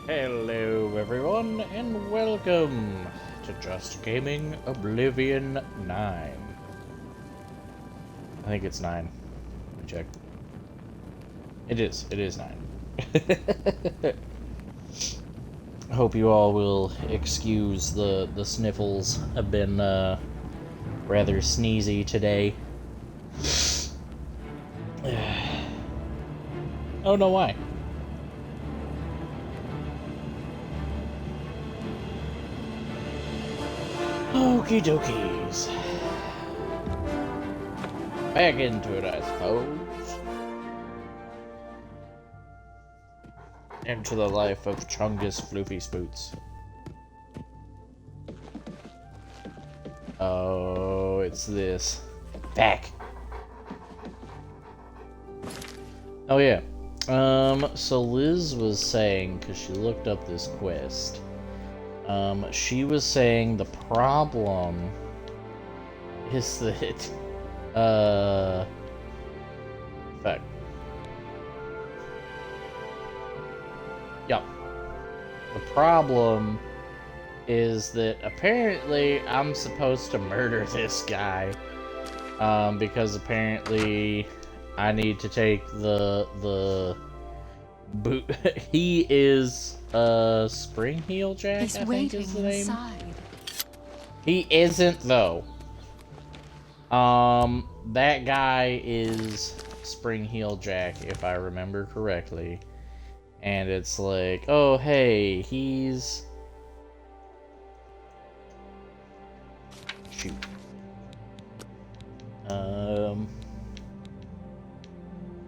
Hello everyone, and welcome to Just Gaming Oblivion 9. I think it's 9. Let me check. It is 9. I hope you all will excuse the sniffles. I've been rather sneezy today. Oh no, why? Okie dokies. Back into it, I suppose. Into the life of Chungus Floofy Spoots. Oh, it's this. Back. Oh yeah. So Liz was saying, because she looked up this quest, she was saying the problem is that, fuck. Yep. The problem is that apparently I'm supposed to murder this guy, because apparently I need to take the boot. He is Spring Heel Jack. He's I think waiting is the name. inside. He isn't though. That guy is Spring Heel Jack, if I remember correctly. And it's like, oh hey, he's shoot.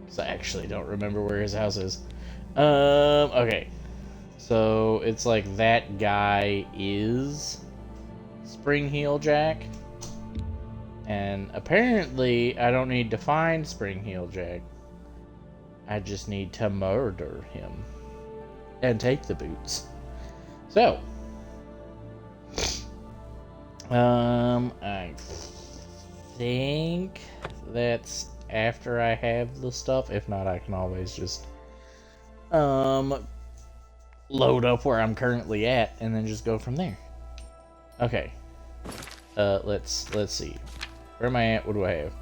So I actually don't remember where his house is. Okay. So it's like that guy is Spring Heel Jack. And apparently I don't need to find Spring Heel Jack. I just need to murder him. And take the boots. So. I think that's after I have the stuff. If not, I can always just load up where I'm currently at and then just go from there. Okay. Let's see. Where am I at? What do I have?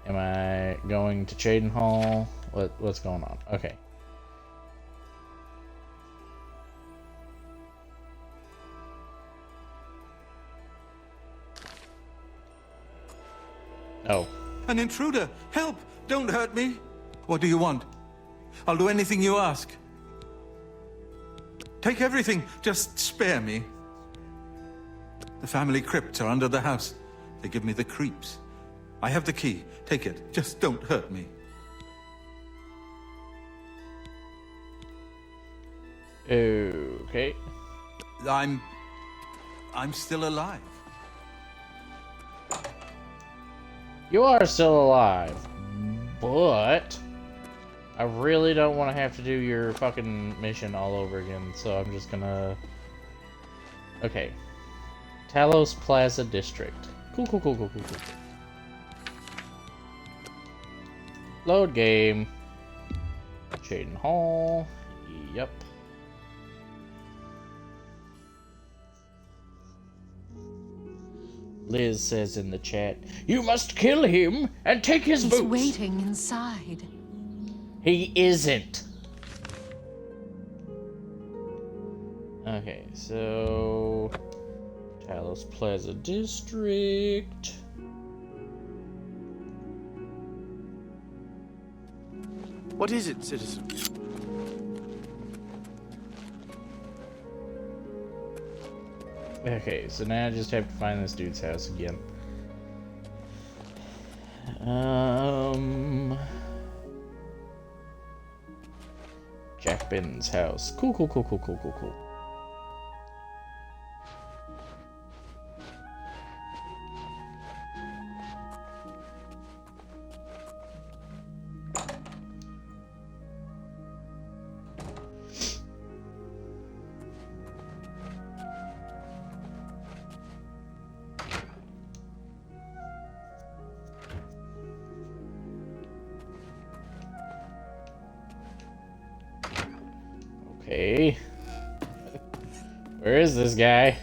Am I going to Chaden Hall? What's going on? Okay. Oh. An intruder! Help! Don't hurt me! What do you want? I'll do anything you ask. Take everything, just spare me. The family crypts are under the house. They give me the creeps. I have the key. Take it. Just don't hurt me. Okay. I'm still alive. You are still alive, but I really don't want to have to do your fucking mission all over again, so I'm just gonna... Okay. Talos Plaza District. Cool. Load game. Chaden Hall. Yep. Liz says in the chat, "You must kill him and take his boots." He's waiting inside. He isn't. Okay, so Talos Plaza District. What is it, citizen? Okay, so now I just have to find this dude's house again. Jack Ben's house. Cool. Okay. Where is this guy?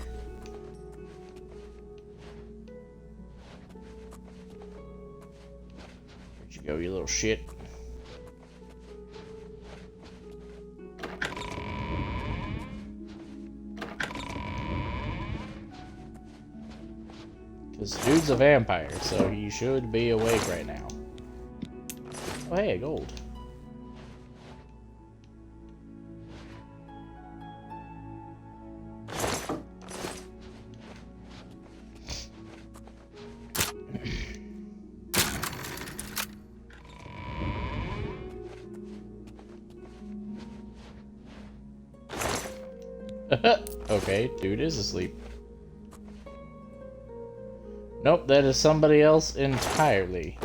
Where'd you go, you little shit? This dude's a vampire, so he should be awake right now. Oh, hey, gold. Okay, dude is asleep. Nope, that is somebody else entirely.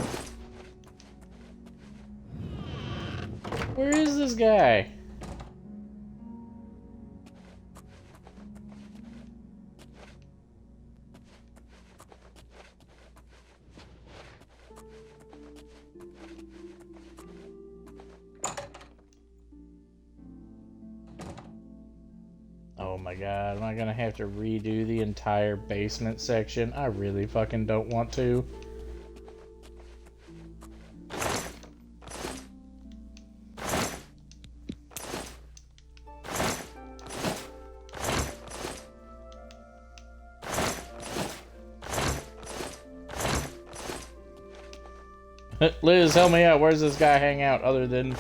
Where is this guy? Oh my god, am I gonna have to redo the entire basement section? I really fucking don't want to. Liz, help me out. Where's this guy hang out other than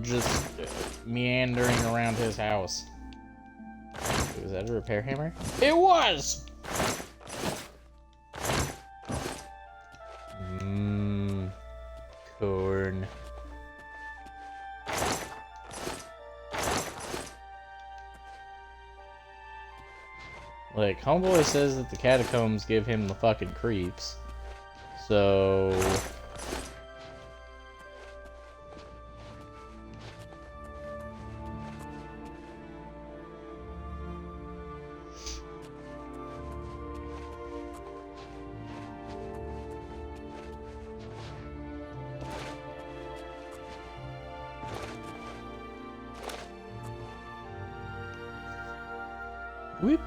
just meandering around his house? Was that a repair hammer? It was! Corn. Like, homeboy says that the catacombs give him the fucking creeps. So... Whoop.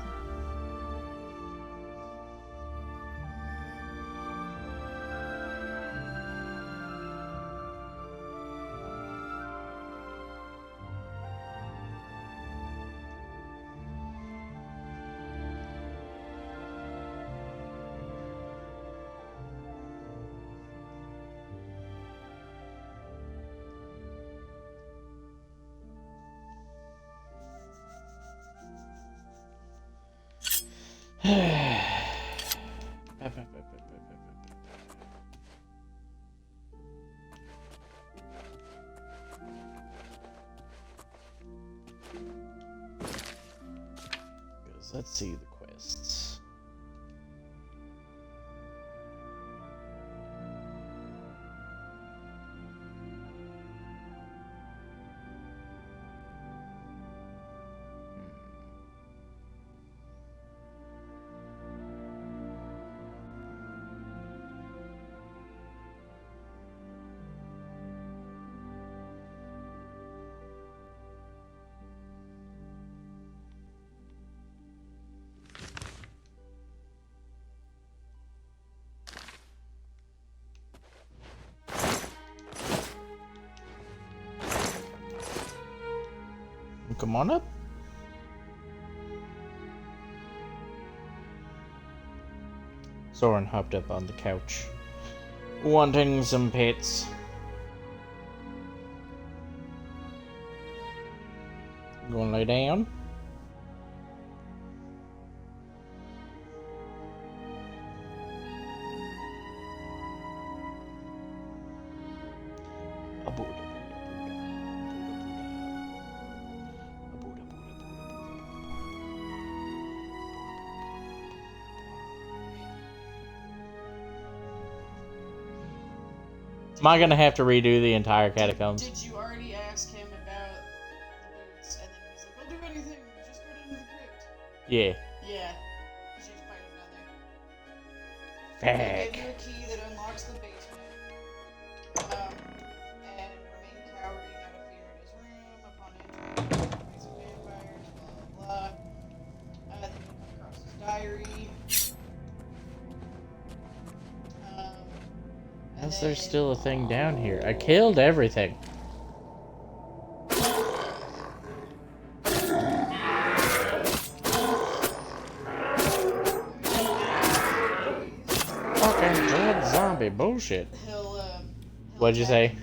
Let's see the quests. Come on up. Soren hopped up on the couch, wanting some pets. Gonna lay down? Am I gonna have to redo the entire catacombs? Did you already ask him about the boots? And then he was like, "I'll do anything, just go down to the crypt." Yeah. Yeah. You should just fight him down there. They Fuck. give you a key that unlocks the basement. And remain cowering out of fear in his room. Upon entering, How's there still a thing down here? I killed everything. Fucking dead zombie bullshit. What'd you say?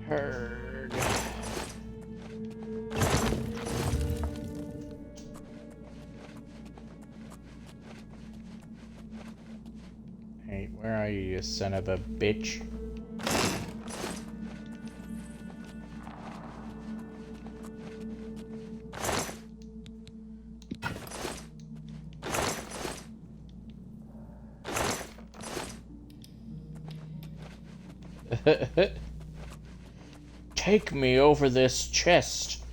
Heard. Hey, where are you, you son of a bitch? Take me over this chest.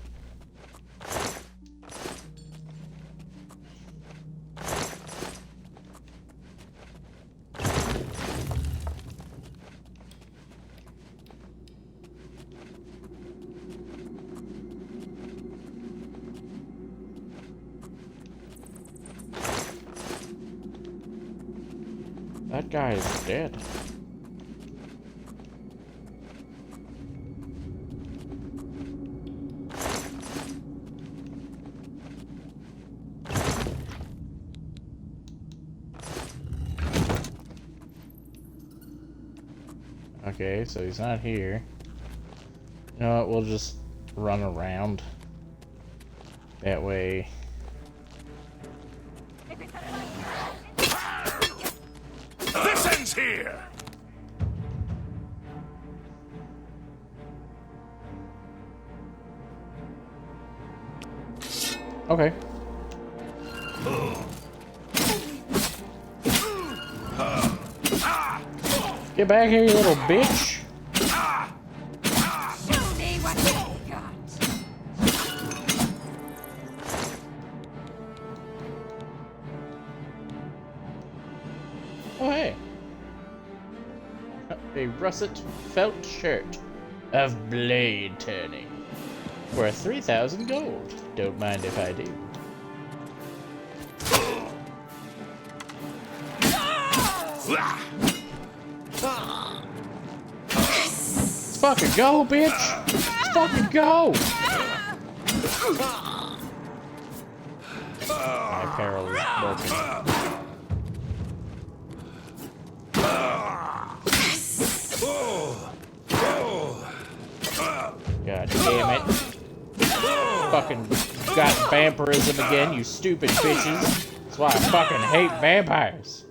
That guy is dead. Okay, so he's not here. You know what, we'll just run around. That way. This ends here! Okay. Get back here, you little bitch! Show me what you got. Oh, hey. A russet felt shirt of blade turning. Worth 3,000 gold. Don't mind if I do. Let's fucking go, bitch! Let's fucking go! My apparel is broken. God damn it. Fucking got vampirism again, you stupid bitches. That's why I fucking hate vampires.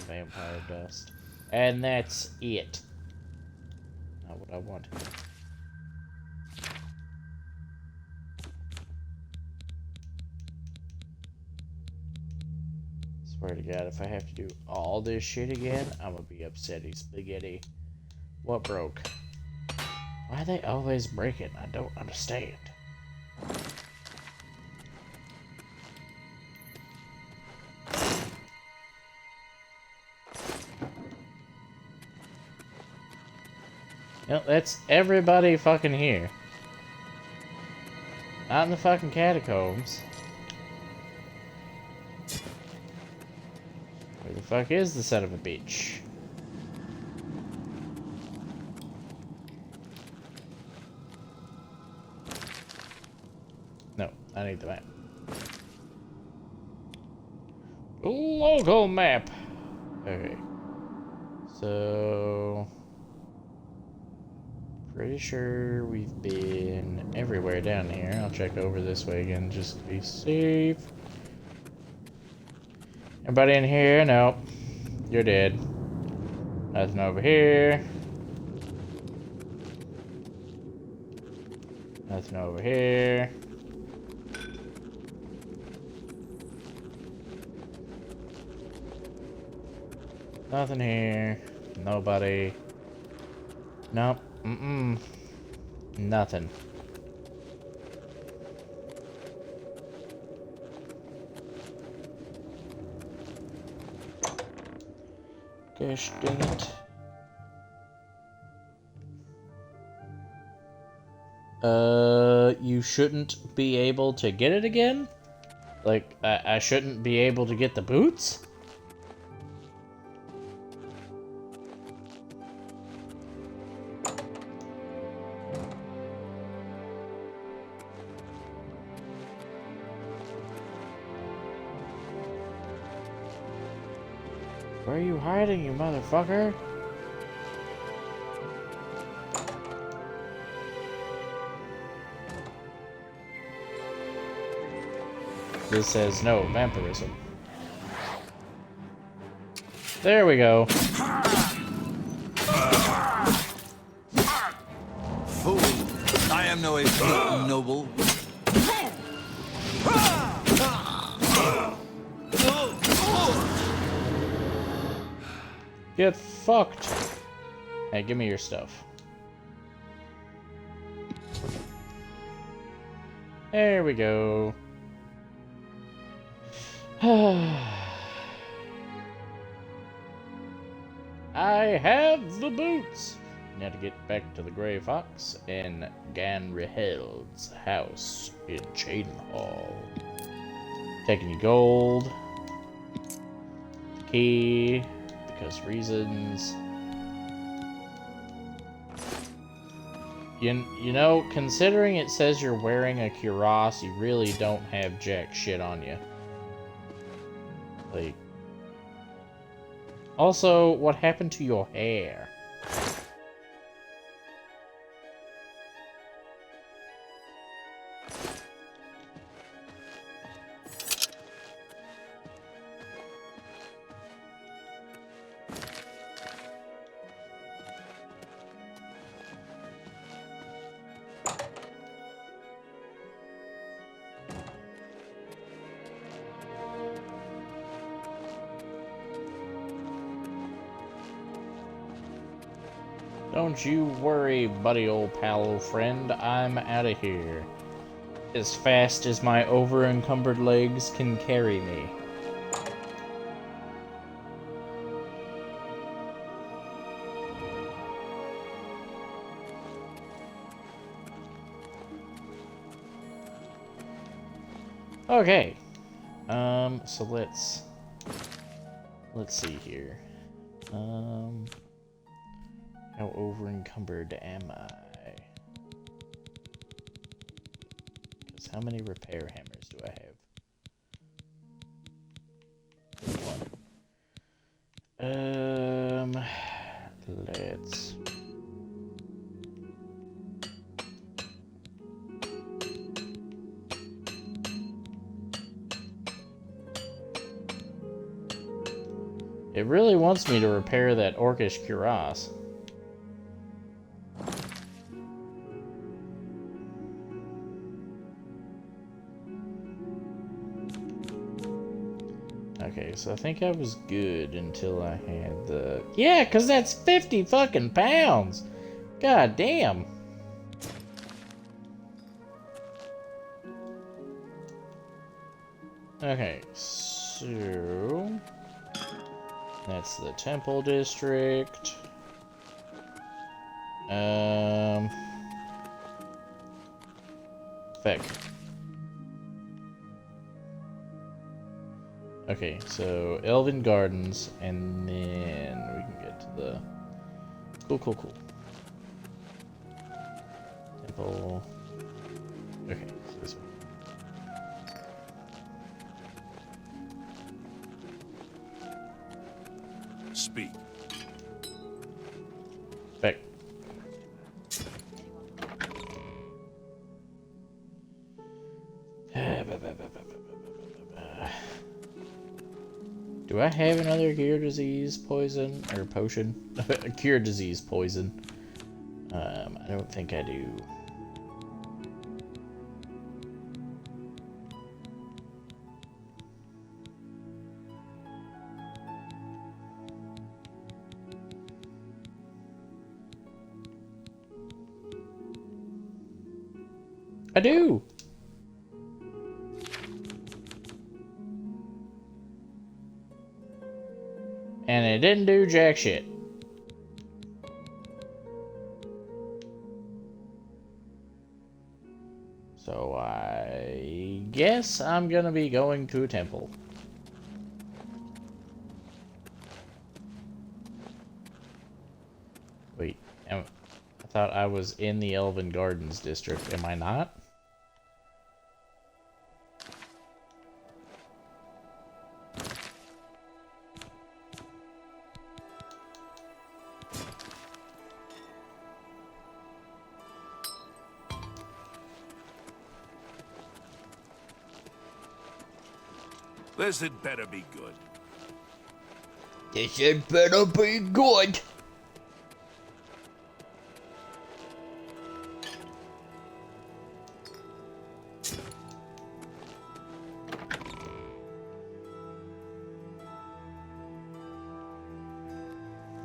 Vampire dust. And that's it. Not what I wanted. Swear to God, if I have to do all this shit again, I'm gonna be upsetty spaghetti. What broke? Why they always break it? I don't understand. You know, that's everybody fucking here. Not in the fucking catacombs. Where the fuck is the son of a bitch? No, I need the map. Local map! Okay. So... pretty sure we've been everywhere down here. I'll check over this way again just to be safe. Anybody in here? Nope. You're dead. Nothing over here. Nothing over here. Nothing here. Nobody. Nope. Mm-mm. Nothing. Gosh dang it. You shouldn't be able to get it again? Like, I shouldn't be able to get the boots? Where are you hiding, you motherfucker? This says no vampirism. There we go. Fool! I am no noble. Get fucked. Hey, give me your stuff. There we go. I have the boots. Now to get back to the Grey Fox and Ganriheld's house in Chainhall. Taking your gold. Key. Because reasons. You know, considering it says you're wearing a cuirass, you really don't have jack shit on you. Like... Also, what happened to your hair? Don't you worry, buddy old pal, old friend. I'm out of here. As fast as my over-encumbered legs can carry me. Okay. So let's see here. How over-encumbered am I? Because how many repair hammers do I have? One. Let's... It really wants me to repair that orcish cuirass. Okay, so I think I was good until I had the... Yeah, because that's 50 fucking pounds! God damn! Okay, so... That's the Temple District. Feck. Okay, so Elven Gardens, and then we can get to the... Cool. Temple... Okay, so this one. Speak. Feck. Do I have another cure disease poison or potion? Cure disease poison. I don't think I do. I do. And it didn't do jack shit. So I guess I'm gonna be going to a temple. Wait, I thought I was in the Elven Gardens district. Am I not? This had better be good. This had better be good.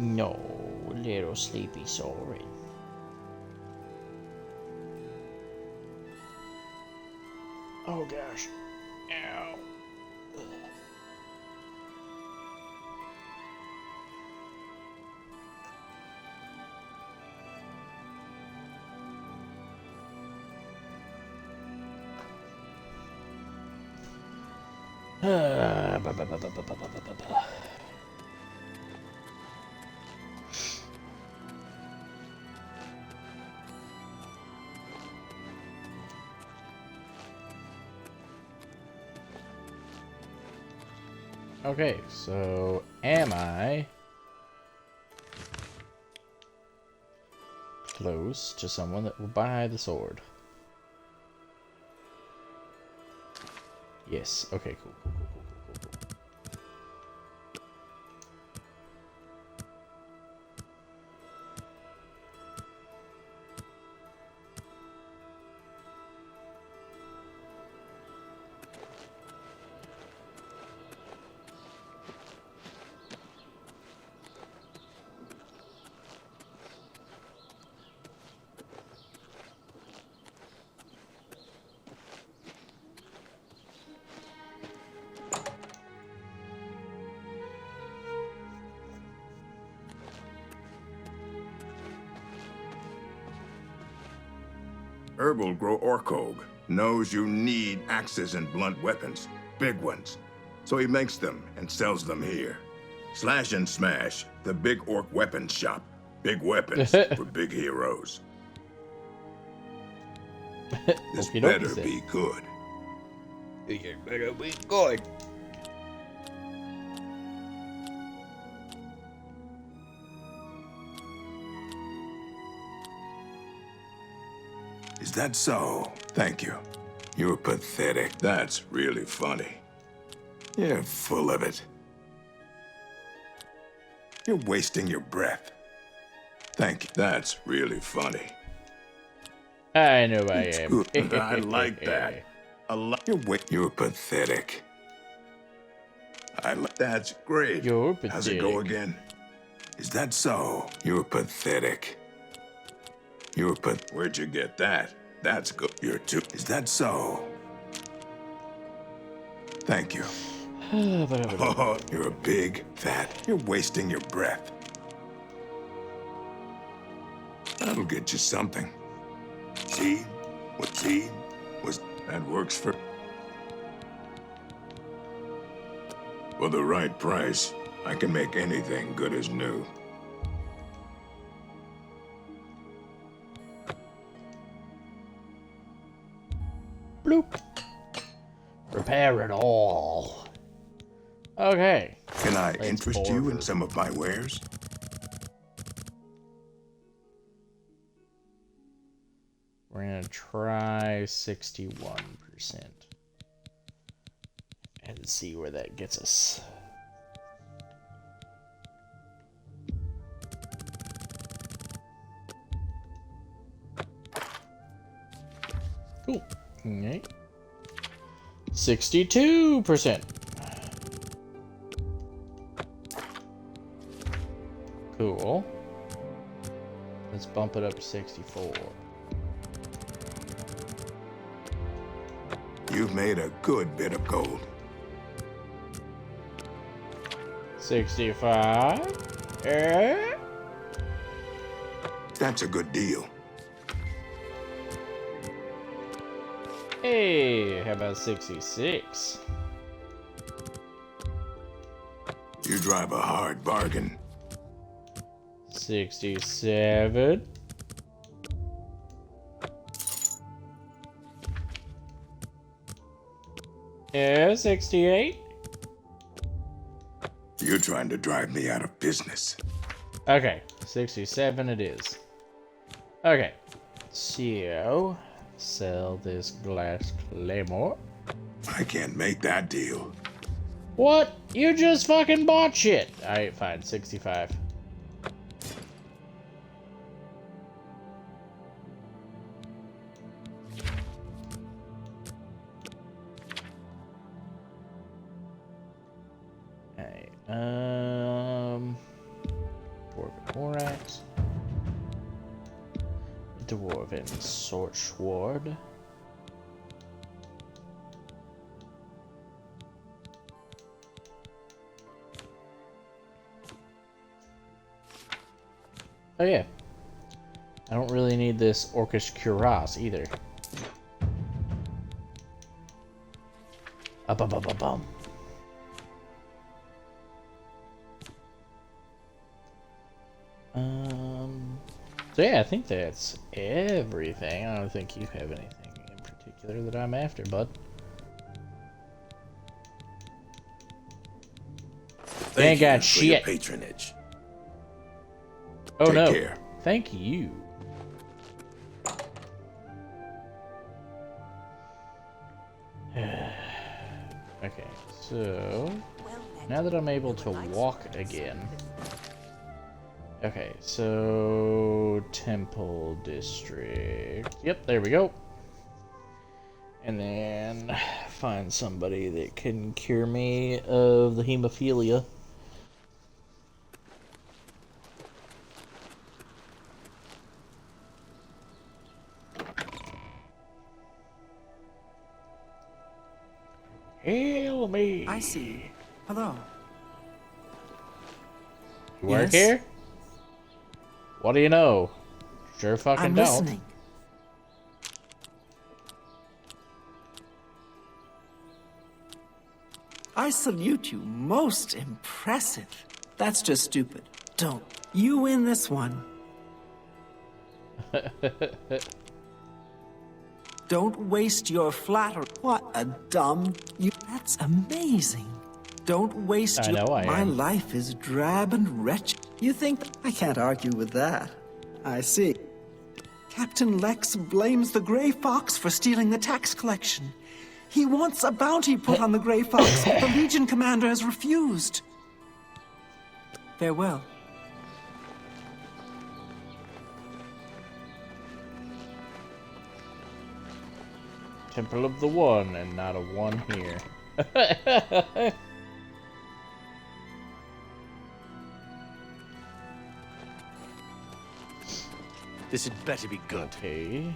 No, little sleepy Soren. Oh gosh. Ow. Ba, ba, ba, ba, ba, ba, ba, ba, ba. Okay, so am I close to someone that will buy the sword? Yes. Okay, cool, cool, cool, cool, cool, cool, cool. Herbal grow Orkog knows you need axes and blunt weapons, big ones. So he makes them and sells them here. Slash and Smash, the big orc weapons shop. Big weapons for big heroes. This Okey dokey, better then. be good. It better be good. Is that so? Thank you. You're pathetic. That's really funny. You're full of it. You're wasting your breath. Thank you. That's really funny. I know I It's am. good. I like that. You're pathetic. That's great. You're How's it go pathetic. again? Is that so? You're pathetic. Where'd you get that? That's good. You're too. Is that so? Thank you. Oh, you're a big, fat. You're wasting your breath. That'll get you something. See? That works for the right price, I can make anything good as new. Bloop. Repair it all. Okay. Can I Let's interest you in forward. some of my wares? We're gonna try 61% and see where that gets us. Cool. Okay. 62%. Cool. Let's bump it up to 64. You've made a good bit of gold. 65. Eh? That's a good deal. Hey, how about 66? You drive a hard bargain. 67. Yeah, 68. You're trying to drive me out of business. Okay, 67 it is. Okay, so sell this glass claymore. I can't make that deal. What? You just fucking bought shit. Alright, fine, 65. Alright, Dwarven Borax. Dwarven Sword. Oh yeah. I don't really need this Orcish Cuirass either. Bum. So yeah, I think that's everything. I don't think you have anything in particular that I'm after, bud. Ain't got For your shit. patronage. Oh Take no. care. Thank you. Okay, so now that I'm able to walk again. Okay, so Temple District. Yep, there we go. And then find somebody that can cure me of the hemophilia. Heal me. I see. Hello. You work Yes? here? What do you know? Sure fucking I'm don't. listening. I salute you. Most impressive. That's just stupid. Don't. You win this one. Don't waste your flattery. What a dumb. That's amazing. Don't waste I your. know I My am. life is drab and wretched. You think I can't argue with that? I see. Captain Lex blames the Grey Fox for stealing the tax collection. He wants a bounty put on the Grey Fox, but the Legion commander has refused. Farewell. Temple of the One, and not a one here. This had better be good. Okay.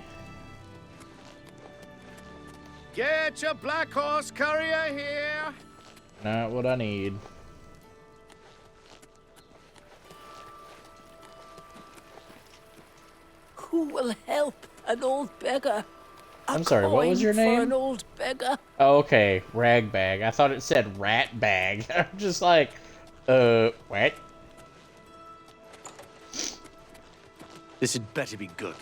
Get your black horse courier here! Not what I need. Who will help an old beggar? I'm sorry, what was your For an name? old beggar. Oh, okay, Ragbag. I thought it said Rat Bag. I'm just like, what? This had better be good.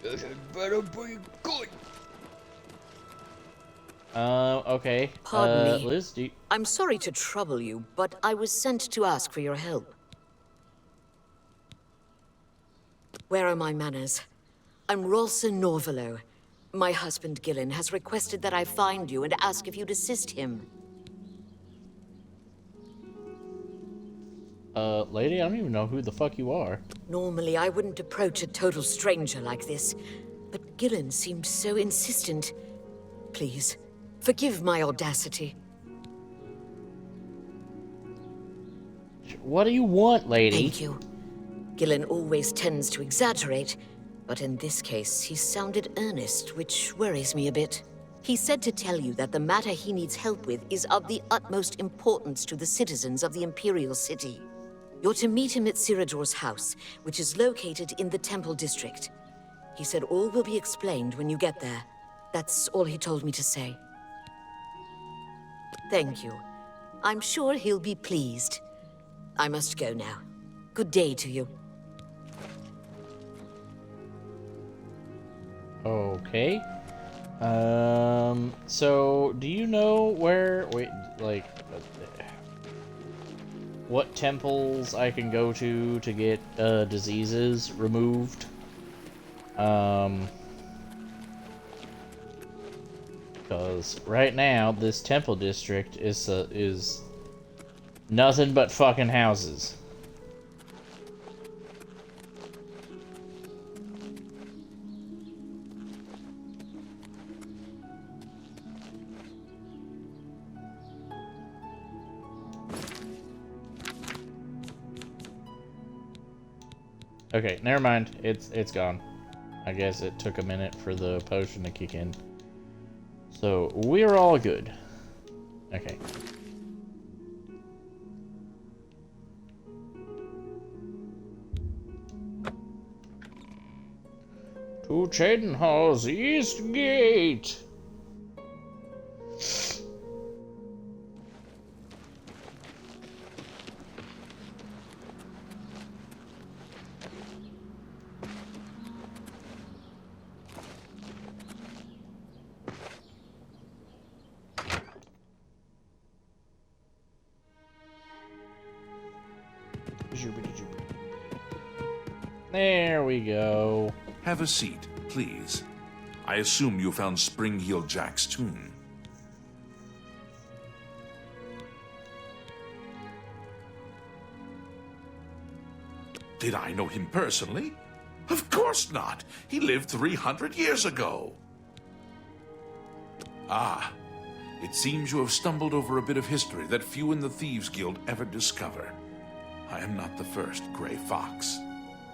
This had better be good. Okay. Pardon me. Liz, do you... I'm sorry to trouble you, but I was sent to ask for your help. Where are my manners? I'm Rolsa Norvelo. My husband Gillen has requested that I find you and ask if you'd assist him. Lady, I don't even know who the fuck you are. Normally, I wouldn't approach a total stranger like this, but Gillen seemed so insistent. Please, forgive my audacity. What do you want, lady? Thank you. Gillen always tends to exaggerate, but in this case, he sounded earnest, which worries me a bit. He said to tell you that the matter he needs help with is of the utmost importance to the citizens of the Imperial City. You're to meet him at Cyrodiil's house, which is located in the Temple District. He said all will be explained when you get there. That's all he told me to say. Thank you. I'm sure he'll be pleased. I must go now. Good day to you. Okay. So, do you know where, what temples I can go to get, diseases removed? Because right now, this temple district is nothing but fucking houses. Okay, never mind. It's gone. I guess it took a minute for the potion to kick in. So, we're all good. Okay. To Chedenhall's East Gate! There we go. Have a seat, please. I assume you found Springheel Jack's tomb. Did I know him personally? Of course not. He lived 300 years ago. Ah, it seems you have stumbled over a bit of history that few in the Thieves Guild ever discover. I am not the first Grey Fox.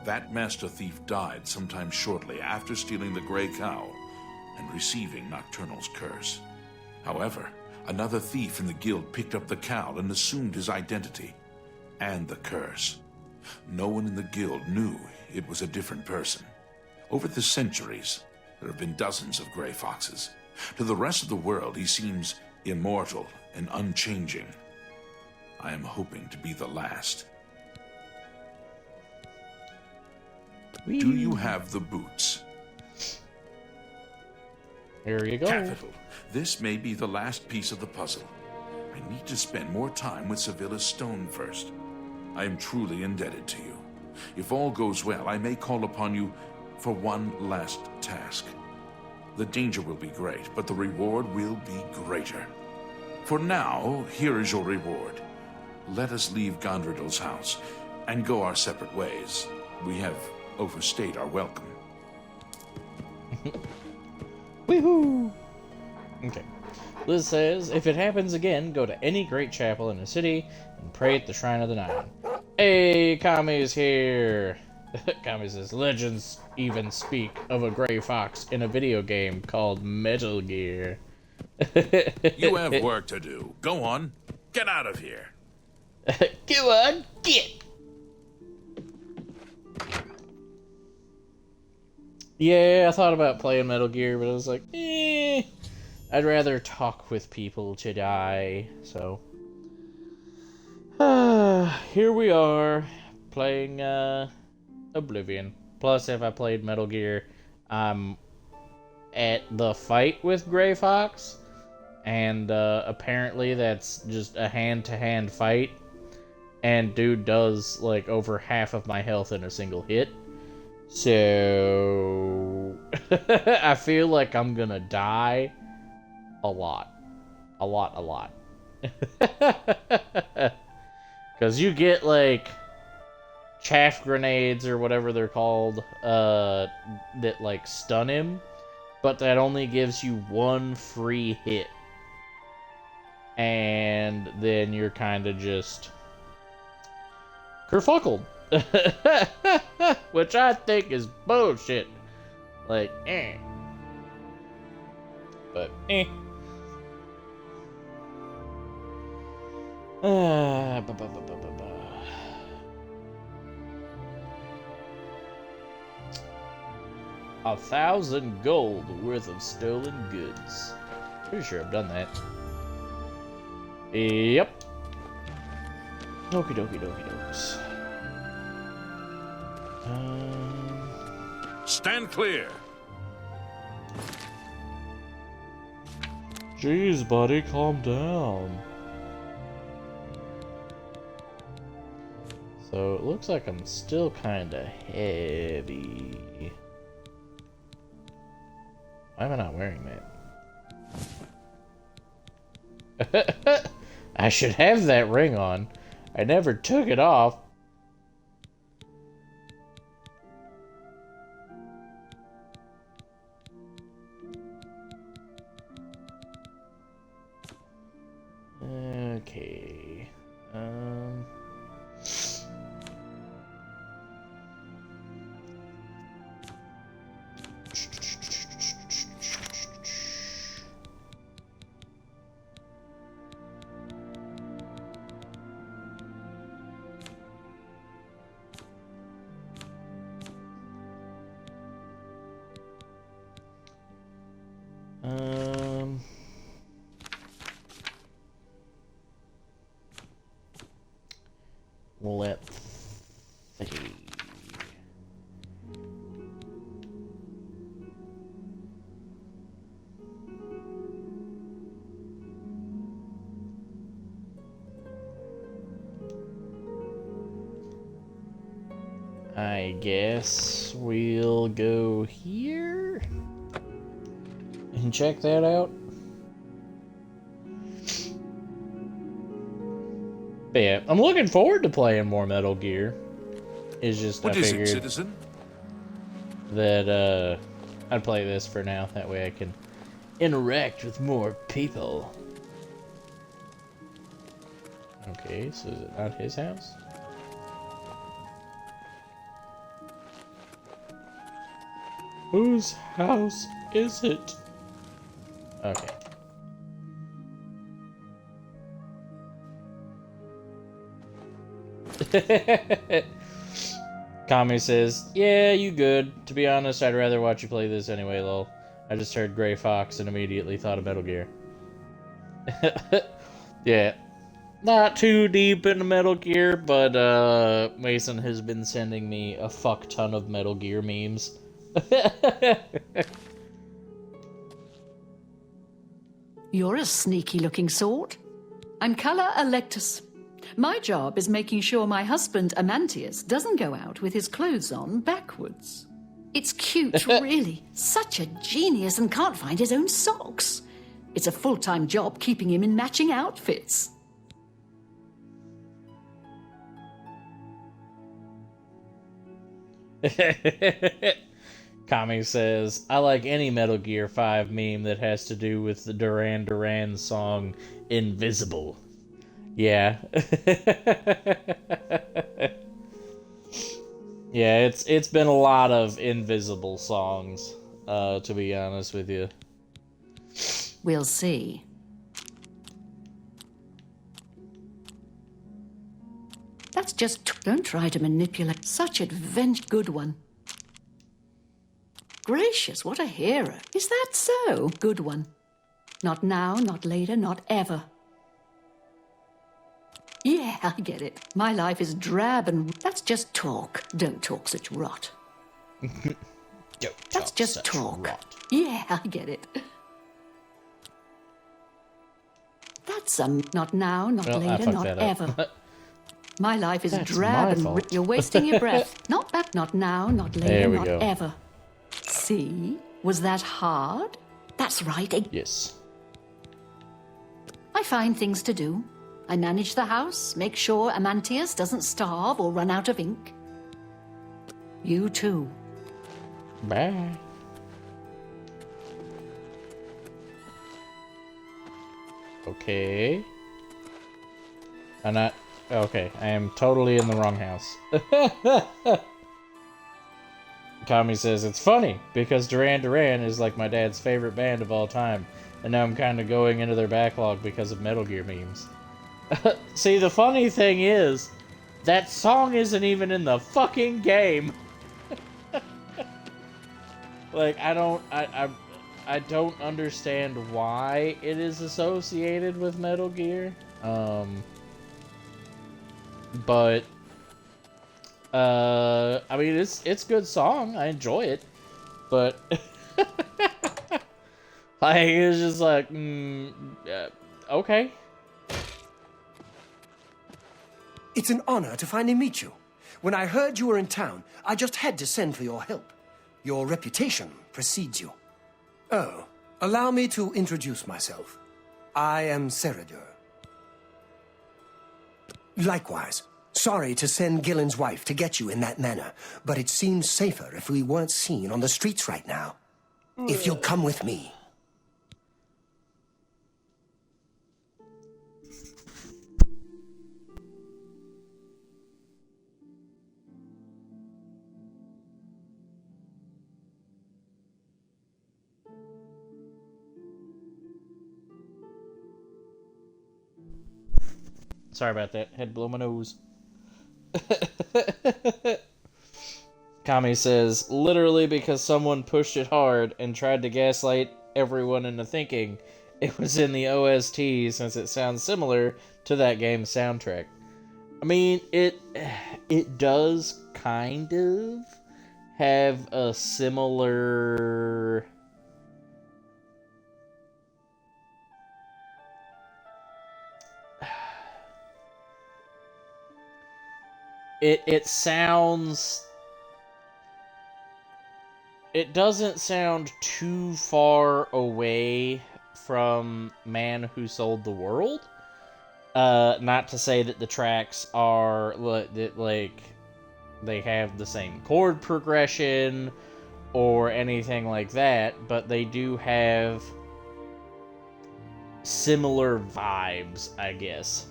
That Master Thief died sometime shortly after stealing the Grey Cow and receiving Nocturnal's curse. However, another thief in the guild picked up the cow and assumed his identity and the curse. No one in the guild knew it was a different person. Over the centuries, there have been dozens of Grey Foxes. To the rest of the world, he seems immortal and unchanging. I am hoping to be the last. Do you have the boots? Here you go. Capital. This may be the last piece of the puzzle. I need to spend more time with Sevilla's stone first. I am truly indebted to you. If all goes well, I may call upon you for one last task. The danger will be great, but the reward will be greater. For now, here is your reward. Let us leave Gondredal's house and go our separate ways. We have overstayed our welcome. Woohoo! Okay. Liz says, if it happens again, go to any great chapel in the city and pray at the Shrine of the Nine. Hey, Kami's here! Kami says, legends even speak of a Grey Fox in a video game called Metal Gear. You have work to do. Go on. Get out of here. Go on, get! Yeah, I thought about playing Metal Gear, but I was like, I'd rather talk with people to die, so. Here we are, playing, Oblivion. Plus, if I played Metal Gear, I'm at the fight with Grey Fox, and, apparently that's just a hand-to-hand fight, and dude does, like, over half of my health in a single hit. So, I feel like I'm gonna die a lot. A lot. Because you get, like, chaff grenades or whatever they're called, that, like, stun him, but that only gives you one free hit. And then you're kind of just kerfuckled. Which I think is bullshit. Like, but eh. Ba, ba, ba, ba, ba, ba. 1,000 gold worth of stolen goods. Pretty sure I've done that. Yep. Okie dokie dokie dokes. Stand clear. Jeez, buddy, calm down. So it looks like I'm still kinda heavy. Why am I not wearing that? I should have that ring on. I never took it off. Okay. Let's see. I guess we'll go here and check that out. But yeah, I'm looking forward to playing more Metal Gear. It's just What I is figured it, citizen? that I'd play this for now. That way I can interact with more people. Okay, so is it not his house? Whose house is it? Okay. Kami says, yeah, you good. To be honest, I'd rather watch you play this anyway, lol. I just heard Gray Fox and immediately thought of Metal Gear. Yeah. Not too deep into Metal Gear, but Mason has been sending me a fuck ton of Metal Gear memes. You're a sneaky-looking sort. I'm Calla Electus. My job is making sure my husband, Amantius, doesn't go out with his clothes on backwards. It's cute, really. Such a genius and can't find his own socks. It's a full-time job keeping him in matching outfits. Kami says, I like any Metal Gear 5 meme that has to do with the Duran Duran song Invisible. Yeah. Yeah, it's been a lot of Invisible songs, to be honest with you. We'll see. That's just... Don't try to manipulate. Such adventure. Good one. Gracious, what a hero. Is that so? Good one. Not now, not later, not ever. Yeah, I get it. My life is drab and... That's just talk. Don't talk such rot. That's just talk. Rot. Yeah, I get it. That's not now, not Well, later, not that ever. My life is That's drab my and fault. you're wasting your breath. Not back, not now, not There later, we not go. ever. See? Was that hard? That's right. Yes. I find things to do. I manage the house, make sure Amantius doesn't starve or run out of ink. You too. Bye. Okay. I'm not... Okay, I am totally in the wrong house. Kami says, it's funny, because Duran Duran is like my dad's favorite band of all time. And now I'm kind of going into their backlog because of Metal Gear memes. See, the funny thing is, that song isn't even in the fucking game. Like, I don't understand why it is associated with Metal Gear. But I mean, it's a good song. I enjoy it, but like, it's just like, okay. It's an honor to finally meet you. When I heard you were in town, I just had to send for your help. Your reputation precedes you. Oh, allow me to introduce myself. I am Seridur. Likewise. Sorry to send Gillen's wife to get you in that manner, but it seems safer if we weren't seen on the streets right now. If you'll come with me. Sorry about that. Had to blow my nose. Kami says, literally because someone pushed it hard and tried to gaslight everyone into thinking it was in the OST since it sounds similar to that game's soundtrack. I mean, it does kind of have a similar... It sounds... It doesn't sound too far away from Man Who Sold the World. Not to say that the tracks are, like, they have the same chord progression or anything like that, but they do have similar vibes, I guess.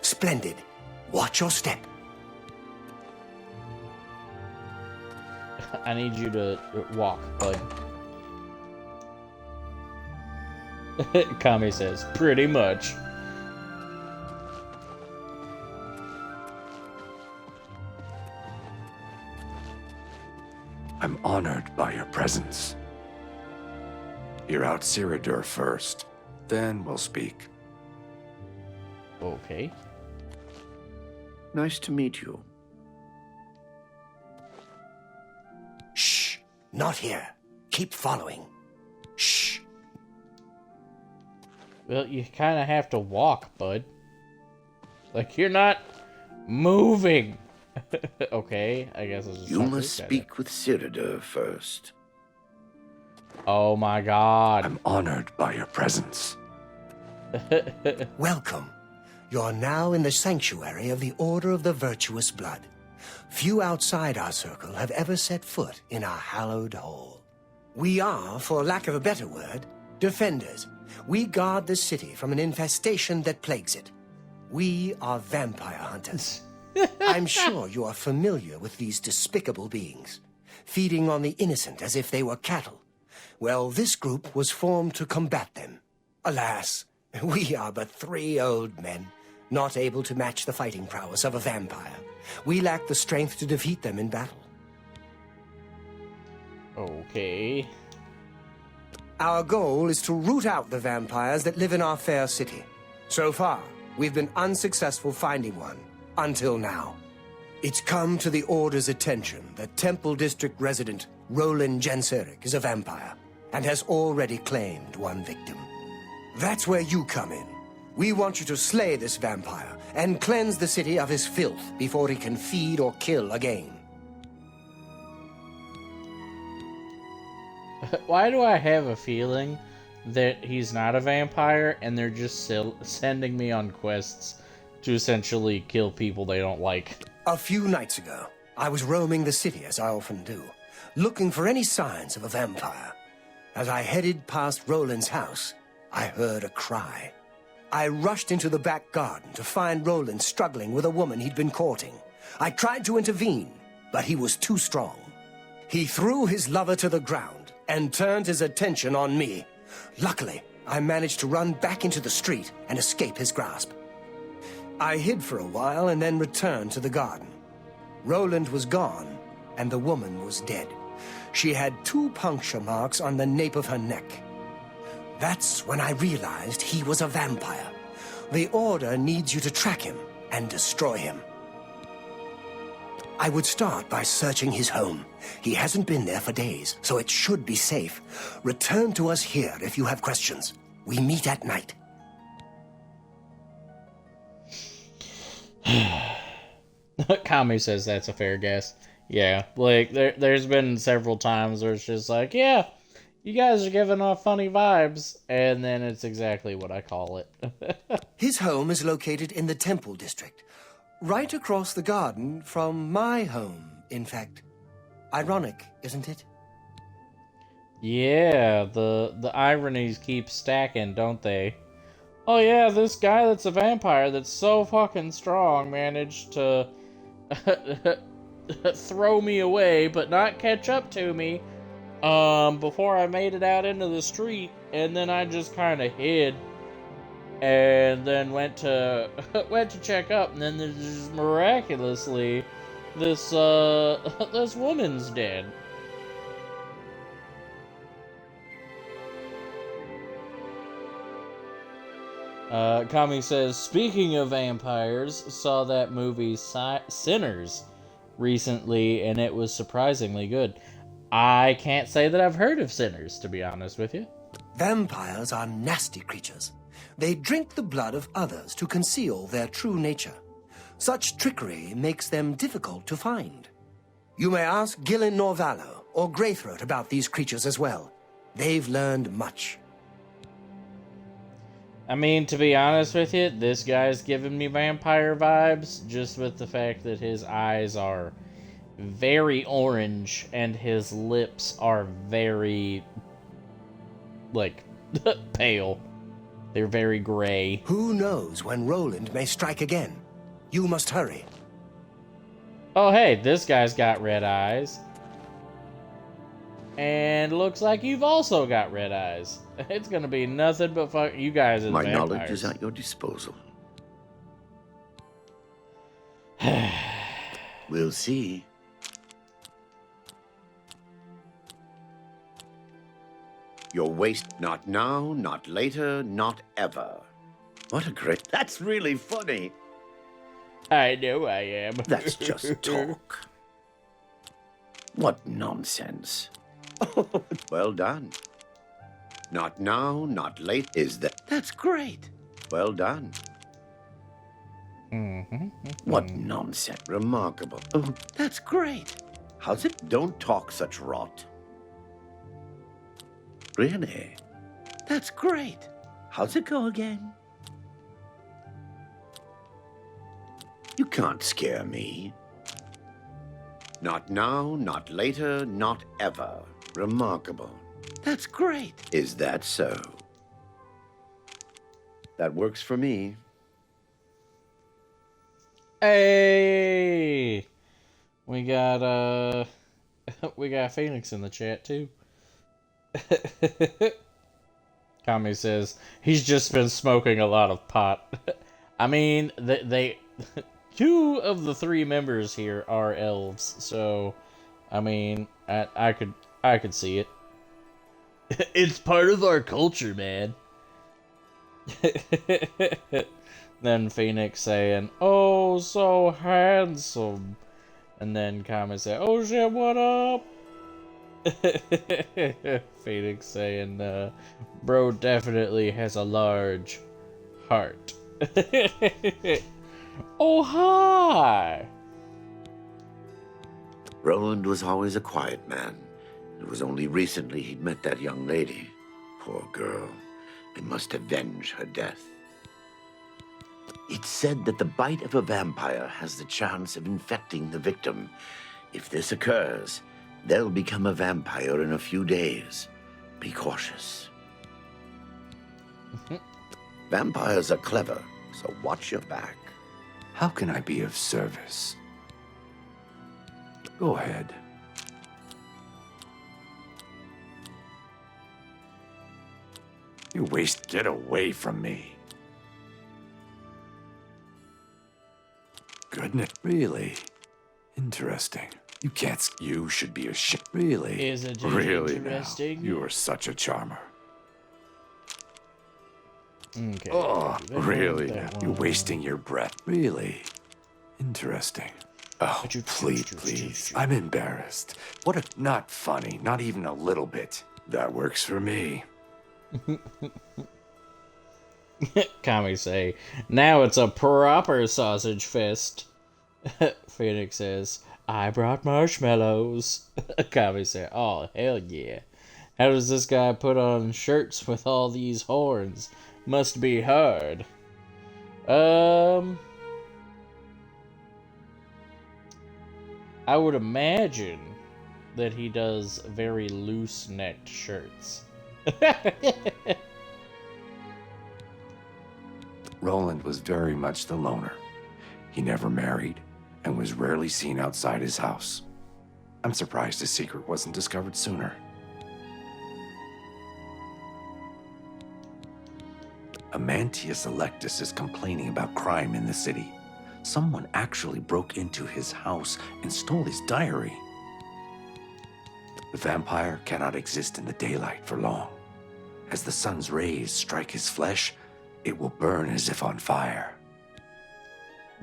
Splendid. Watch your step. I need you to walk, bud. Kami says, pretty much. I'm honored by your presence. Hear out Seridur first, then we'll speak. Okay. Nice to meet you. Shh! Not here. Keep following. Shh! Well, you kind of have to walk, bud. Like, you're not moving. Okay, I guess I'll just... You must speak with Seridur first. Oh my god. I'm honored by your presence. Welcome. You're now in the sanctuary of the Order of the Virtuous Blood. Few outside our circle have ever set foot in our hallowed hall. We are, for lack of a better word, defenders. We guard the city from an infestation that plagues it. We are vampire hunters. I'm sure you are familiar with these despicable beings, feeding on the innocent as if they were cattle. Well, this group was formed to combat them. Alas, we are but 3 old men, not able to match the fighting prowess of a vampire. We lack the strength to defeat them in battle. Okay. Our goal is to root out the vampires that live in our fair city. So far, we've been unsuccessful finding one, until now. It's come to the Order's attention that Temple District resident Roland Genseric is a vampire, and has already claimed one victim. That's where you come in. We want you to slay this vampire and cleanse the city of his filth before he can feed or kill again. Why do I have a feeling that he's not a vampire and they're just sending me on quests to essentially kill people they don't like? A few nights ago, I was roaming the city as I often do, looking for any signs of a vampire. As I headed past Roland's house, I heard a cry. I rushed into the back garden to find Roland struggling with a woman he'd been courting. I tried to intervene, but he was too strong. He threw his lover to the ground and turned his attention on me. Luckily, I managed to run back into the street and escape his grasp. I hid for a while and then returned to the garden. Roland was gone, and the woman was dead. She had 2 puncture marks on the nape of her neck. That's when I realized he was a vampire. The Order needs you to track him and destroy him. I would start by searching his home. He hasn't been there for days, so it should be safe. Return to us here if you have questions. We meet at night. Kami says that's a fair guess. Yeah, like, there's been several times where it's just like, yeah, you guys are giving off funny vibes, and then it's exactly what I call it. His home is located in the Temple District, right across the garden from my home, in fact. Ironic, isn't it? Yeah, the ironies keep stacking, don't they? Oh yeah, this guy that's a vampire that's so fucking strong managed to throw me away, but not catch up to me before I made it out into the street, and then I just kind of hid, and then went to check up, and then there's just miraculously this this woman's dead. Kami says, speaking of vampires, saw that movie Sinners recently, and it was surprisingly good. I can't say that I've heard of Sinners, to be honest with you. Vampires are nasty creatures. They drink the blood of others to conceal their true nature. Such trickery makes them difficult to find. You may ask Gillen Norvallo or Greythroat about these creatures as well. They've learned much. I mean, to be honest with you, this guy's giving me vampire vibes, just with the fact that his eyes are very orange and his lips are very, like, pale. They're very gray. Who knows when Roland may strike again? You must hurry. Oh, hey, this guy's got red eyes. And looks like you've also got red eyes. It's gonna be nothing but fuck you guys as My vampires. knowledge is at your disposal. We'll see. Your waste, not now, not later, not ever. What a great... That's really funny. I know I am. That's just talk. What nonsense. Well done. Not now, not late, is that... That's great. Well done. What nonsense. Remarkable. Oh, that's great. How's it? Don't talk such rot. Really? That's great. How's it go again? You can't scare me. Not now, not later, not ever. Remarkable. That's great. Is that so? That works for me. Hey! We got Phoenix in the chat too. Kami says he's just been smoking a lot of pot. I mean, they 2 of the 3 members here are elves, so I mean, I could see it. It's part of our culture, man. Then Phoenix saying, "Oh, so handsome," and then Kami say, "Oh shit, what up?" Phoenix saying, "Bro definitely has a large heart." Oh, hi! Roland was always a quiet man. It was only recently he'd met that young lady. Poor girl. They must avenge her death. It's said that the bite of a vampire has the chance of infecting the victim. If this occurs, they'll become a vampire in a few days. Be cautious. Vampires are clever, so watch your back. How can I be of service? Go ahead. You waste. Get away from me. Goodness. Really? Interesting. You can't. You should be ashamed. Really? Isn't it really interesting? Now. You are such a charmer. Okay. Oh, really? Now. You're wasting your breath. Really? Interesting. Oh, please. I'm embarrassed. What a... Not funny. Not even a little bit. That works for me. Kami say, now it's a proper sausage fest. Phoenix says, I brought marshmallows. Kami say, oh, hell yeah. How does this guy put on shirts with all these horns? Must be hard. I would imagine that he does very loose-necked shirts. Roland was very much the loner. He never married and was rarely seen outside his house. I'm surprised his secret wasn't discovered sooner. Amantius Electus is complaining about crime in the city. Someone actually broke into his house and stole his diary. The vampire cannot exist in the daylight for long. As the sun's rays strike his flesh, it will burn as if on fire.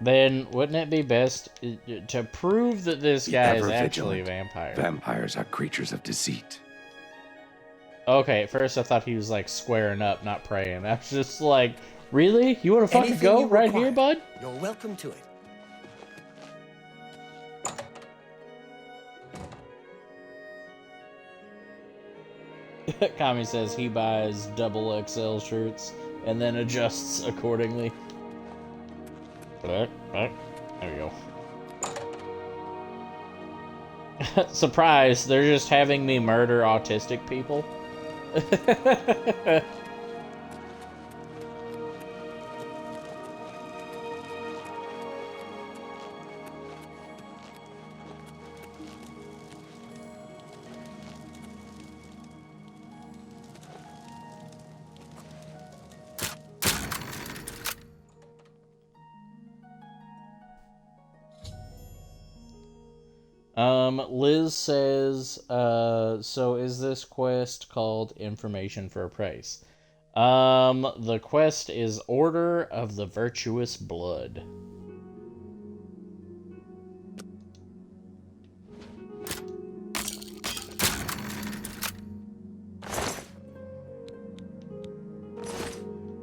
Then wouldn't it be best to prove that this guy is actually a vampire? Vampires are creatures of deceit. Okay, at first I thought he was like squaring up, not praying. I was just like, really? You want to fucking go right here, bud? You're welcome to it. Kami says he buys double XL shirts and then adjusts accordingly. There we go. Surprise, they're just having me murder autistic people. Liz says, so is this quest called Information for a Price? The quest is Order of the Virtuous Blood.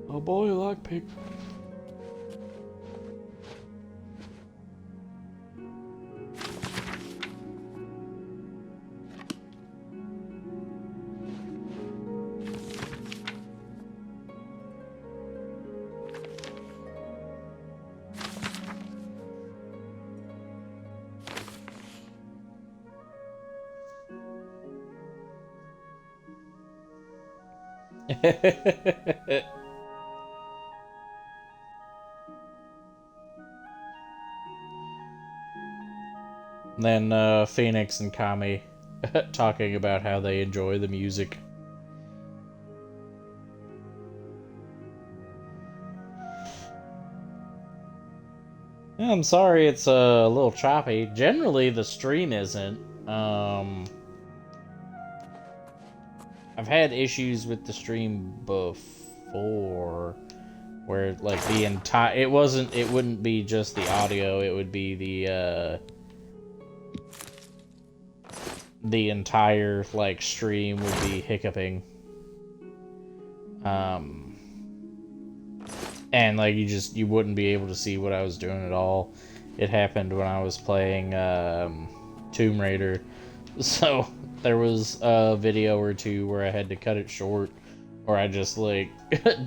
Oh boy, lockpick. Then Phoenix and Kami talking about how they enjoy the music. Yeah, I'm sorry it's a little choppy. Generally the stream isn't. I've had issues with the stream before where like the entire it wouldn't be just the audio, it would be the entire like stream would be hiccuping. And like you wouldn't be able to see what I was doing at all. It happened when I was playing Tomb Raider. So there was a video or two where I had to cut it short, or I just like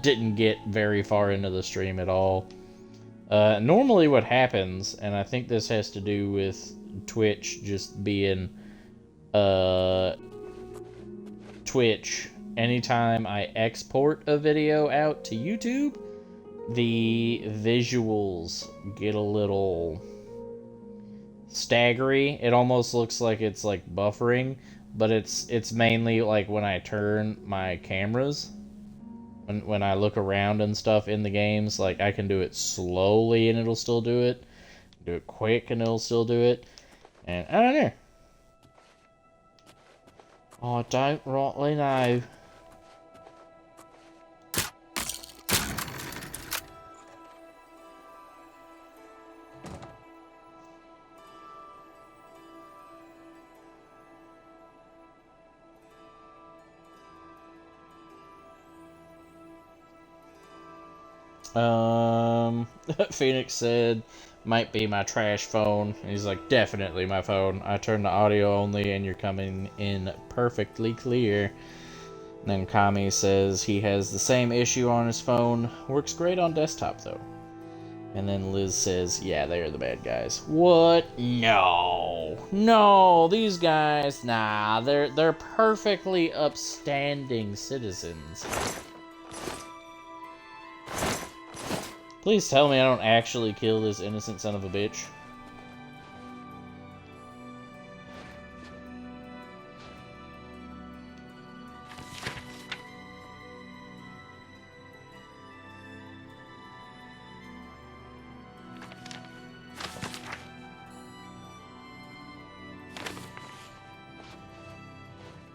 didn't get very far into the stream at all. Normally what happens, and I think this has to do with Twitch just being Twitch, anytime I export a video out to YouTube, the visuals get a little staggery. It almost looks like it's like buffering, but it's mainly like when I turn my cameras. when I look around and stuff in the games, like I can do it slowly and it'll still do it. Do it quick and it'll still do it. And I don't know. I don't rightly know. Phoenix said, might be my trash phone. And he's like, definitely my phone. I turned the audio only and you're coming in perfectly clear. And then Kami says he has the same issue on his phone. Works great on desktop though. And then Liz says, yeah, they're the bad guys. What? No. No, these guys, nah, they're perfectly upstanding citizens. Please tell me I don't actually kill this innocent son of a bitch.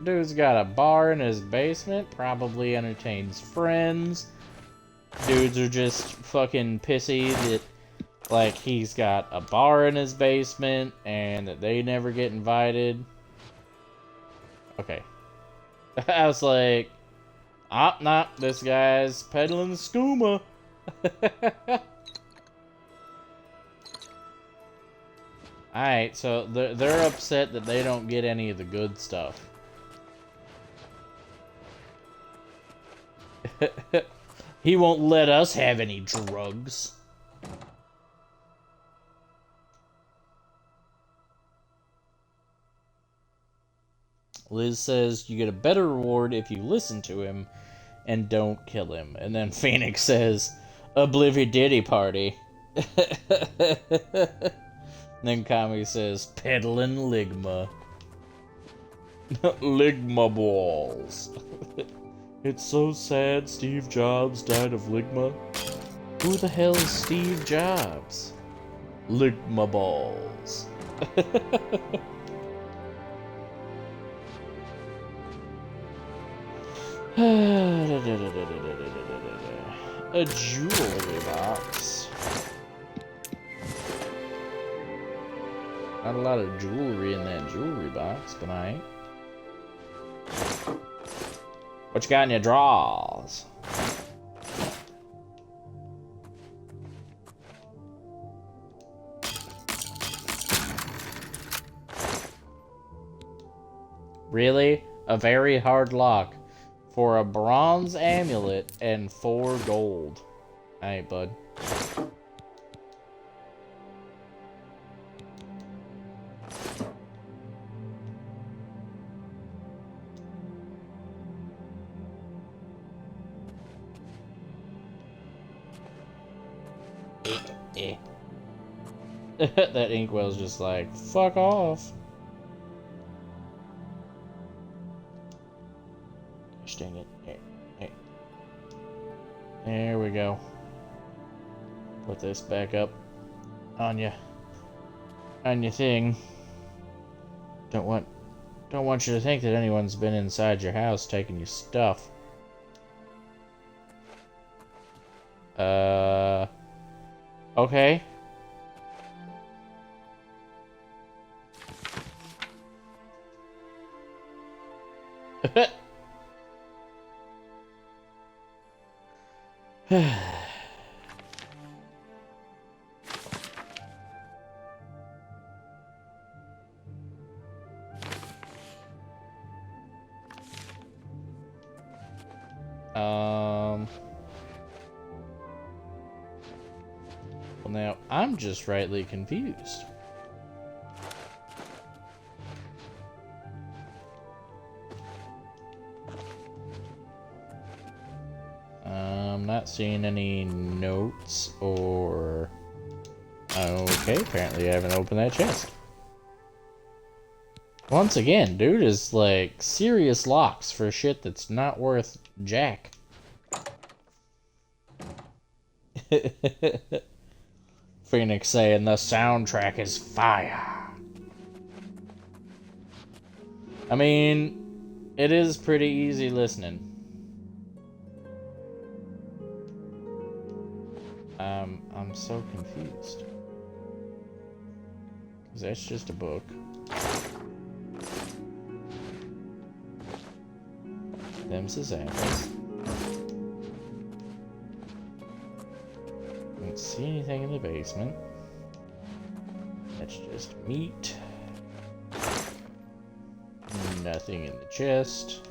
Dude's got a bar in his basement, probably entertains friends. Dudes are just fucking pissy that, like, he's got a bar in his basement and that they never get invited. Okay. I was like, nah, this guy's peddling skooma. Alright, so they're upset that they don't get any of the good stuff. He won't let us have any drugs. Liz says you get a better reward if you listen to him and don't kill him. And then Phoenix says, Oblivion Diddy Party. Then Kami says, peddling Ligma. Ligma balls. It's so sad Steve Jobs died of Ligma. Who the hell is Steve Jobs? Ligma balls. A jewelry box. Not a lot of jewelry in that jewelry box, but I ain't. What you got in your drawers? Really? A very hard lock for a bronze amulet and 4 gold. Alright, bud. That inkwell's just like, fuck off. Gosh dang it. Hey. There we go. Put this back up on your thing. Don't want you to think that anyone's been inside your house taking your stuff. Okay. Well, now I'm just rightly confused. I'm not seeing any notes or... Okay, apparently I haven't opened that chest. Once again, dude is like serious locks for shit that's not worth jack. Phoenix saying the soundtrack is fire. I mean, it is pretty easy listening. I'm so confused. Because that's just a book. Them's his apples. Don't see anything in the basement. That's just meat. Nothing in the chest.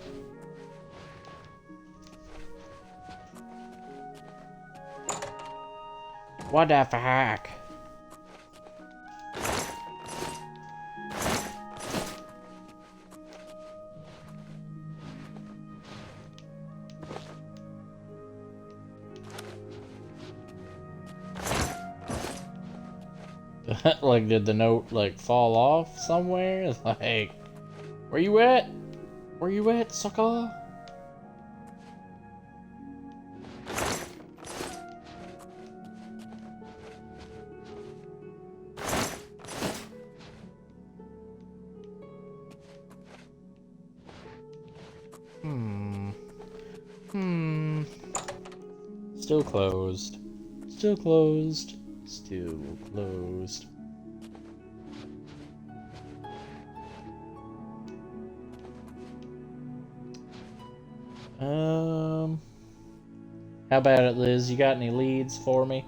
What the fuck? Like, did the note, like, fall off somewhere? Like, where you at? Where you at, sucker? Still closed. Still closed. Still closed. How about it, Liz? You got any leads for me?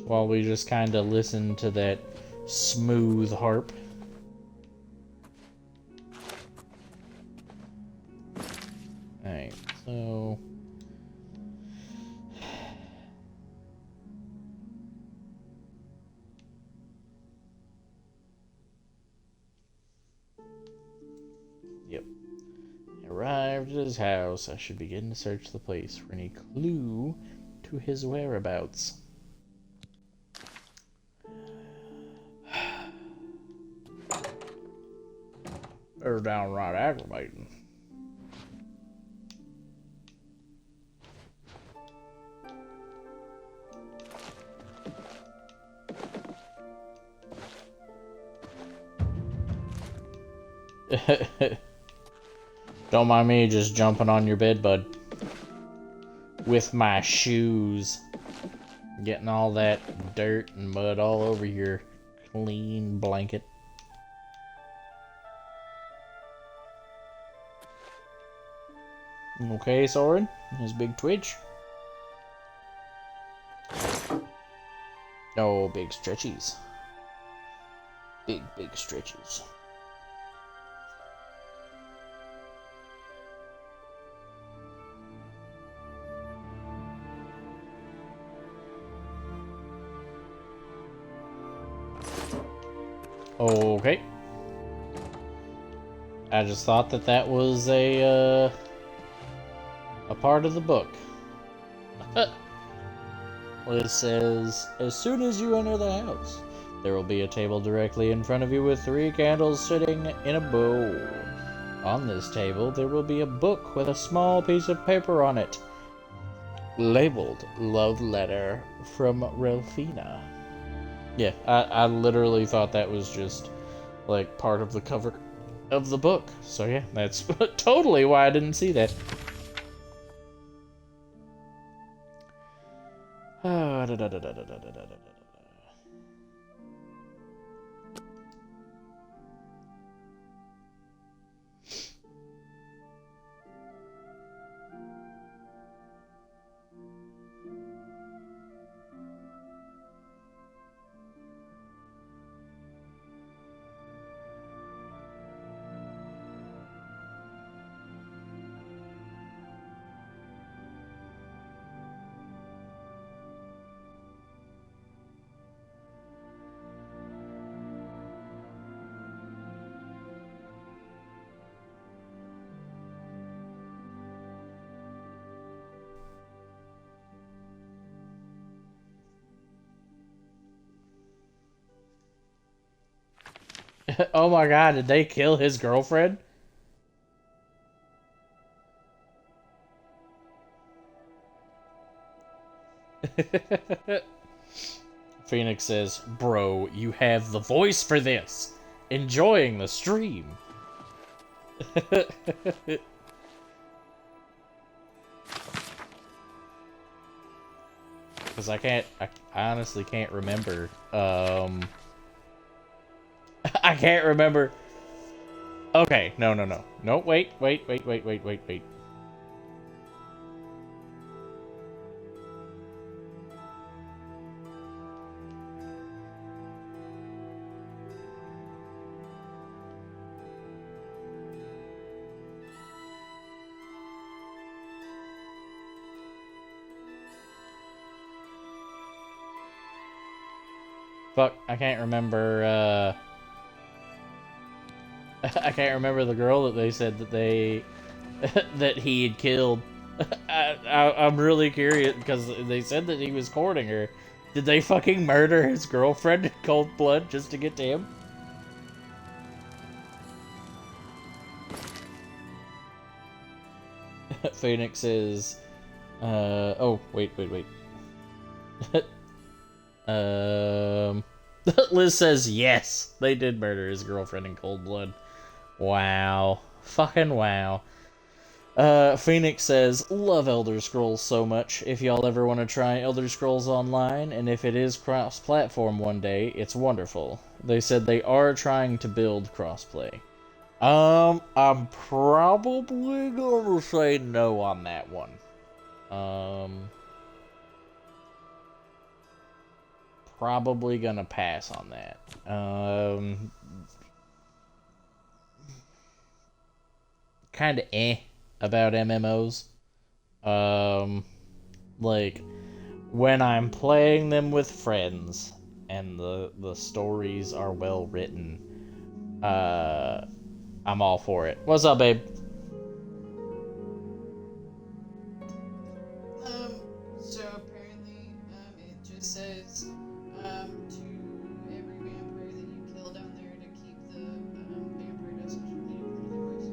While we just kind of listen to that smooth harp. Alright, so... Yep. Arrived at his house. I should begin to search the place for any clue to his whereabouts. They're downright aggravating. Don't mind me just jumping on your bed, bud. With my shoes. Getting all that dirt and mud all over your clean blanket. Okay, Soren. His big twitch. Oh, big stretchies. Big stretchies. Okay. I just thought that that was a part of the book. It says, as soon as you enter the house, there will be a table directly in front of you with 3 candles sitting in a bowl. On this table, there will be a book with a small piece of paper on it, labeled Love Letter from Ralphina. Yeah, I literally thought that was just, like, part of the cover of the book. So yeah, that's totally why I didn't see that. Oh my god, did they kill his girlfriend? Phoenix says, bro, you have the voice for this. Enjoying the stream. Because I honestly can't remember. I can't remember. Okay, no. No, wait. Fuck, I can't remember, I can't remember the girl that they said that that he had killed. I'm really curious, because they said that he was courting her. Did they fucking murder his girlfriend in cold blood just to get to him? Phoenix is, oh, wait. Liz says yes, they did murder his girlfriend in cold blood. Wow. Fucking wow. Phoenix says, love Elder Scrolls so much. If y'all ever want to try Elder Scrolls Online, and if it is cross-platform one day, it's wonderful. They said they are trying to build crossplay. I'm probably gonna say no on that one. Probably gonna pass on that. Kind of about MMOs. Like, when I'm playing them with friends and the stories are well written, I'm all for it. What's up, babe? So apparently, it just says, to every vampire that you kill down there to keep the, vampire dust from leading from the quest.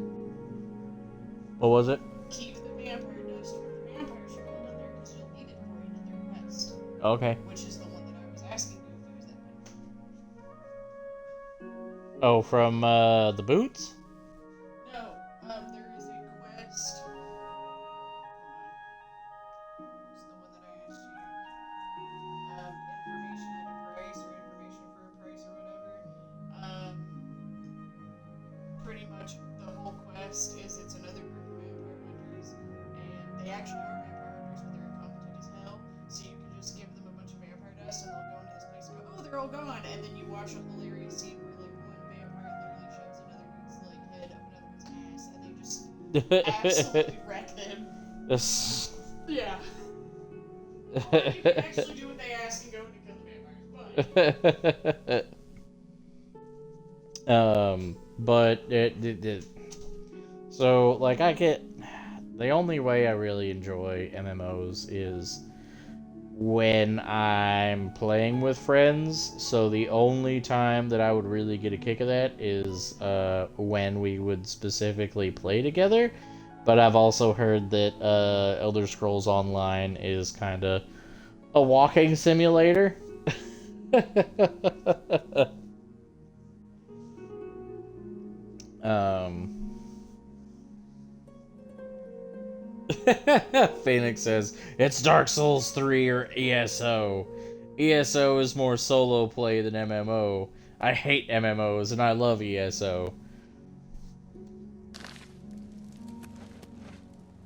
What was it? Keep the vampire dust from the vampires you kill down there, because you'll need it for another quest. Okay. Which is the one that I was asking you if it was that one. Oh, from, the boots? No, there is a quest. It's the one that I asked you. Information at a price, or information for a price, or whatever. Pretty much the whole quest is it's another group of vampire hunters, and they actually are vampire hunters, but they're incompetent as hell. So you can just give them a bunch of vampire dust, and they'll go into this place and go, oh, they're all gone, and then you watch a hilarious scene where like one vampire literally shoves another one's like head up another one's ass, and they just absolutely wreck them. This. Yeah. Or you can actually do what they ask and go into kill the vampires, but so like the only way I really enjoy MMOs is when I'm playing with friends. So the only time that I would really get a kick of that is when we would specifically play together. But I've also heard that Elder Scrolls Online is kind of a walking simulator. Phoenix says, it's Dark Souls 3 or ESO. ESO is more solo play than MMO. I hate MMOs and I love ESO.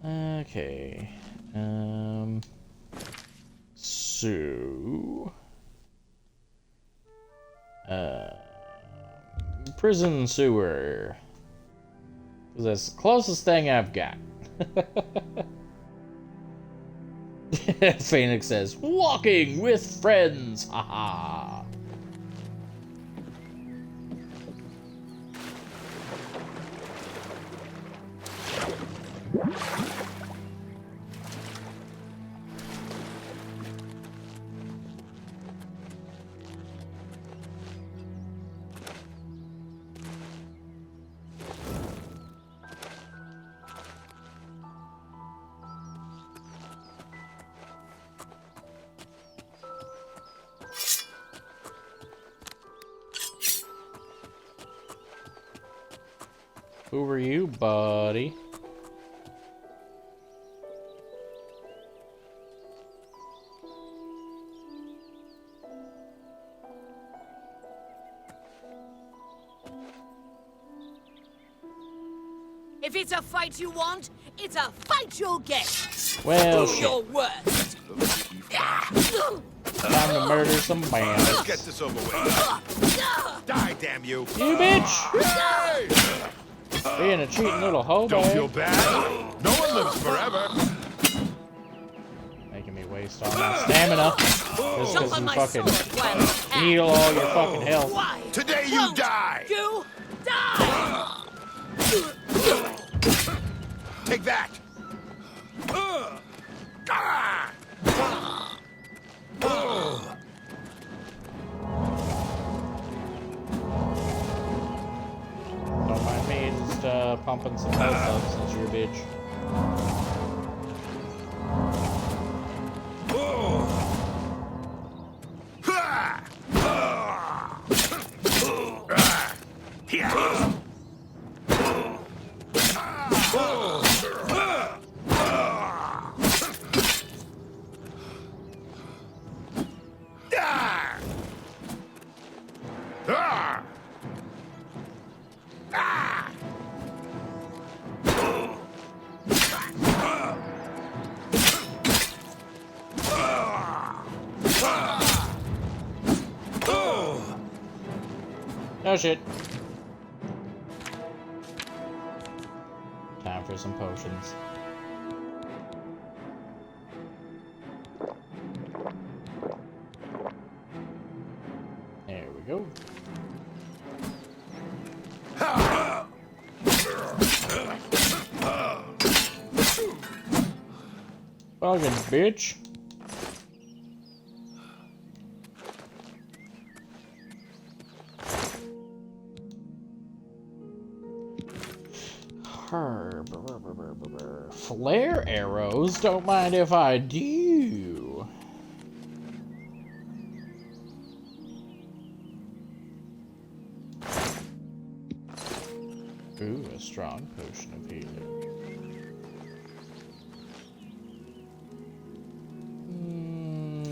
Okay. So... prison sewer. That's the closest thing I've got. Phoenix says, walking with friends, haha. Who are you, buddy? If it's a fight you want, it's a fight you'll get. Well, Do shit. your worst. Time to murder some bandits. Let's get this over with. Die, damn you. You bitch! Being a cheating little hobo. Don't feel bad. No one lives forever. Making me waste all my stamina. Just because Jump on you my fucking sword while you can. heal all your fucking health. Why? Today you Won't die. You die. Take that. Don't mind me just pumping some health up since you're a bitch. Oh shit. Time for some potions. There we go. Fucking bitch. Flare arrows? Don't mind if I do. Ooh, a strong potion of healing.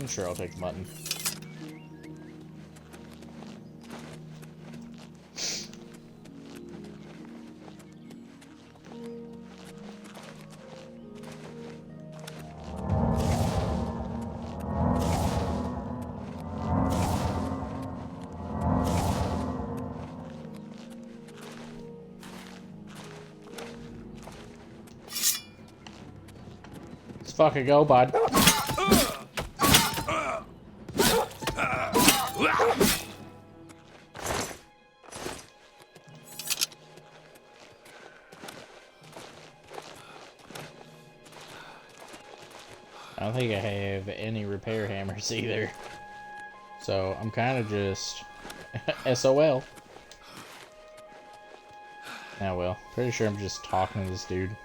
Sure, I'll take the mutton. Let's fucking go, bud. I don't think I have any repair hammers either. So I'm kind of just SOL. Ah well, pretty sure I'm just talking to this dude.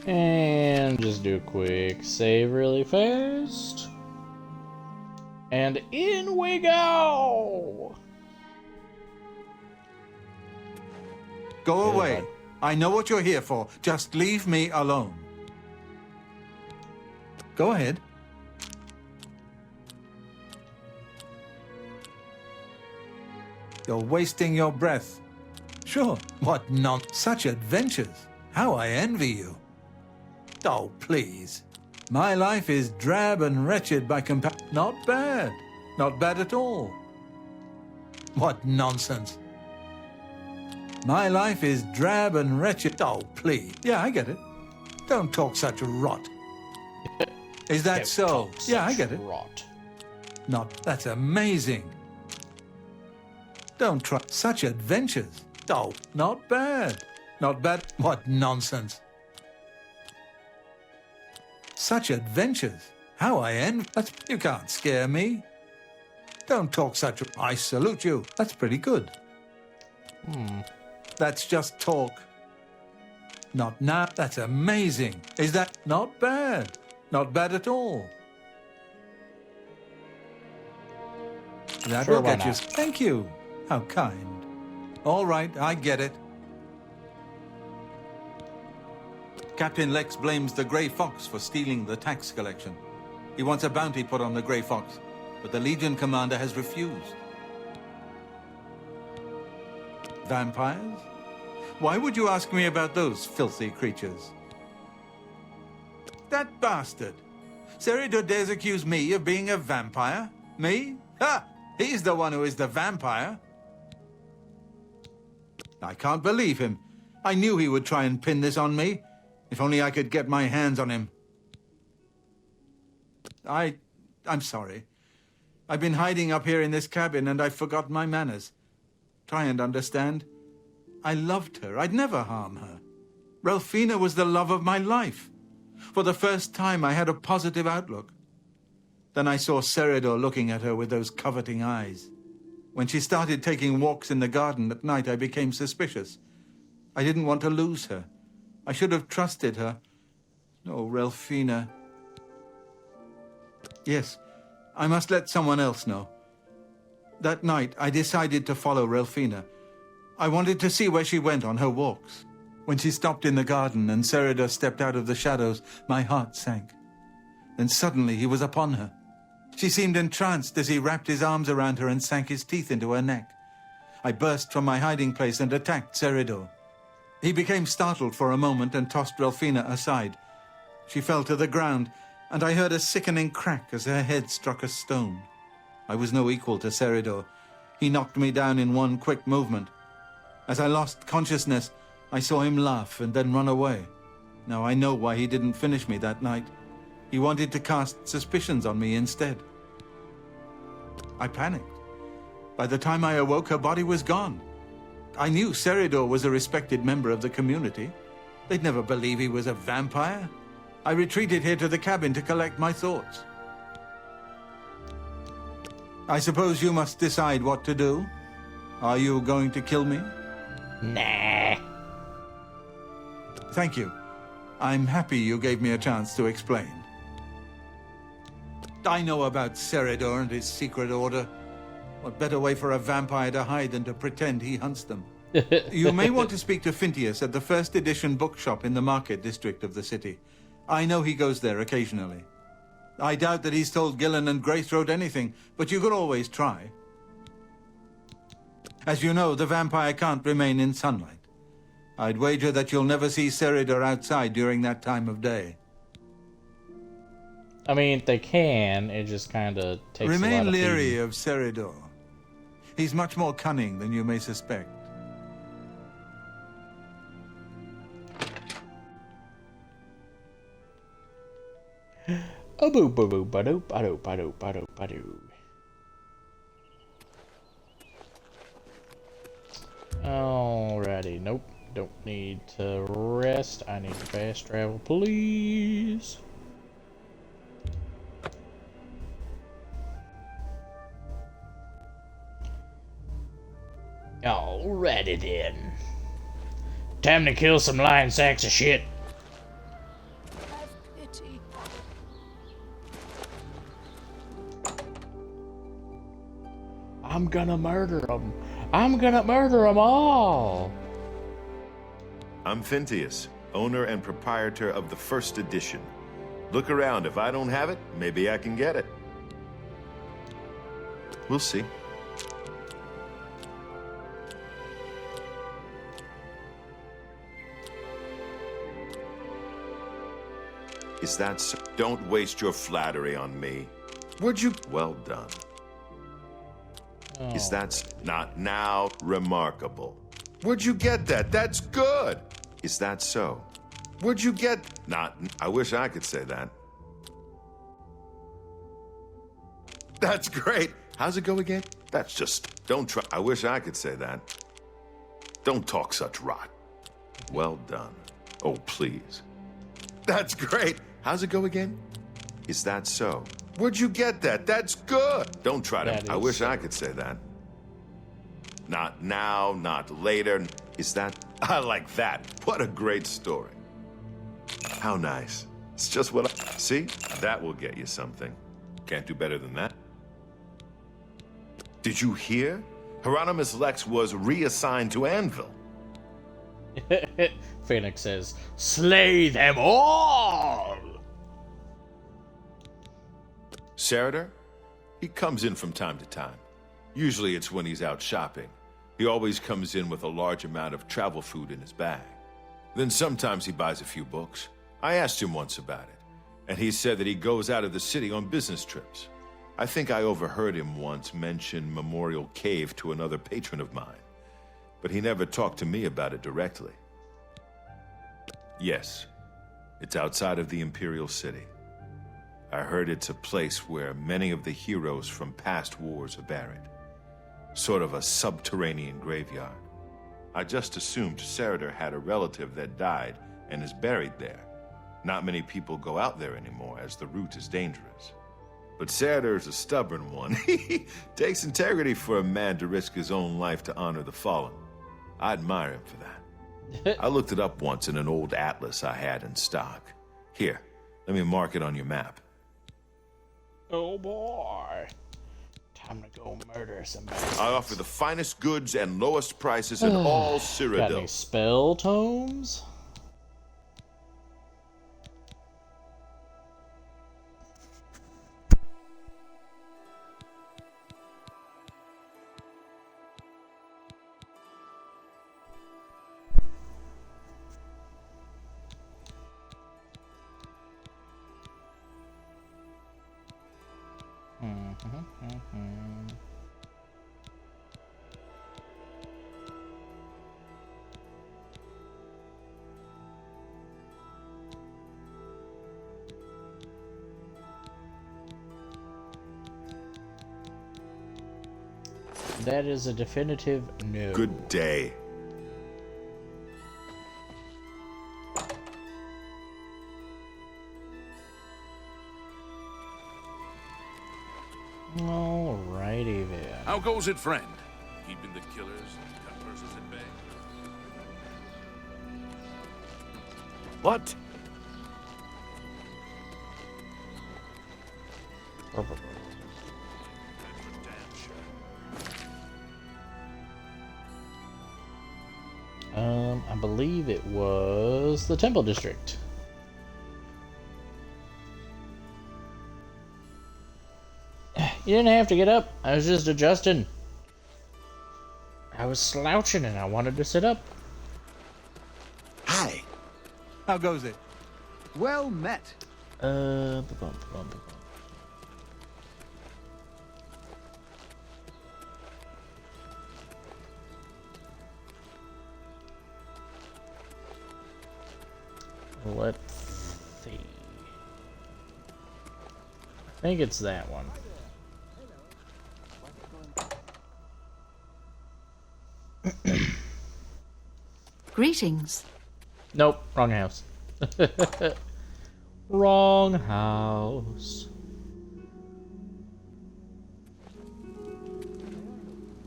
And just do a quick save really fast. And in we go! Go Good, away. bud. I know what you're here for. Just leave me alone. Go ahead. You're wasting your breath. Sure, what such adventures. How I envy you. Oh, please. My life is drab and wretched by comparison. Not bad. Not bad at all. What nonsense. My life is drab and wretched. Oh, please. Yeah, I get it. Don't talk such rot. Is that so? Yeah, I get it. Rot. Not. That's amazing. Don't try such adventures. Oh, not bad. Not bad. What nonsense. Such adventures. How I envy. You can't scare me. Don't talk such. I salute you. That's pretty good. That's just talk. Not now. That's amazing. Is that not bad? Not bad at all. That Sure, will why get you. not? Thank you. How kind. All right, I get it. Captain Lex blames the Grey Fox for stealing the tax collection. He wants a bounty put on the Grey Fox, but the Legion commander has refused. Vampires? Why would you ask me about those filthy creatures? That bastard! Seridor dares accuse me of being a vampire? Me? Ha! He's the one who is the vampire. I can't believe him. I knew he would try and pin this on me. If only I could get my hands on him. I'm sorry. I've been hiding up here in this cabin and I forgot my manners. Try and understand. I loved her. I'd never harm her. Ralphina was the love of my life. For the first time, I had a positive outlook. Then I saw Seridor looking at her with those coveting eyes. When she started taking walks in the garden at night, I became suspicious. I didn't want to lose her. I should have trusted her. Oh, Ralphina. Yes, I must let someone else know. That night, I decided to follow Ralphina. I wanted to see where she went on her walks. When she stopped in the garden and Seridor stepped out of the shadows, my heart sank. Then suddenly he was upon her. She seemed entranced as he wrapped his arms around her and sank his teeth into her neck. I burst from my hiding place and attacked Seridor. He became startled for a moment and tossed Ralphina aside. She fell to the ground, and I heard a sickening crack as her head struck a stone. I was no equal to Seridor. He knocked me down in one quick movement. As I lost consciousness, I saw him laugh and then run away. Now I know why he didn't finish me that night. He wanted to cast suspicions on me instead. I panicked. By the time I awoke, her body was gone. I knew Seridor was a respected member of the community. They'd never believe he was a vampire. I retreated here to the cabin to collect my thoughts. I suppose you must decide what to do. Are you going to kill me? Nah. Thank you. I'm happy you gave me a chance to explain. I know about Seridor and his secret order. What better way for a vampire to hide than to pretend he hunts them? You may want to speak to Phintius at the first edition bookshop in the market district of the city. I know he goes there occasionally. I doubt that he's told Gillen and Greythroat anything, but you could always try. As you know, the vampire can't remain in sunlight. I'd wager that you'll never see Seridor outside during that time of day. I mean, they can. It just kind of takes a lot Remain of leery feeding. of Seridor. He's much more cunning than you may suspect. Oh, boo, boo, boo, ba-doo, ba-doo, ba-doo, ba-doo, ba-doo. Alrighty, nope. Don't need to rest. I need to fast travel, please. Alrighty then. Time to kill some lion sacks of shit. Have pity. I'm gonna murder them. I'm gonna murder them all. I'm Phintius, owner and proprietor of the first edition. Look around. If I don't have it, maybe I can get it. We'll see. Is that so? Don't waste your flattery on me. Would you? Well done. Is that not now remarkable? Would you get that? That's good. Is that so? Would you get not? I wish I could say that. That's great. How's it go again? That's just don't try. I wish I could say that. Don't talk such rot. Well done. Oh, please. That's great. How's it go again? Is that so? Would you get that? That's good. Don't try to. I wish I could say that. Not now, not later. Is that? I like that. What a great story. How nice. It's just what I... See? That will get you something. Can't do better than that. Did you hear? Hieronymus Lex was reassigned to Anvil. Phoenix says, "Slay them all!" Sarader? He comes in from time to time. Usually it's when he's out shopping. He always comes in with a large amount of travel food in his bag. Then sometimes he buys a few books. I asked him once about it, and he said that he goes out of the city on business trips. I think I overheard him once mention Memorial Cave to another patron of mine, but he never talked to me about it directly. Yes, it's outside of the Imperial City. I heard it's a place where many of the heroes from past wars are buried. Sort of a subterranean graveyard. I just assumed Sarader had a relative that died and is buried there. Not many people go out there anymore, as the route is dangerous. But Sarader's a stubborn one. Takes integrity for a man to risk his own life to honor the fallen. I admire him for that. I looked it up once in an old atlas I had in stock. Here, let me mark it on your map. Oh boy. Time to go murder somebody. I offer the finest goods and lowest prices in all Cyrodiil. Got any spell tomes? That is a definitive no. Good day. Alrighty then. How goes it, friend? Keeping the killers and cut purses at bay? What? I believe it was the Temple District. You didn't have to get up. I was just adjusting. I was slouching and I wanted to sit up. Hi. How goes it? Well met. Let's see. I think it's that one. Greetings. Nope, wrong house. Wrong house.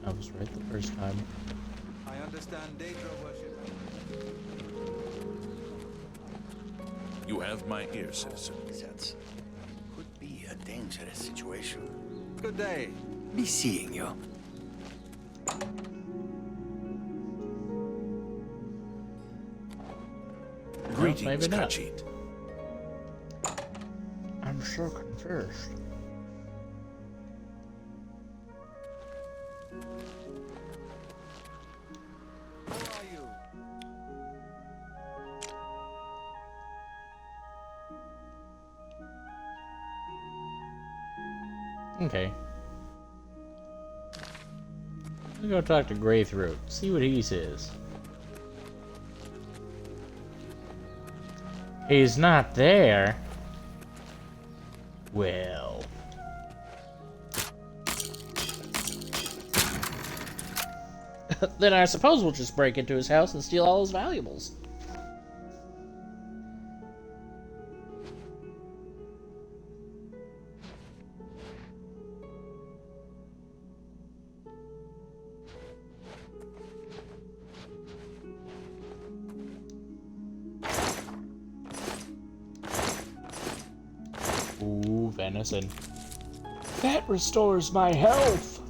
I was right the first time. I understand Daedra worship. You have my ear, citizen. That could be a dangerous situation. Good day. Be seeing you. Greetings, maybe not. Khajiit. I'm so confused. How are you? Okay. Let's go talk to Graythroat. See what he says. He's not there. Well. Then I suppose we'll just break into his house and steal all his valuables. venison. That restores my health!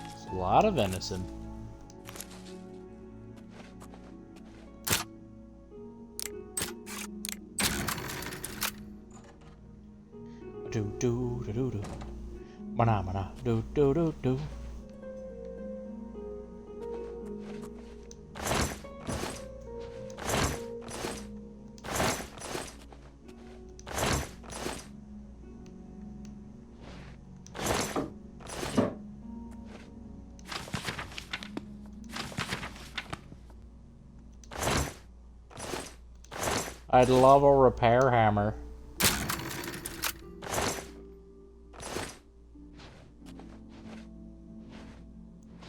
It's a lot of venison. Do do do do do. Mana mana do do do do. I'd love a repair hammer.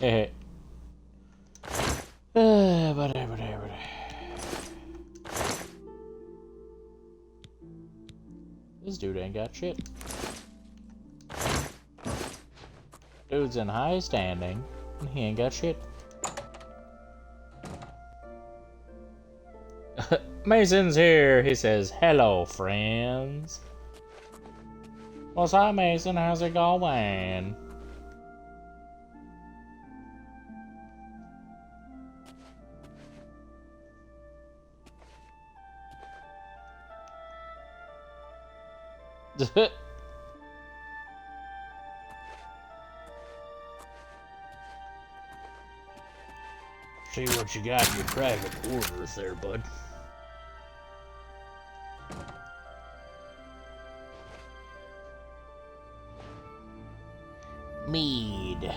Eh. This dude ain't got shit. Dude's in high standing, and he ain't got shit. Mason's here. He says, "Hello, friends." What's up, Mason? How's it going? See what you got in your private quarters there, bud. Mead.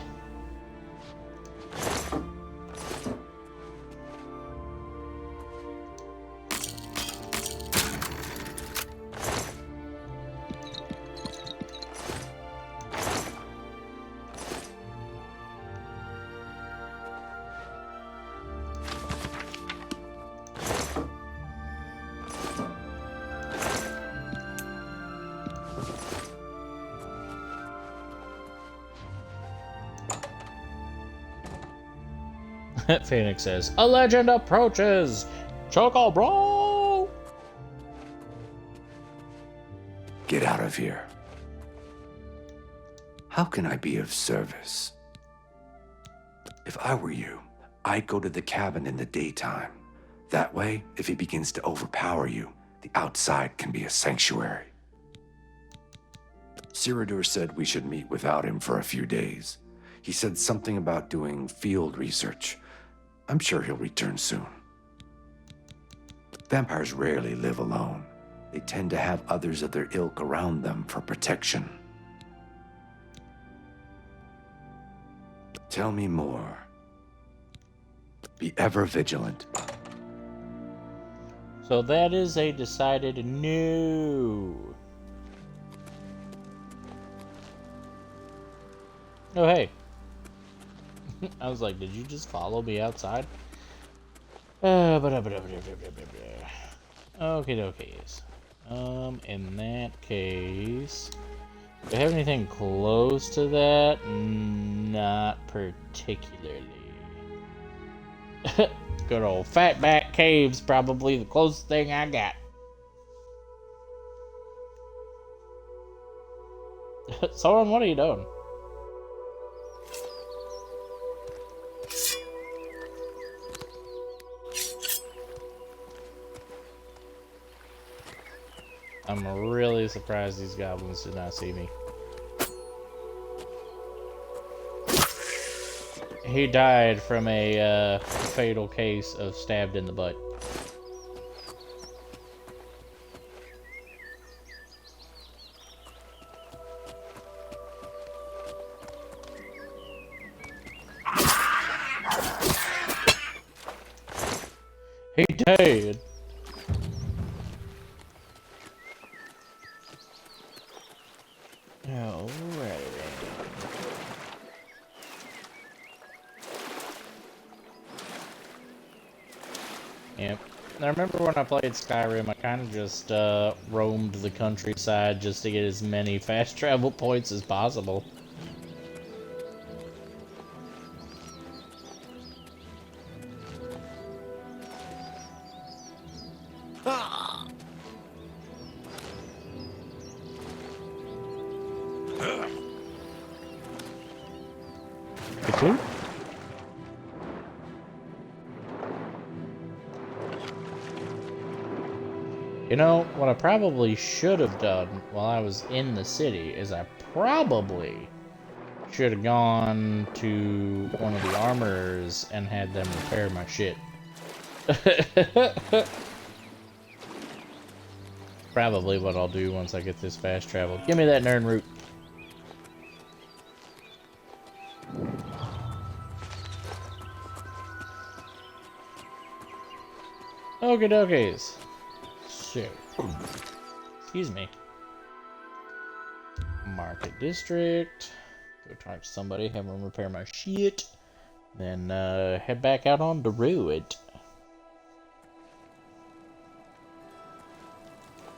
Phoenix says, "A legend approaches! Choco bro!" Get out of here. How can I be of service? If I were you, I'd go to the cabin in the daytime. That way, if he begins to overpower you, the outside can be a sanctuary. Cyrodiil said we should meet without him for a few days. He said something about doing field research. I'm sure he'll return soon. Vampires rarely live alone. They tend to have others of their ilk around them for protection. Tell me more. Be ever vigilant. So that is a decided no. Oh, hey. I was like, did you just follow me outside? Okay, dokies. In that case, do I have anything close to that? Not particularly. Good old Fatback Cave's probably the closest thing I got. Soren, what are you doing? I'm really surprised these goblins did not see me. He died from a fatal case of stabbed in the butt. He died. Yep. I remember when I played Skyrim, I kind of just roamed the countryside just to get as many fast travel points as possible. You know, what I probably should have done while I was in the city is I probably should have gone to one of the armorers and had them repair my shit. Probably what I'll do once I get this fast travel. Give me that Nern root. Okie dokies. So, excuse me. Market district. Go talk to somebody, have them repair my shit. Then head back out on the road.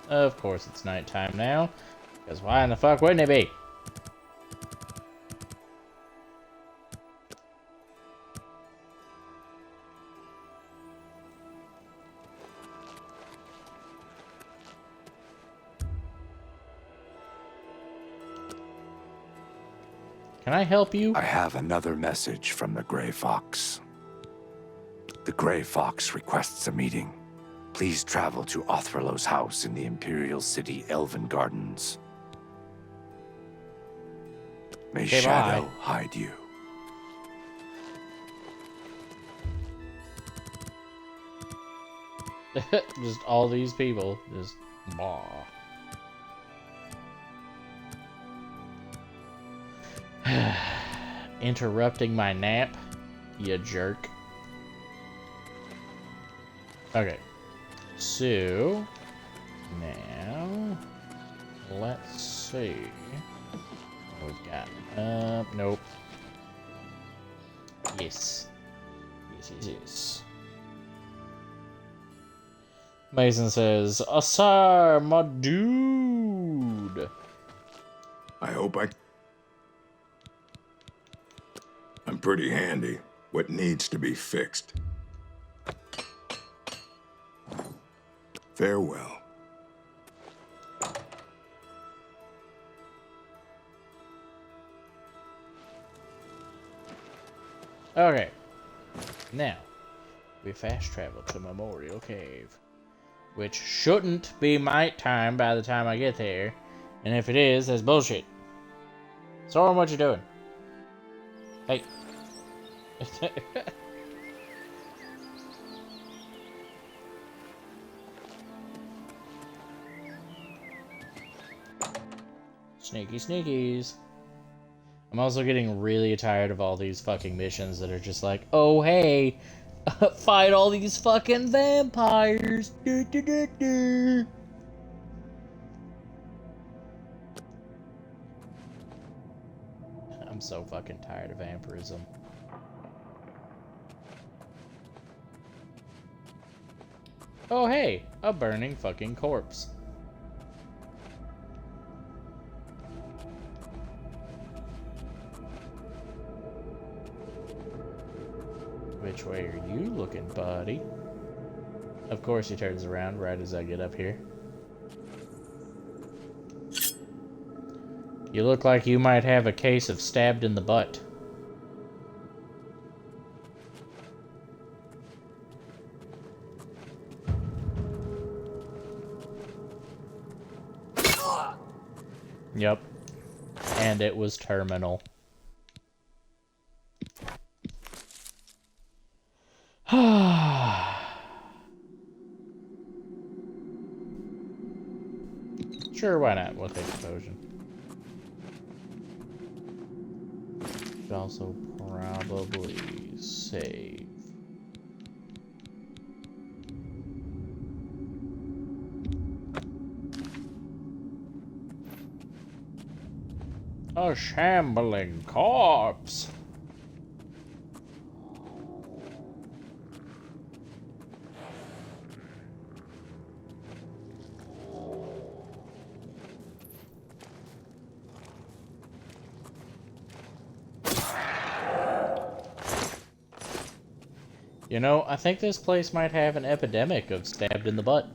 Of course it's nighttime now. Because why in the fuck wouldn't it be? Can I help you? I have another message from the Gray Fox. The Gray Fox requests a meeting. Please travel to Othralo's house in the Imperial City Elven Gardens. May Okay, Shadow bye. hide you. Just all these people. Just bah. Interrupting my nap, you jerk. Okay, so now let's see what we've got. Nope. Yes. Yes. Mason says, "Sir, my dude." I hope I'm pretty handy. What needs to be fixed? Farewell. Okay. Now, we fast travel to Memorial Cave, which shouldn't be night time by the time I get there, and if it is, that's bullshit. Soren, what you doing? Hey. Sneaky sneakies. I'm also getting really tired of all these fucking missions that are just like, oh hey, fight all these fucking vampires. Du, du, du, du. I'm so fucking tired of vampirism. Oh hey, a burning fucking corpse. Which way are you looking, buddy? Of course he turns around right as I get up here. You look like you might have a case of stabbed in the butt. Yep. And it was terminal. Sure, why not? We'll take the potion. Should also probably save. A shambling corpse. You know, I think this place might have an epidemic of stabbed in the butt.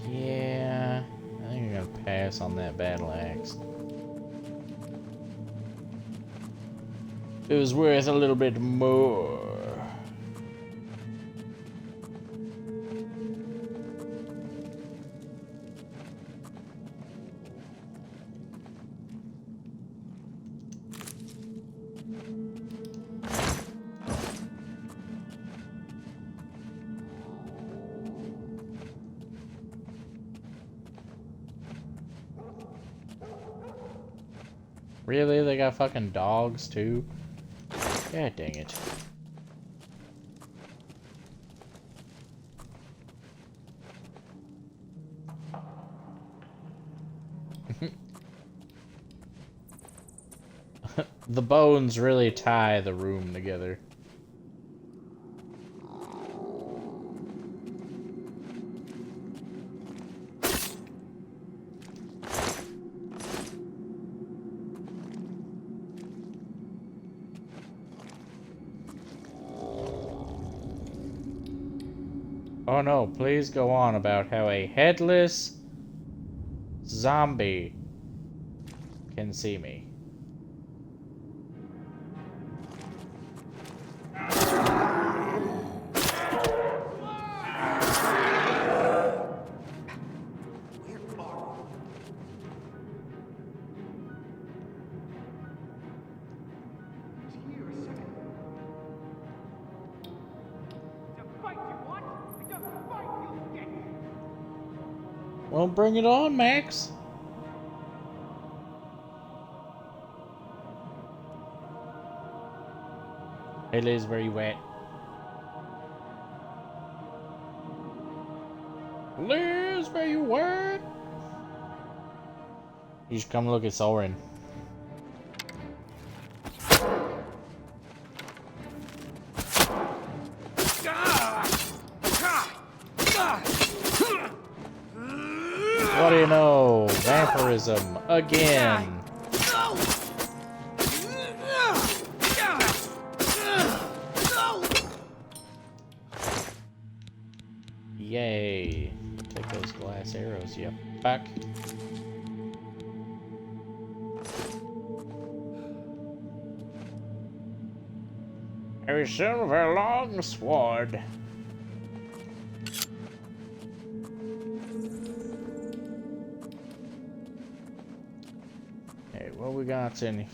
Yeah, I think I'm gonna pass on that battle axe. It was worth a little bit more. Really? They got fucking dogs too? God dang it. The bones really tie the room together. Oh no, please go on about how a headless zombie can see me. Well, bring it on, Max. Hey Liz, where you at? Liz, where you at? You should come look at Soren. What do you know? Vampirism again. Yay. Take those glass arrows, yep. Back. A silver long sword. Hey, what we got in here?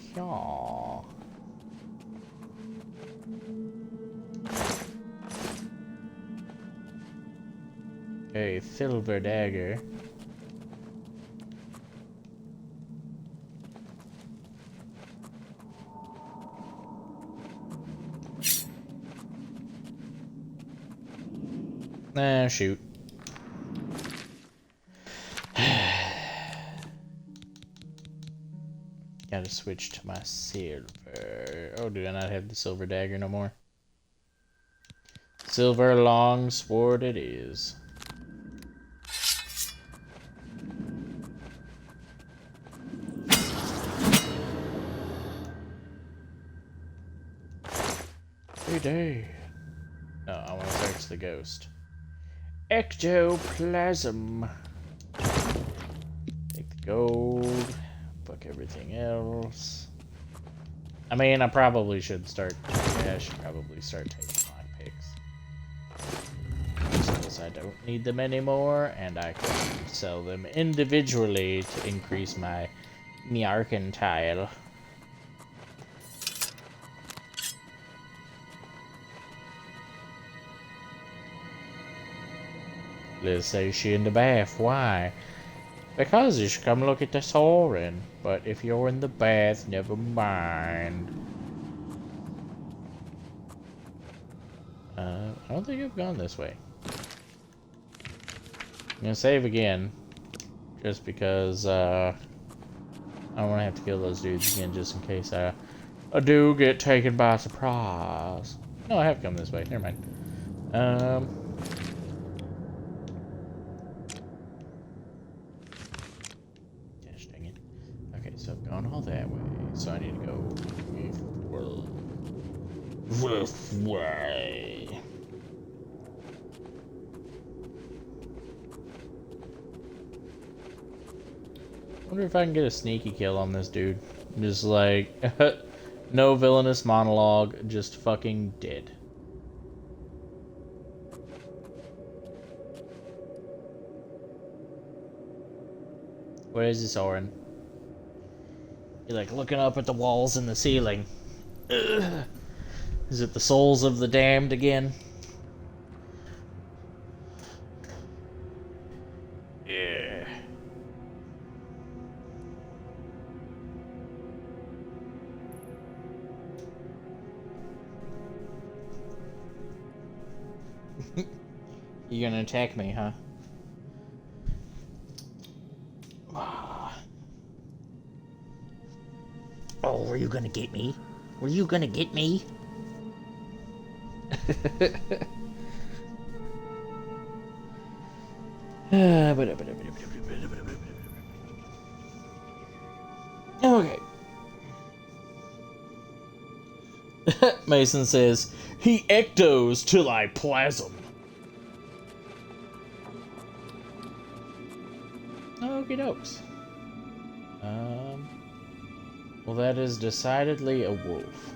A silver dagger. Nah, shoot. Gotta switch to my silver. Oh, do I not have the silver dagger no more? Silver long sword it is. Hey, day. No, I want to search the ghost. Ectoplasm. Take the gold. Fuck everything else. I mean, I probably should start. Yeah, I should probably start taking my picks. Because I don't need them anymore, and I can sell them individually to increase my mercantile. Liz says she in the bath. Why? Because you should come look at the Soren. But if you're in the bath, never mind. I don't think I've gone this way. I'm gonna save again. Just because, I don't want to have to kill those dudes again just in case I do get taken by surprise. No, I have come this way. Never mind. So I've gone all that way, so I need to go this way. I wonder if I can get a sneaky kill on this dude. Just like No villainous monologue, just fucking dead. What is this, Orin? You're like looking up at the walls and the ceiling. Ugh. Is it the souls of the damned again? Yeah. You gonna attack me, huh? Oh, were you gonna get me? Were you gonna get me? Okay. Mason says, he ectos till I plasm. Okie dokes. Well, that is decidedly a wolf.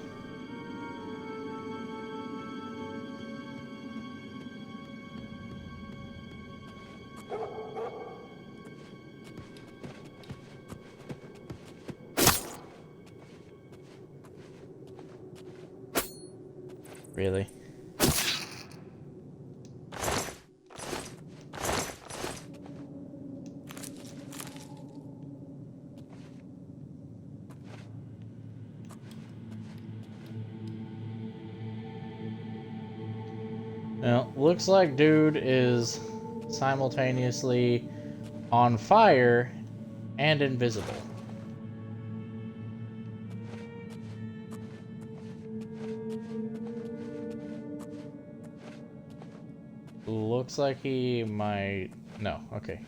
Really? Well, looks like dude is simultaneously on fire and invisible. Looks like he might... No, okay.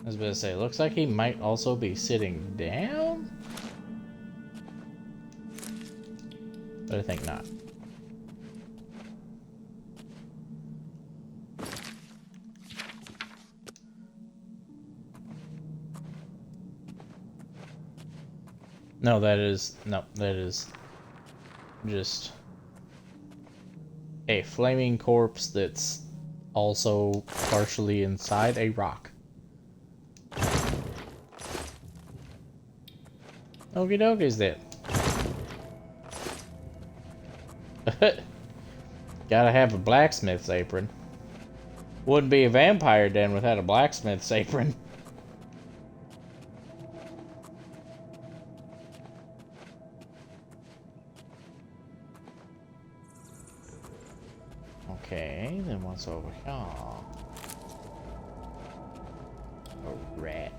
I was about to say, looks like he might also be sitting down? But I think not. No, that is just a flaming corpse that's also partially inside a rock. Okie dokies then. Gotta have a blacksmith's apron. Wouldn't be a vampire den without a blacksmith's apron. Okay, then what's over here? A rat.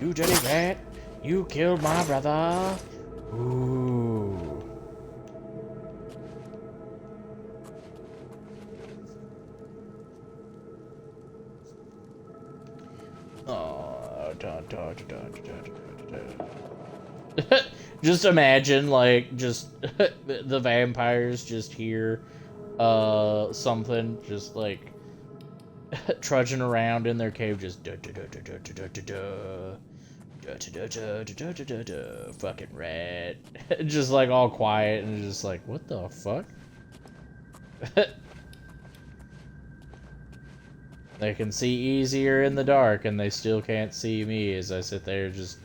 You dirty rat! You killed my brother! Ooh. Oh, just imagine, like, just the vampires just hear something just like trudging around in their cave, just fucking rat, just like all quiet and just like, what the fuck? They can see easier in the dark and they still can't see me as I sit there just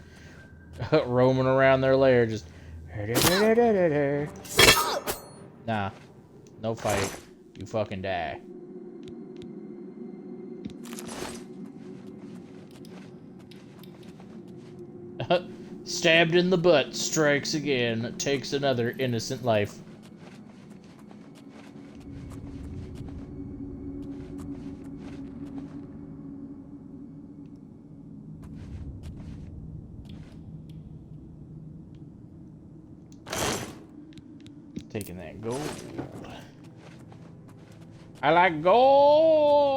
roaming around their lair, just nah. No fight. You fucking die. Stabbed in the butt, strikes again, takes another innocent life. Taking that gold. I like gold!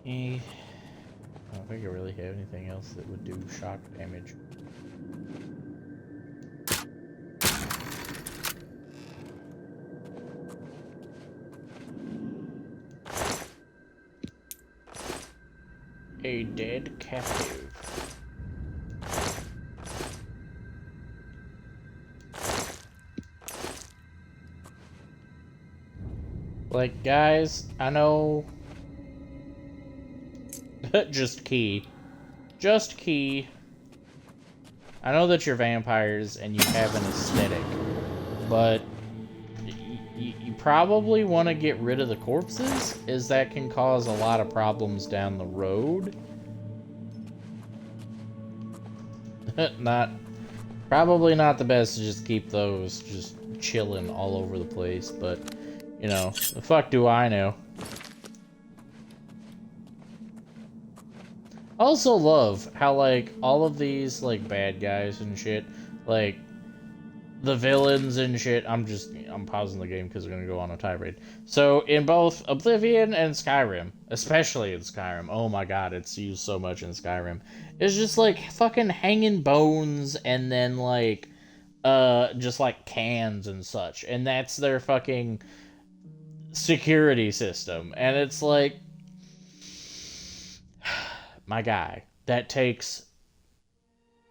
I don't think I really have anything else that would do shock damage. A dead captive. Like, guys, I know... Just key. Just key. I know that you're vampires and you have an aesthetic, but you probably want to get rid of the corpses, as that can cause a lot of problems down the road. Probably not the best to just keep those just chilling all over the place, but, you know, the fuck do I know? I also love how, like, all of these, like, bad guys and shit, like, the villains and shit, I'm pausing the game because we're gonna go on a tirade. So, in both Oblivion and Skyrim, especially in Skyrim, oh my god, it's used so much in Skyrim, it's just, like, fucking hanging bones and then, like, just, like, cans and such, and that's their fucking security system, and it's like, my guy, that takes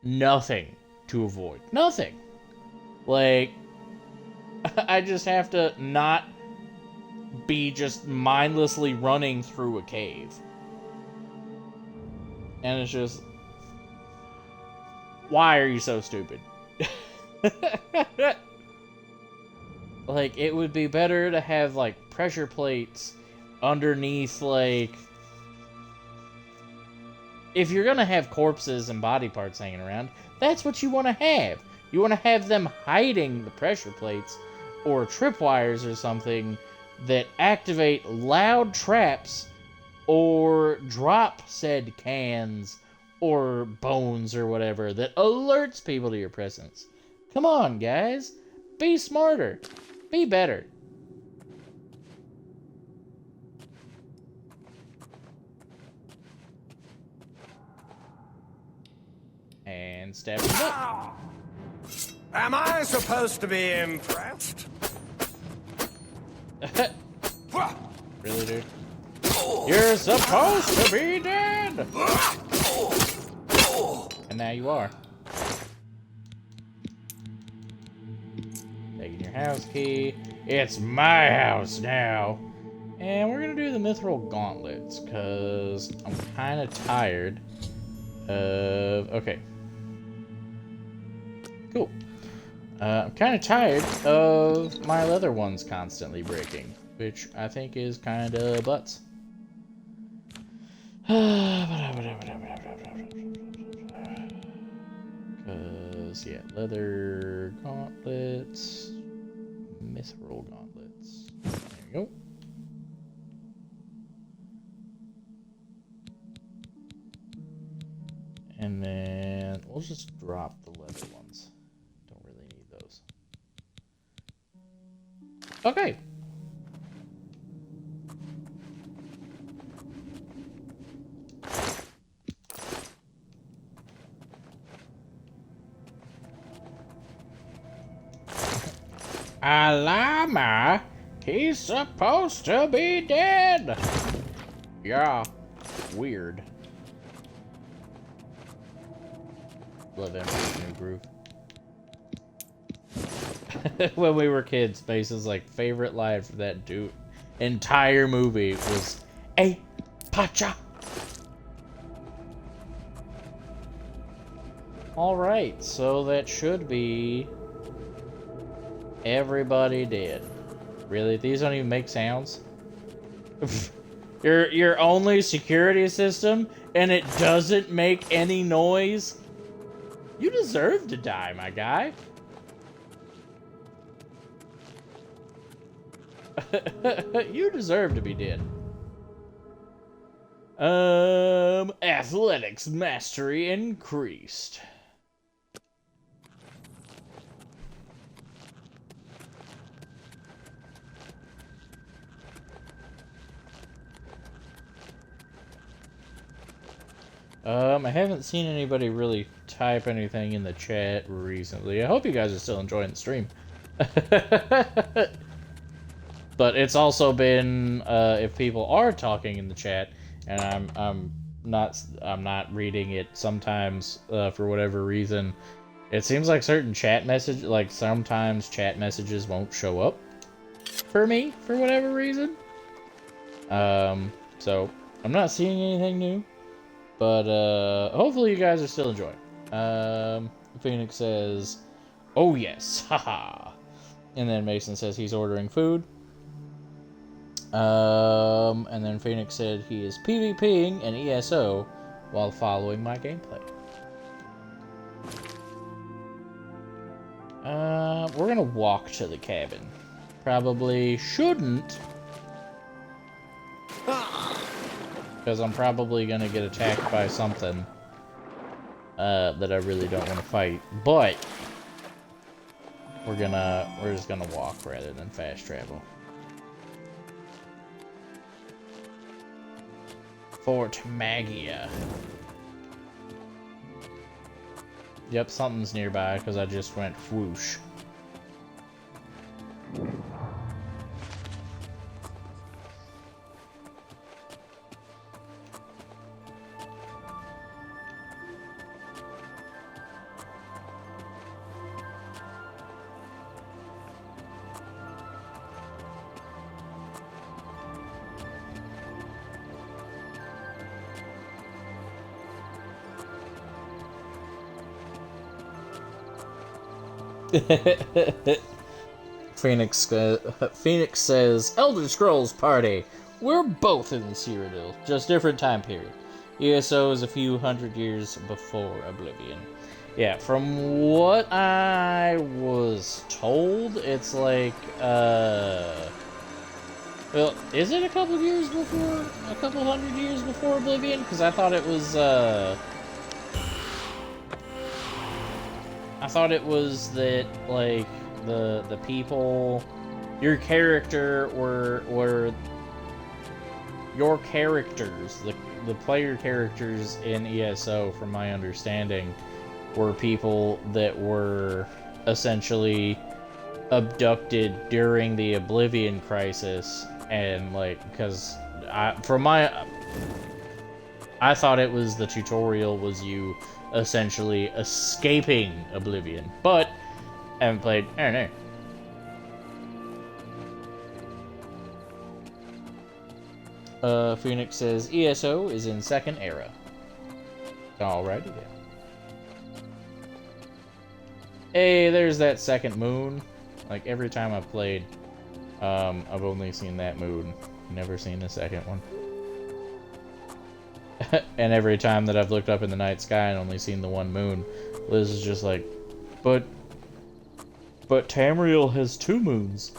nothing to avoid. Nothing. Like, I just have to not be just mindlessly running through a cave. And it's just, why are you so stupid? Like, it would be better to have, like, pressure plates underneath, like... If you're gonna have corpses and body parts hanging around, that's what you want to have. You want to have them hiding the pressure plates or tripwires or something that activate loud traps or drop said cans or bones or whatever that alerts people to your presence. Come on, guys. Be smarter. Be better. And stab him up. Am I supposed to be impressed? Really, dude? You're supposed to be dead! And now you are. Taking your house key. It's my house now! And we're gonna do the mithril gauntlets, because I'm kind of tired of... Okay. Cool. I'm kind of tired of my leather ones constantly breaking, which I think is kind of butts. Because, yeah, leather gauntlets, mithril gauntlets. There we go. And then we'll just drop the leather ones. Don't really need those. Okay. Alama, he's supposed to be dead. Yeah, weird. Love Emperor's New Groove. When we were kids, Space's like favorite line for that entire movie was "Hey, Pacha." All right, so that should be everybody dead. Really, these don't even make sounds. your only security system, and it doesn't make any noise. You deserve to die, my guy. You deserve to be dead. Athletics mastery increased. I haven't seen anybody really type anything in the chat recently. I hope you guys are still enjoying the stream. But it's also been, if people are talking in the chat, and I'm not reading it sometimes, for whatever reason, it seems like sometimes chat messages won't show up for me, for whatever reason. So, I'm not seeing anything new. But, hopefully you guys are still enjoying. Phoenix says, oh yes, haha. And then Mason says he's ordering food. And then Phoenix said he is PvPing an ESO while following my gameplay. We're gonna walk to the cabin. Probably shouldn't, because I'm probably gonna get attacked by something that I really don't want to fight. But we're just gonna walk rather than fast travel. Fort Magia. Yep, something's nearby because I just went whoosh. Phoenix says, Elder Scrolls Party. We're both in Cyrodiil, just different time period. ESO is a few hundred years before Oblivion. Yeah, from what I was told, it's like, well, is it a couple hundred years before Oblivion? Because I thought it was, that, like, the people, your character were your characters, the player characters in ESO, from my understanding, were people that were essentially abducted during the Oblivion crisis, and, like, because I thought it was the tutorial was you essentially escaping Oblivion, but I haven't played, I don't know. Phoenix says ESO is in second era. Alrighty then. Hey, there's that second moon. Like, every time I've played, I've only seen that moon. Never seen the second one. And every time that I've looked up in the night sky and only seen the one moon, Liz is just like, but Tamriel has two moons.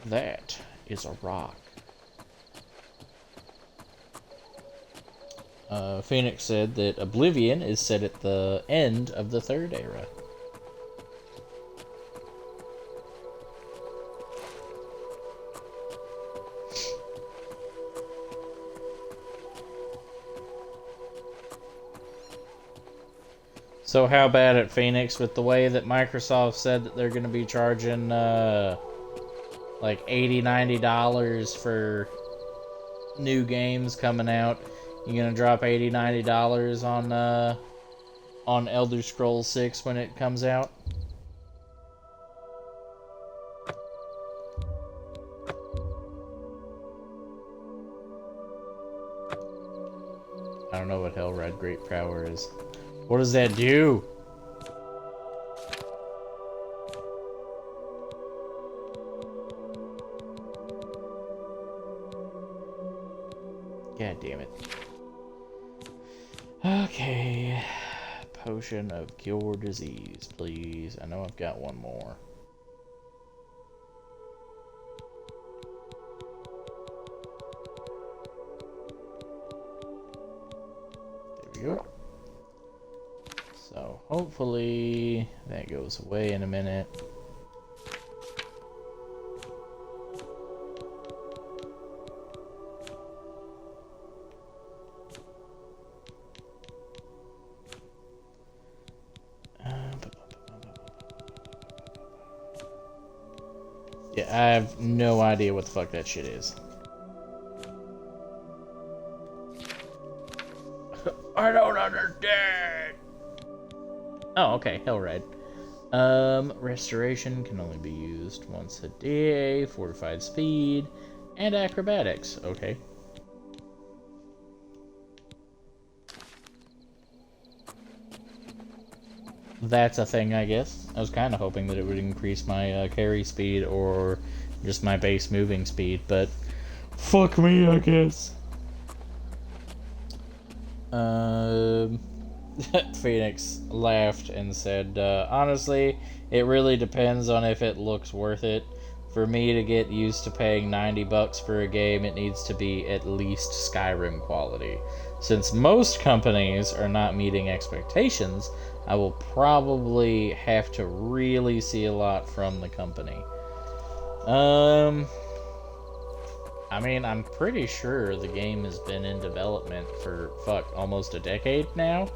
That is a rock. Phoenix said that Oblivion is set at the end of the third era. So how bad at Phoenix with the way that Microsoft said that they're going to be charging like $80, $90 for new games coming out? You gonna drop $80, $90 on Elder Scrolls 6 when it comes out? I don't know what Hellride Great Power is. What does that do? God damn it. Okay. Potion of Cure Disease, please. I know I've got one more. There we go. So, hopefully that goes away in a minute. Yeah, I have no idea what the fuck that shit is. I don't understand. Oh, okay, Hellride. Restoration can only be used once a day, fortified speed, and acrobatics. Okay. That's a thing, I guess. I was kind of hoping that it would increase my carry speed or just my base moving speed, but fuck me, I guess. Phoenix laughed and said, honestly, it really depends on if it looks worth it. For me to get used to paying $90 for a game, it needs to be at least Skyrim quality. Since most companies are not meeting expectations, I will probably have to really see a lot from the company. I mean, I'm pretty sure the game has been in development for, almost a decade now.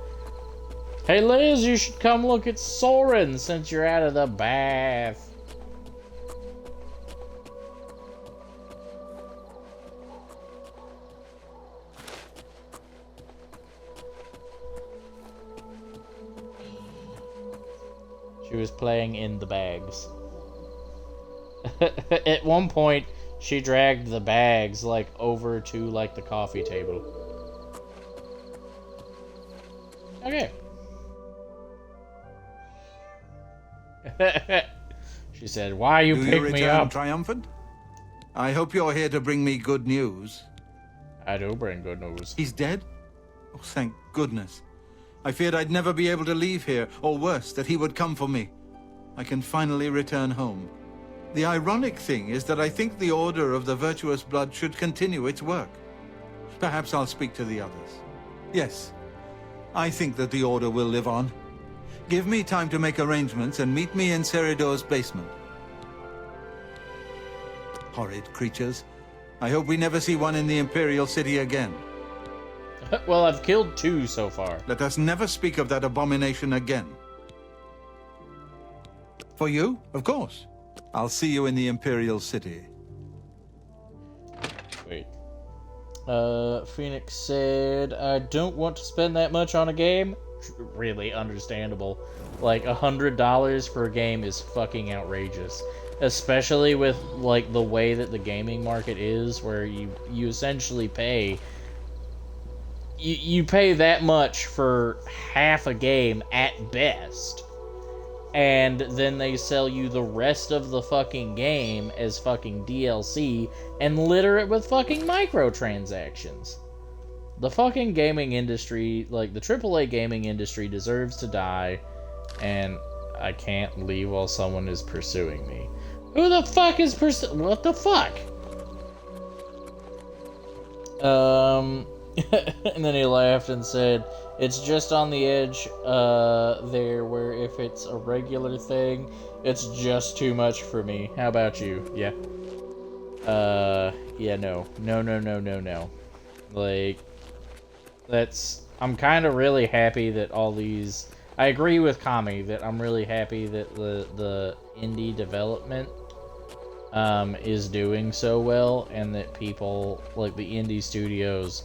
Hey Liz, you should come look at Soren since you're out of the bath. She was playing in the bags. At one point, she dragged the bags, like, over to, like, the coffee table. Okay. She said, why you pick me up? Triumphant? I hope you're here to bring me good news. I do bring good news. He's dead? Oh, thank goodness. I feared I'd never be able to leave here, or worse, that he would come for me. I can finally return home. The ironic thing is that I think the Order of the Virtuous Blood should continue its work. Perhaps I'll speak to the others. Yes, I think that the Order will live on. Give me time to make arrangements and meet me in Seridor's basement. Horrid creatures. I hope we never see one in the Imperial City again. Well, I've killed 2 so far. Let us never speak of that abomination again. For you, of course. I'll see you in the Imperial City. Wait. Phoenix said, I don't want to spend that much on a game. Really understandable. Like, $100 for a game is fucking outrageous. Especially with, like, the way that the gaming market is, where you essentially pay... You pay that much for half a game at best. And then they sell you the rest of the fucking game as fucking DLC and litter it with fucking microtransactions. The fucking gaming industry, like the AAA gaming industry, deserves to die, and I can't leave while someone is pursuing me. Who the fuck is what the fuck? And then he laughed and said, it's just on the edge there where if it's a regular thing, it's just too much for me. How about you? Yeah. Yeah, no. No. Like, I'm kind of really happy that all these... I agree with Kami that I'm really happy that the indie development is doing so well, and that people, like the indie studios,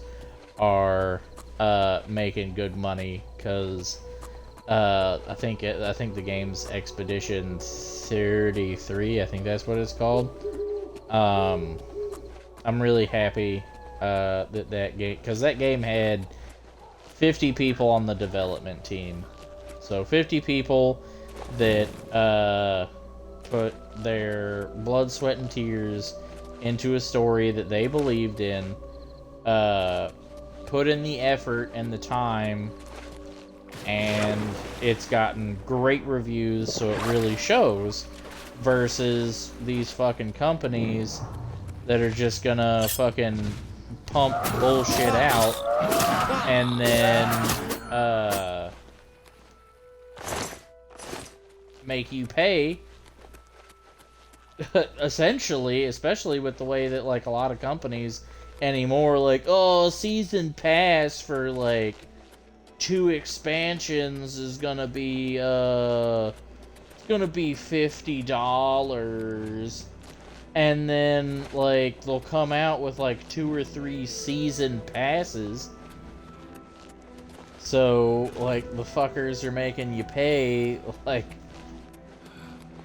are making good money, because I think the game's Expedition 33, I think that's what it's called. I'm really happy that game, because that game had 50 people on the development team. So 50 people that put their blood, sweat, and tears into a story that they believed in, put in the effort and the time, and it's gotten great reviews, so it really shows, versus these fucking companies that are just gonna fucking pump bullshit out and then make you pay essentially, especially with the way that like a lot of companies anymore, like, oh, season pass for like 2 expansions is gonna be it's gonna be $50, And then, like, they'll come out with, like, 2 or 3 season passes. So, like, the fuckers are making you pay, like,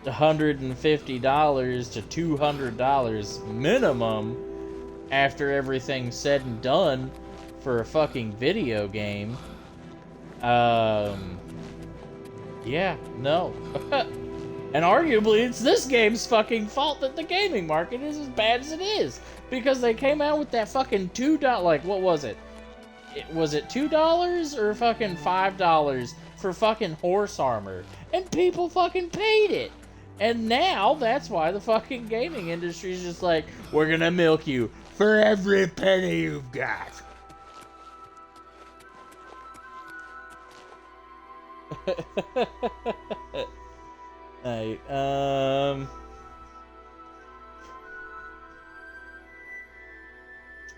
$150 to $200 minimum after everything's said and done for a fucking video game. Yeah, no. And arguably, it's this game's fucking fault that the gaming market is as bad as it is. Because they came out with that fucking $2, like, what was it? Was it $2 or fucking $5 for fucking horse armor? And people fucking paid it. And now, that's why the fucking gaming industry is just like, we're gonna milk you for every penny you've got. Alright,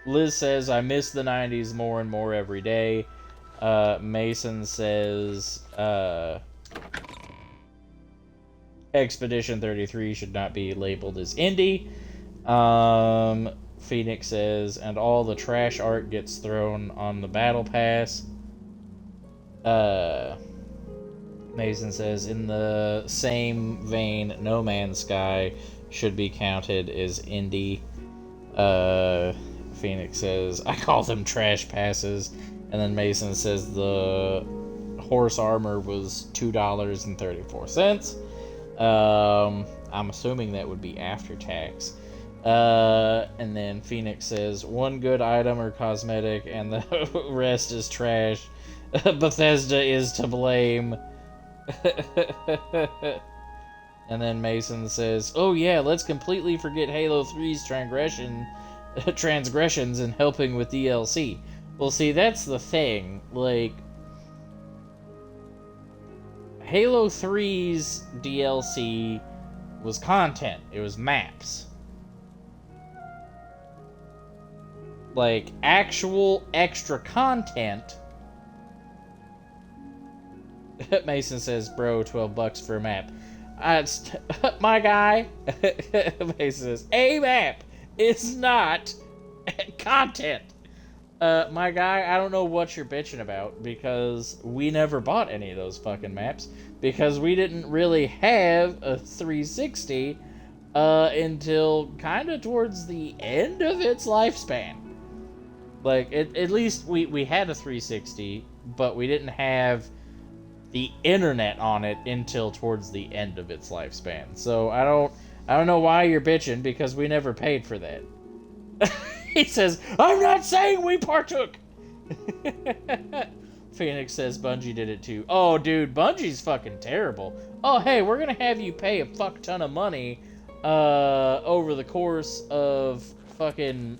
Liz says, I miss the 90s more and more every day. Mason says, Expedition 33 should not be labeled as indie. Phoenix says, and all the trash art gets thrown on the battle pass. Mason says, in the same vein, No Man's Sky should be counted as indie. Phoenix says, I call them trash passes. And then Mason says the horse armor was $2.34. I'm assuming that would be after tax. And then Phoenix says, one good item or cosmetic and the rest is trash. Bethesda is to blame. And then Mason says, oh yeah, let's completely forget Halo 3's transgressions and helping with DLC. Well, see, that's the thing. Like, Halo 3's DLC was content. It was maps. Like, actual extra content. Mason says, bro, $12 for a map. My guy. Mason says, a map is not content. My guy, I don't know what you're bitching about, because we never bought any of those fucking maps, because we didn't really have a 360 until kind of towards the end of its lifespan. Like, at least we had a 360, but we didn't have the internet on it until towards the end of its lifespan. So I don't know why you're bitching, because we never paid for that. He says, I'm not saying we partook. Phoenix says Bungie did it too. Oh, dude, Bungie's fucking terrible. Oh, hey, we're gonna have you pay a fuck ton of money over the course of fucking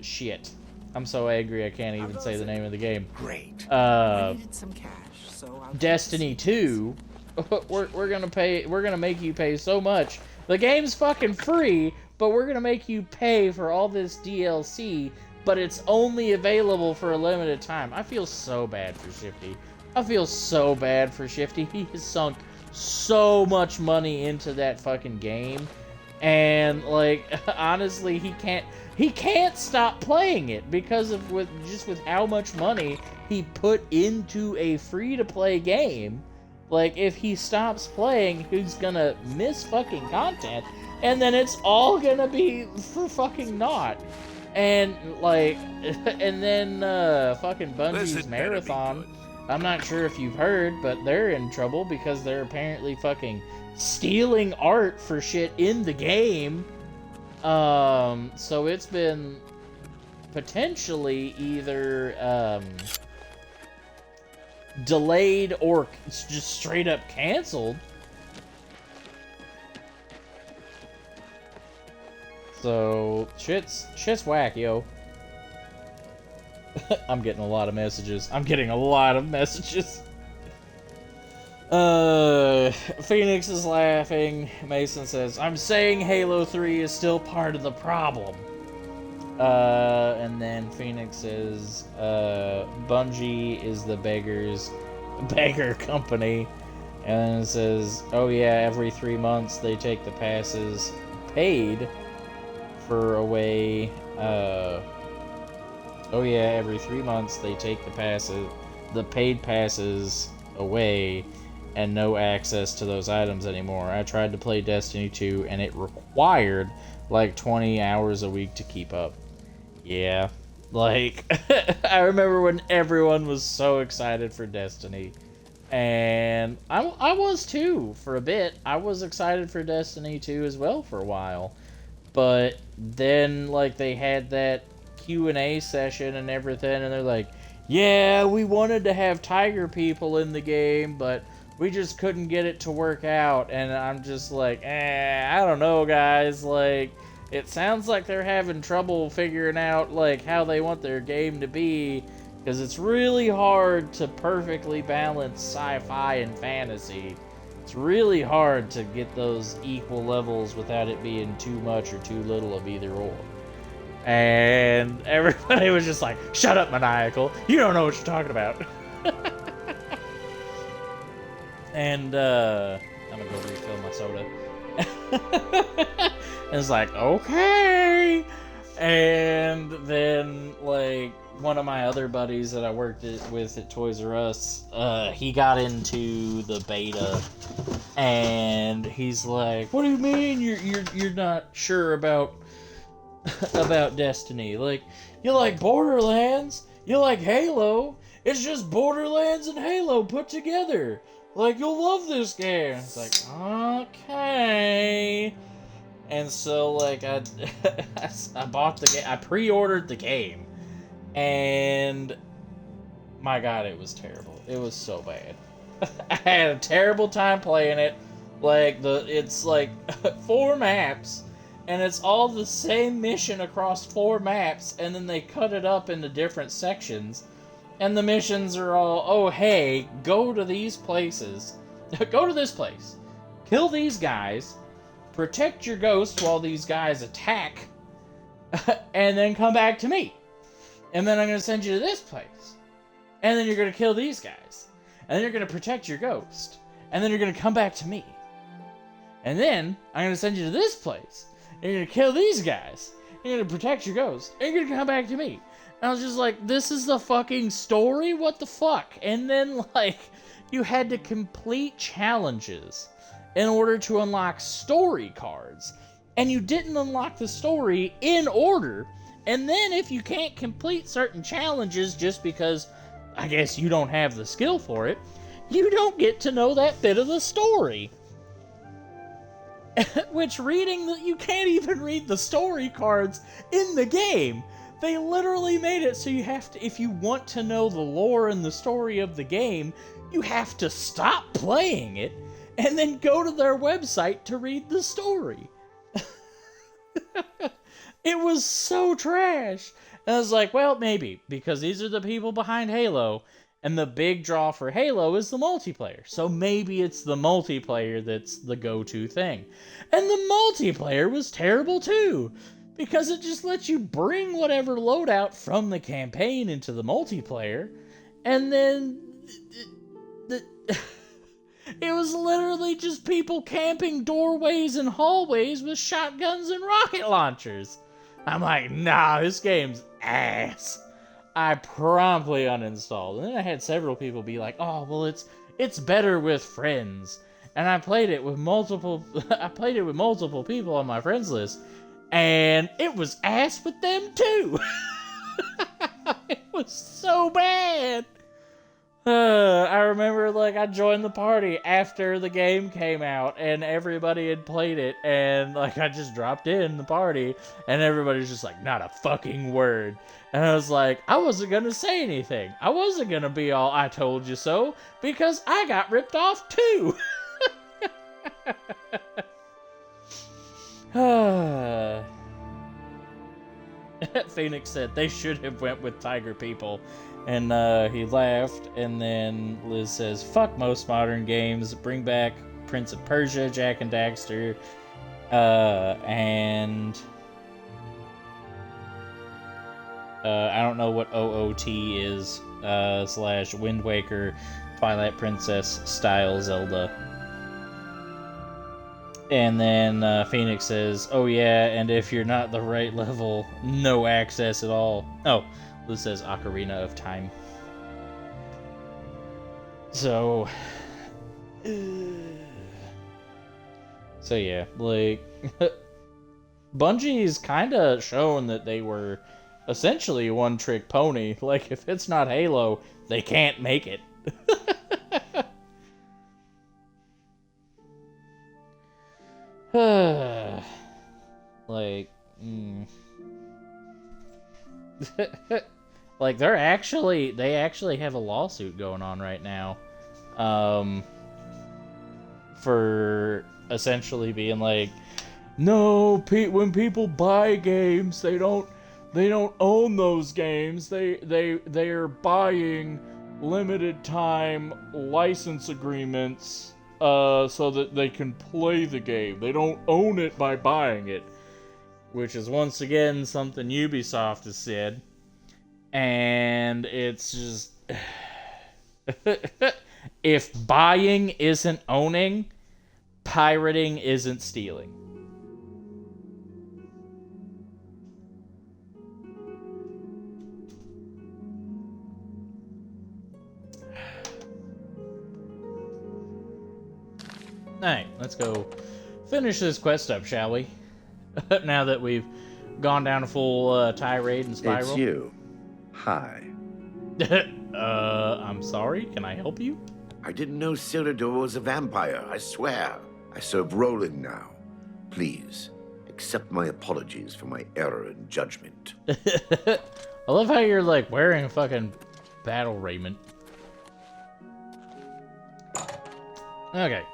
shit. I'm so angry I can't even say the name of the game. Great. I needed some cash, so Destiny 2. We're gonna make you pay so much. The game's fucking free, but we're gonna make you pay for all this DLC, but it's only available for a limited time. I feel so bad for Shifty. I feel so bad for Shifty. He has sunk so much money into that fucking game, and like, honestly, he can't stop playing it because of with how much money he put into a free-to-play game. Like, if he stops playing, he's gonna miss fucking content, and then it's all gonna be for fucking naught. And, like, and then, fucking Bungie's Marathon, I'm not sure if you've heard, but they're in trouble because they're apparently fucking stealing art for shit in the game. So it's been potentially either, delayed or just straight up canceled. So shit's whack, yo. I'm getting a lot of messages. Phoenix is laughing. Mason says, I'm saying Halo 3 is still part of the problem. And then Phoenix says, Bungie is the beggar company. And then it says, oh yeah, every 3 months they take the passes paid for away. Oh yeah, every 3 months they take the paid passes away, and no access to those items anymore. I tried to play Destiny 2, and it required like 20 hours a week to keep up. Yeah, like, I remember when everyone was so excited for Destiny. And I was too, for a bit. I was excited for Destiny 2 as well for a while. But then, like, they had that Q&A session and everything, and they're like, yeah, we wanted to have tiger people in the game, but we just couldn't get it to work out. And I'm just like, I don't know, guys. Like, it sounds like they're having trouble figuring out, like, how they want their game to be, because it's really hard to perfectly balance sci-fi and fantasy. It's really hard to get those equal levels without it being too much or too little of either or. And everybody was just like, shut up, Maniacal. You don't know what you're talking about. And, I'm gonna go refill my soda. And it's like, okay. And then, like, one of my other buddies that I worked with at Toys R Us, he got into the beta, and he's like, "What do you mean you're not sure about Destiny? Like, you like Borderlands, you like Halo. It's just Borderlands and Halo put together. Like, you'll love this game." It's like, okay. And so, like, I bought the game. I pre-ordered the game. And my god, it was terrible. It was so bad. I had a terrible time playing it. Like, it's like 4 maps, and it's all the same mission across 4 maps, and then they cut it up into different sections. And the missions are all, oh hey, go to these places. Go to this place. Kill these guys. Protect your ghost while these guys attack. And then come back to me. And then I'm going to send you to this place. And then you're going to kill these guys. And then you're going to protect your ghost. And then you're going to come back to me. And then I'm going to send you to this place. And you're going to kill these guys. And you're going to protect your ghost. And you're going to come back to me. And I was just like, this is the fucking story? What the fuck? And then, like, you had to complete challenges in order to unlock story cards. And you didn't unlock the story in order. And then if you can't complete certain challenges just because, I guess, you don't have the skill for it, you don't get to know that bit of the story. Which you can't even read the story cards in the game. They literally made it so you have to, if you want to know the lore and the story of the game, you have to stop playing it and then go to their website to read the story. It was so trash. And I was like, well, maybe, because these are the people behind Halo, and the big draw for Halo is the multiplayer. So maybe it's the multiplayer that's the go-to thing. And the multiplayer was terrible too, because it just lets you bring whatever loadout from the campaign into the multiplayer, and then it was literally just people camping doorways and hallways with shotguns and rocket launchers. I'm like, nah, this game's ass. I promptly uninstalled. And then I had several people be like, oh, well, it's better with friends. And I played it with multiple people on my friends list, and it was ass with them too. It was so bad. I remember, like, I joined the party after the game came out, and everybody had played it, and, like, I just dropped in the party, and everybody's just like, not a fucking word. And I was like, I wasn't gonna say anything. I wasn't gonna be all, I told you so, because I got ripped off too. Phoenix said they should have went with Tiger People. And he laughed, and then Liz says, fuck most modern games, bring back Prince of Persia, Jak and Daxter, and I don't know what OOT is, / Wind Waker, Twilight Princess style Zelda. And then Phoenix says, "Oh yeah, and if you're not the right level, no access at all." Oh, Liz says Ocarina of Time. So yeah, like Bungie's kind of shown that they were essentially a one-trick pony. Like, if it's not Halo, they can't make it. Like, like they actually have a lawsuit going on right now, for essentially being like, no, when people buy games, they don't own those games. They're buying limited time license agreements so that they can play the game. They don't own it by buying it, which is once again something Ubisoft has said. And it's just if buying isn't owning, pirating isn't stealing. Alright, let's go finish this quest up, shall we? Now that we've gone down a full tirade and spiral. It's you. Hi. I'm sorry, can I help you? I didn't know Cyrodiil was a vampire, I swear. I serve Roland now. Please, accept my apologies for my error in judgment. I love how you're, like, wearing fucking battle raiment. Okay.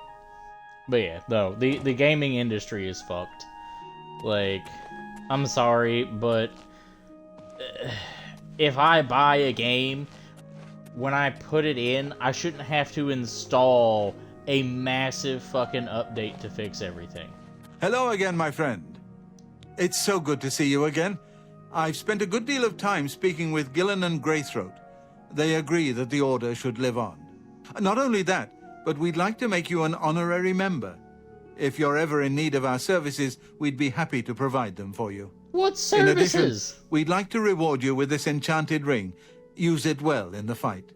But yeah, no, the gaming industry is fucked. Like, I'm sorry, but if I buy a game, when I put it in, I shouldn't have to install a massive fucking update to fix everything. Hello again, my friend. It's so good to see you again. I've spent a good deal of time speaking with Gillen and Greythroat. They agree that the Order should live on. Not only that, but we'd like to make you an honorary member. If you're ever in need of our services, we'd be happy to provide them for you. What services? In addition, we'd like to reward you with this enchanted ring. Use it well in the fight.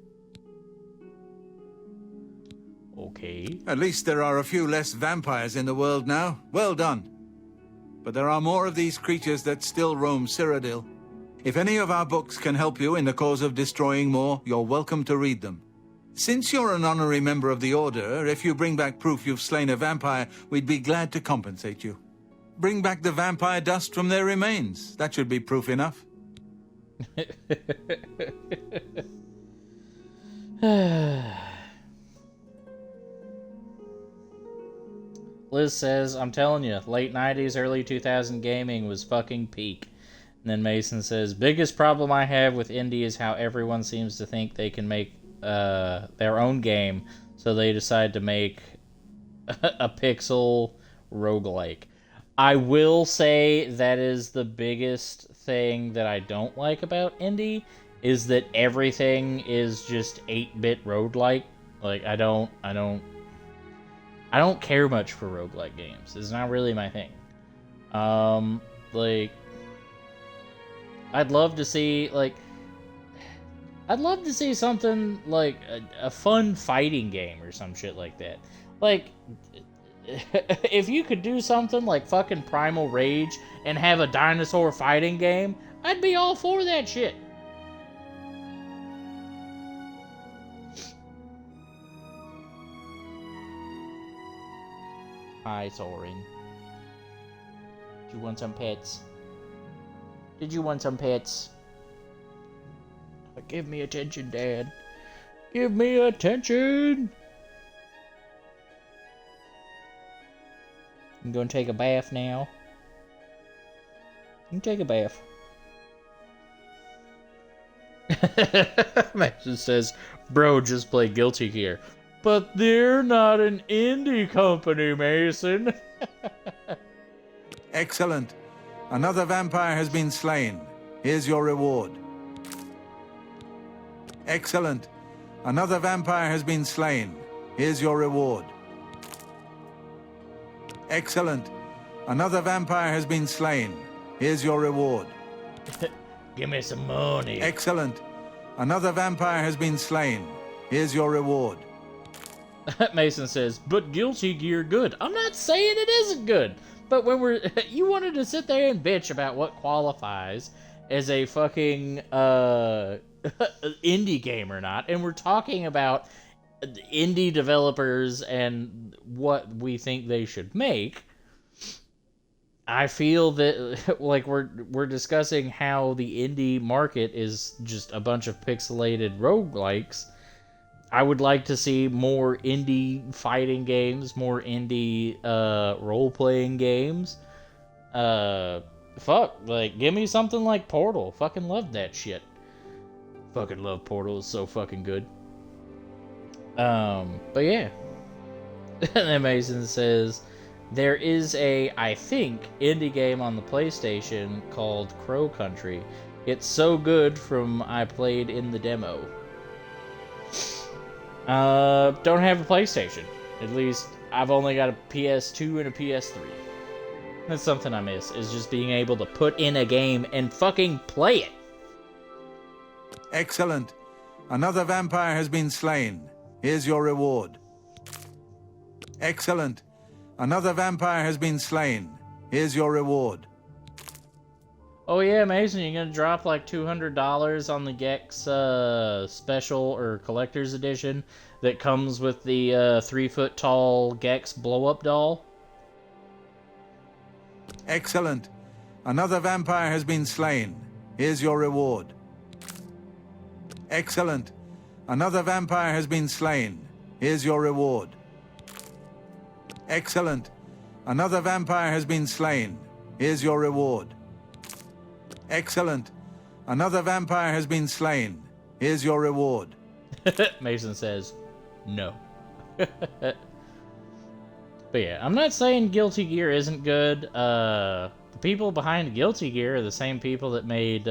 Okay. At least there are a few less vampires in the world now. Well done. But there are more of these creatures that still roam Cyrodiil. If any of our books can help you in the cause of destroying more, you're welcome to read them. Since you're an honorary member of the Order, if you bring back proof you've slain a vampire, we'd be glad to compensate you. Bring back the vampire dust from their remains. That should be proof enough. Liz says, I'm telling you, late 90s, early 2000 gaming was fucking peak. And then Mason says, biggest problem I have with indie is how everyone seems to think they can make their own game, so they decide to make a pixel roguelike. I will say that is the biggest thing that I don't like about indie, is that everything is just 8-bit roguelike. Like, I don't care much for roguelike games. It's not really my thing. Like, I'd love to see something like a fun fighting game or some shit like that. Like, if you could do something like fucking Primal Rage and have a dinosaur fighting game, I'd be all for that shit. Hi, Soren. Do you want some pets? Did you want some pets? Give me attention, Dad. Give me attention! I'm gonna take a bath now. You can take a bath. Mason says, bro, just play Guilty Gear. But they're not an indie company, Mason. Excellent. Another vampire has been slain. Here's your reward. Excellent. Another vampire has been slain. Here's your reward. Excellent. Another vampire has been slain. Here's your reward. Give me some money. Excellent. Another vampire has been slain. Here's your reward. Mason says, but Guilty Gear good. I'm not saying it isn't good. But when you wanted to sit there and bitch about what qualifies as a fucking indie game or not, and we're talking about indie developers and what we think they should make, I feel that like we're discussing how the indie market is just a bunch of pixelated roguelikes. I would like to see more indie fighting games, more indie role-playing games. Fuck, like, give me something like Portal. Fucking love that shit. Fucking love Portal, it's so fucking good. But yeah. And then Mason says, there is a, I think, indie game on the PlayStation called Crow Country. It's so good from I played in the demo. Don't have a PlayStation. At least, I've only got a PS2 and a PS3. That's something I miss, is just being able to put in a game and fucking play it. Excellent. Another vampire has been slain. Here's your reward. Excellent. Another vampire has been slain. Here's your reward. Oh yeah, Mason, you're gonna drop like $200 on the Gex special or collector's edition that comes with the 3-foot tall Gex blow-up doll? Excellent. Another vampire has been slain. Here's your reward. Excellent. Another vampire has been slain. Here's your reward. Excellent. Another vampire has been slain. Here's your reward. Excellent. Another vampire has been slain. Here's your reward. Mason says, no. But yeah, I'm not saying Guilty Gear isn't good. The people behind Guilty Gear are the same people that made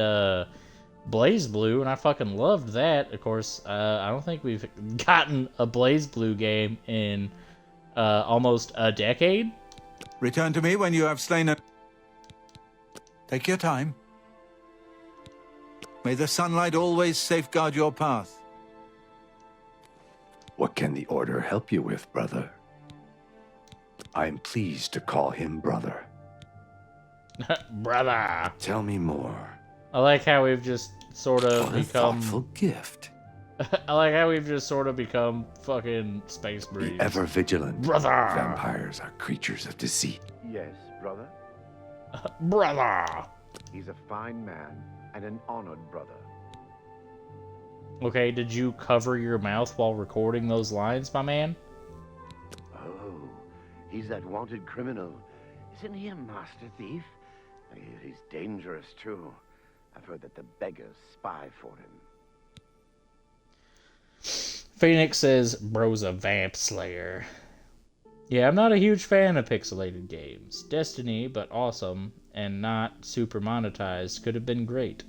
Blaze Blue, and I fucking loved that. Of course, I don't think we've gotten a Blaze Blue game in almost a decade. Return to me when you have slain a... Take your time. May the sunlight always safeguard your path. What can the Order help you with, brother? I am pleased to call him brother. Brother! Tell me more. I like how we've just sort of What a become... thoughtful gift. I like how we've just sort of become fucking space Be breeds. ever vigilant. Brother! Vampires are creatures of deceit. Yes, brother. Brother! He's a fine man and an honored brother. Okay, did you cover your mouth while recording those lines, my man? Oh, he's that wanted criminal. Isn't he a master thief? He's dangerous, too. I've heard that the beggars spy for him. Phoenix says, bro's a vamp slayer. Yeah, I'm not a huge fan of pixelated games. Destiny, but awesome, and not super monetized, could have been great.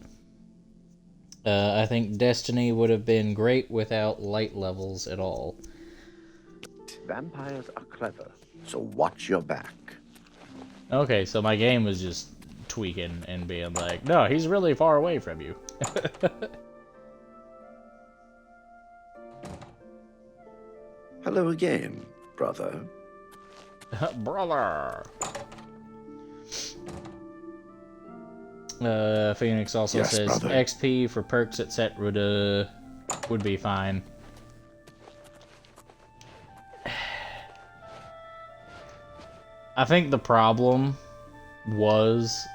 I think Destiny would have been great without light levels at all. Vampires are clever, so watch your back. Okay, so my game was just tweaking and being like, no, he's really far away from you. Hello again, brother. Brother! Phoenix also Yes, says brother. XP for perks, etc. would be fine. I think the problem was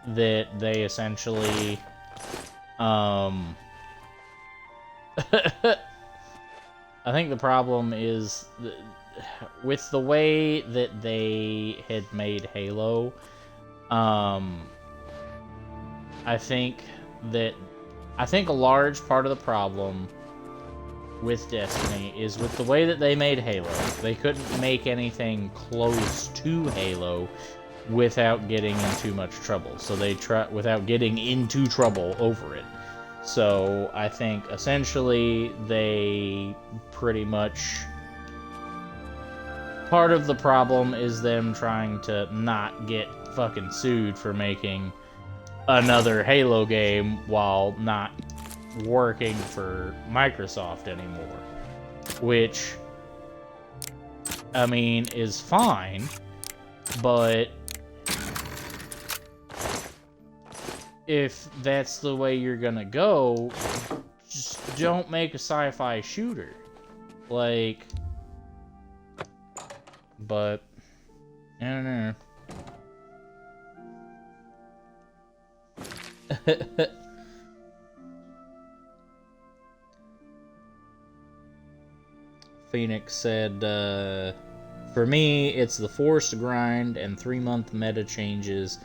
that they essentially I think the problem is with the way that they had made Halo. I think a large part of the problem with Destiny is with the way that they made Halo. They couldn't make anything close to Halo without getting in too much trouble. So they without getting into trouble over it. So I think essentially they pretty much... Part of the problem is them trying to not get fucking sued for making another Halo game while not working for Microsoft anymore. Which, I mean, is fine, but if that's the way you're gonna go, just don't make a sci-fi shooter. Like, but, I don't know. Phoenix said, for me, it's the forced grind and 3-month meta changes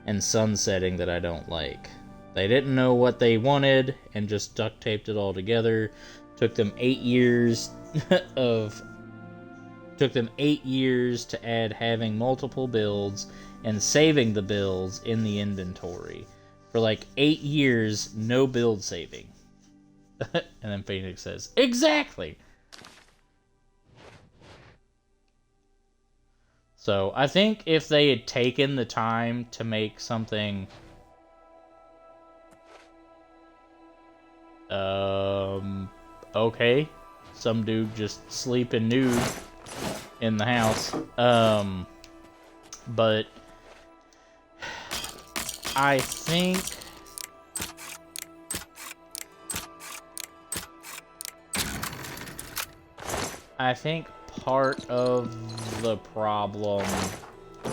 and sunsetting that I don't like. They didn't know what they wanted and just duct taped it all together. Took them 8 years to add having multiple builds and saving the builds in the inventory. For like 8 years, no build saving. And then Phoenix says, exactly! So, I think if they had taken the time to make something... okay. Some dude just sleeping nude in the house. But... I think... part of the problem,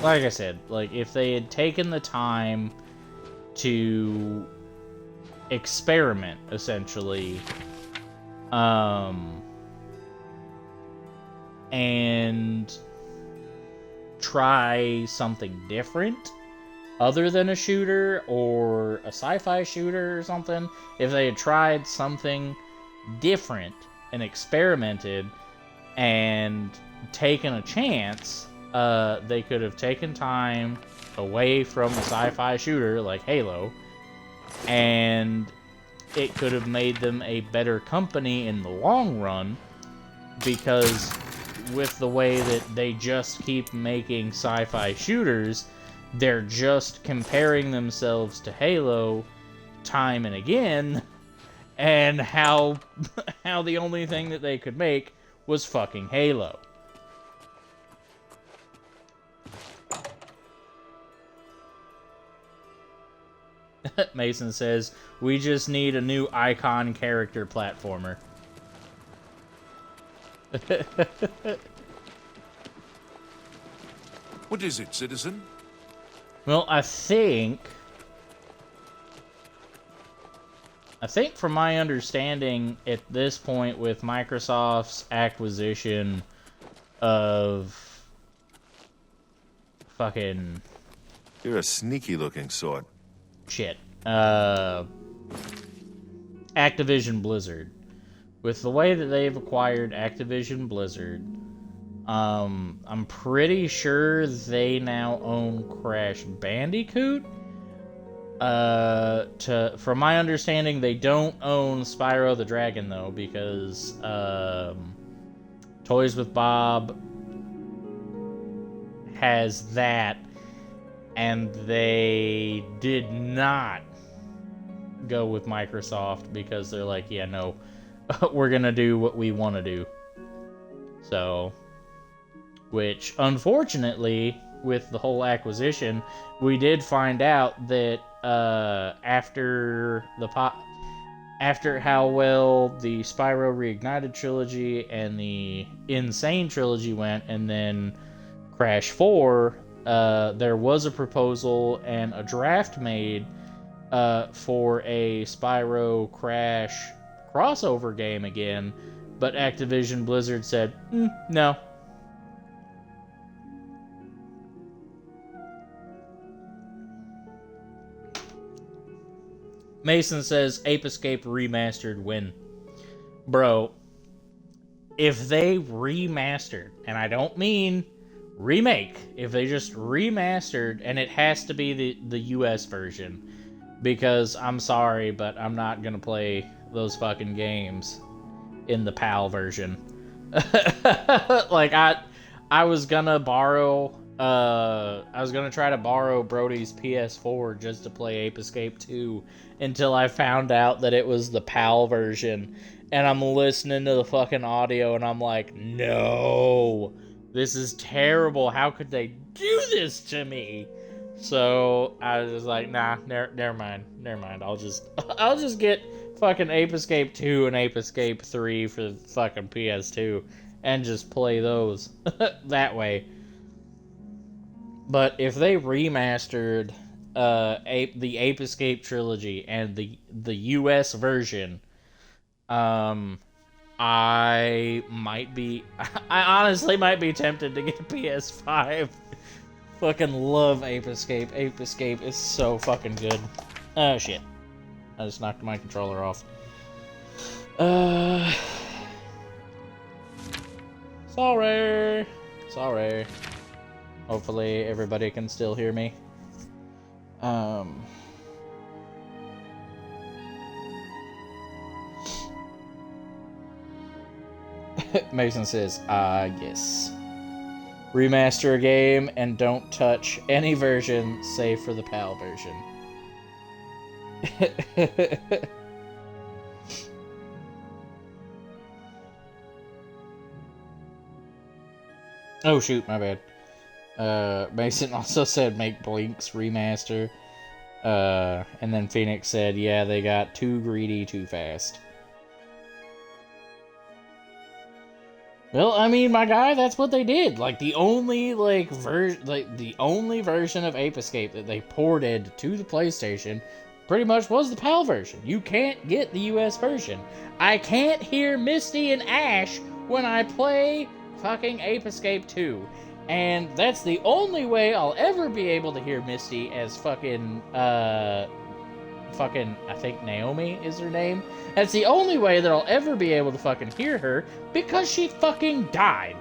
like I said, like if they had taken the time to experiment, essentially, and try something different other than a shooter or a sci-fi shooter or something, if they had tried something different and experimented and taken a chance, they could have taken time away from a sci-fi shooter like Halo, and it could have made them a better company in the long run, because with the way that they just keep making sci-fi shooters, they're just comparing themselves to Halo time and again, and how the only thing that they could make was fucking Halo. Mason says, we just need a new icon character platformer. What is it, citizen? Well, I think from my understanding at this point with Microsoft's acquisition of fucking... You're a sneaky-looking sort. Shit. Activision Blizzard. With the way that they've acquired Activision Blizzard, I'm pretty sure they now own Crash Bandicoot. From my understanding, they don't own Spyro the Dragon, though, because Toys with Bob has that, and they did not go with Microsoft because they're like, yeah, no, we're gonna do what we want to do. So, which, unfortunately, with the whole acquisition, we did find out that after how well the Spyro Reignited trilogy and the Insane trilogy went, and then Crash 4, there was a proposal and a draft made for a Spyro Crash crossover game again, but Activision Blizzard said, no. Mason says, Ape Escape Remastered win. Bro, if they remastered, and I don't mean remake, if they just remastered, and it has to be the US version, because I'm sorry, but I'm not gonna play those fucking games in the PAL version. Like I was gonna borrow I was gonna try to borrow Brody's PS4 just to play Ape Escape 2 until I found out that it was the PAL version, and I'm listening to the fucking audio and I'm like, no, this is terrible. How could they do this to me? So I was just like, nah, never mind. I'll just get fucking Ape Escape 2 and Ape Escape 3 for the fucking PS2 and just play those that way. But if they remastered the Ape Escape trilogy and the US version, I honestly might be tempted to get a PS5. Fucking love Ape Escape. Ape Escape is so fucking good. Oh shit. I just knocked my controller off. Sorry. Hopefully everybody can still hear me. Mason says, yes. Remaster a game and don't touch any version save for the PAL version. Oh shoot, my bad. Mason also said make Blink's remaster. And then Phoenix said, yeah, they got too greedy too fast. Well, I mean, my guy, that's what they did. Like the only the only version of Ape Escape that they ported to the PlayStation pretty much was the PAL version. You can't get the US version. I can't hear Misty and Ash when I play fucking Ape Escape 2. And that's the only way I'll ever be able to hear Misty as fucking I think Naomi is her name. That's the only way that I'll ever be able to fucking hear her, because she fucking died.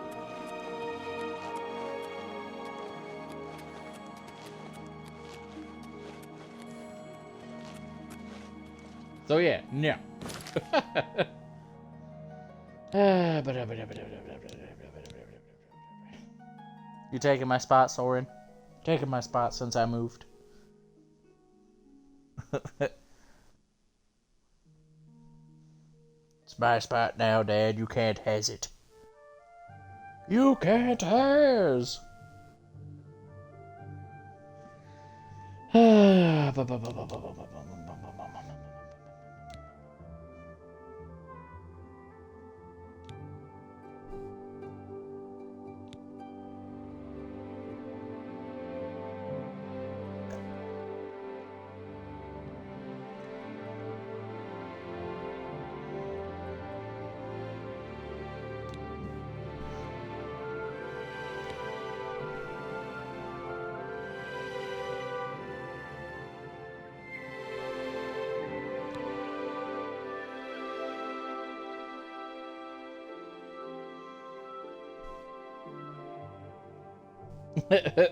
So yeah, no. You taking my spot, Soren? Taking my spot since I moved. It's my spot now, Dad. You can't has it. You can't has.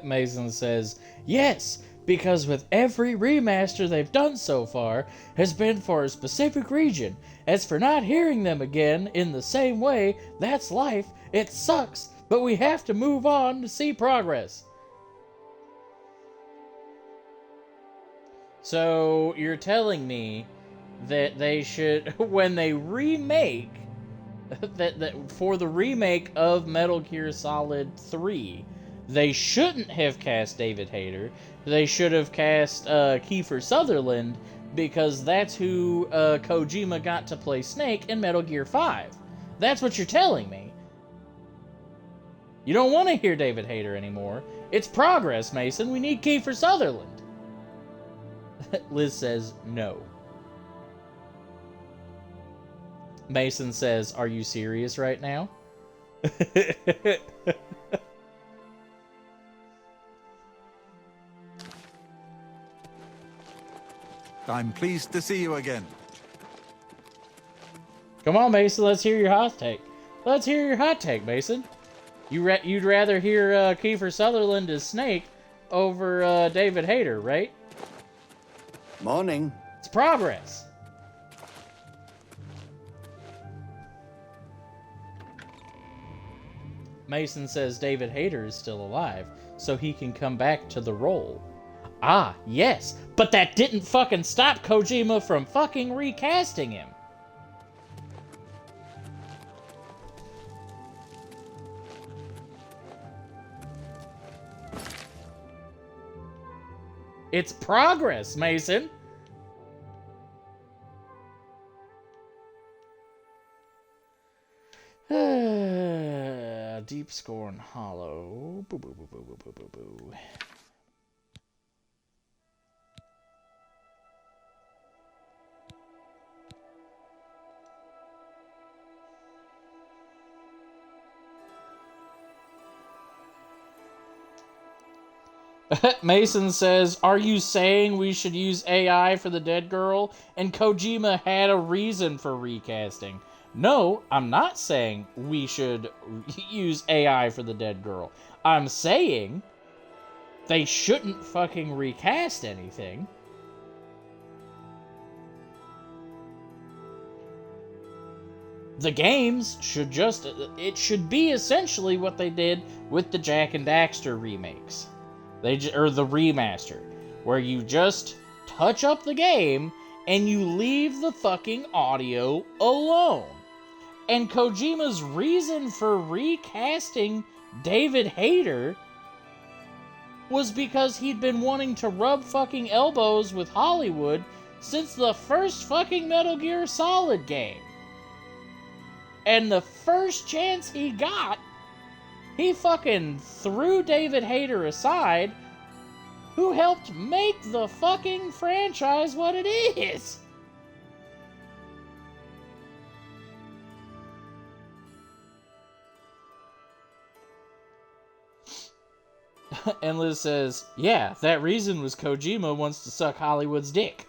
Mason says, yes, because with every remaster they've done so far has been for a specific region. As for not hearing them again in the same way, that's life. It sucks, but we have to move on to see progress. So you're telling me that they should, when they remake, that for the remake of Metal Gear Solid 3, they shouldn't have cast David Hayter. They should have cast Kiefer Sutherland, because that's who Kojima got to play Snake in Metal Gear 5. That's what you're telling me. You don't want to hear David Hayter anymore. It's progress, Mason. We need Kiefer Sutherland. Liz says no. Mason says, are you serious right now? I'm pleased to see you again. Come on, Mason, let's hear your hot take. Let's hear your hot take, Mason. You'd rather hear Kiefer Sutherland as Snake over David Hayter, right? Morning. It's progress. Mason says David Hayter is still alive, so he can come back to the role. Ah, yes, but that didn't fucking stop Kojima from fucking recasting him. It's progress, Mason. Deep Scorn Hollow. Boo, boo, boo, boo, boo, boo, boo, boo. Mason says, are you saying we should use AI for the dead girl? And Kojima had a reason for recasting. No, I'm not saying we should use AI for the dead girl. I'm saying they shouldn't fucking recast anything. The games should just... It should be essentially what they did with the Jak and Daxter remakes. Or the remaster. Where you just touch up the game and you leave the fucking audio alone. And Kojima's reason for recasting David Hayter was because he'd been wanting to rub fucking elbows with Hollywood since the first fucking Metal Gear Solid game. And the first chance he got, he fucking threw David Hayter aside, who helped make the fucking franchise what it is. And Liz says, yeah, that reason was Kojima wants to suck Hollywood's dick.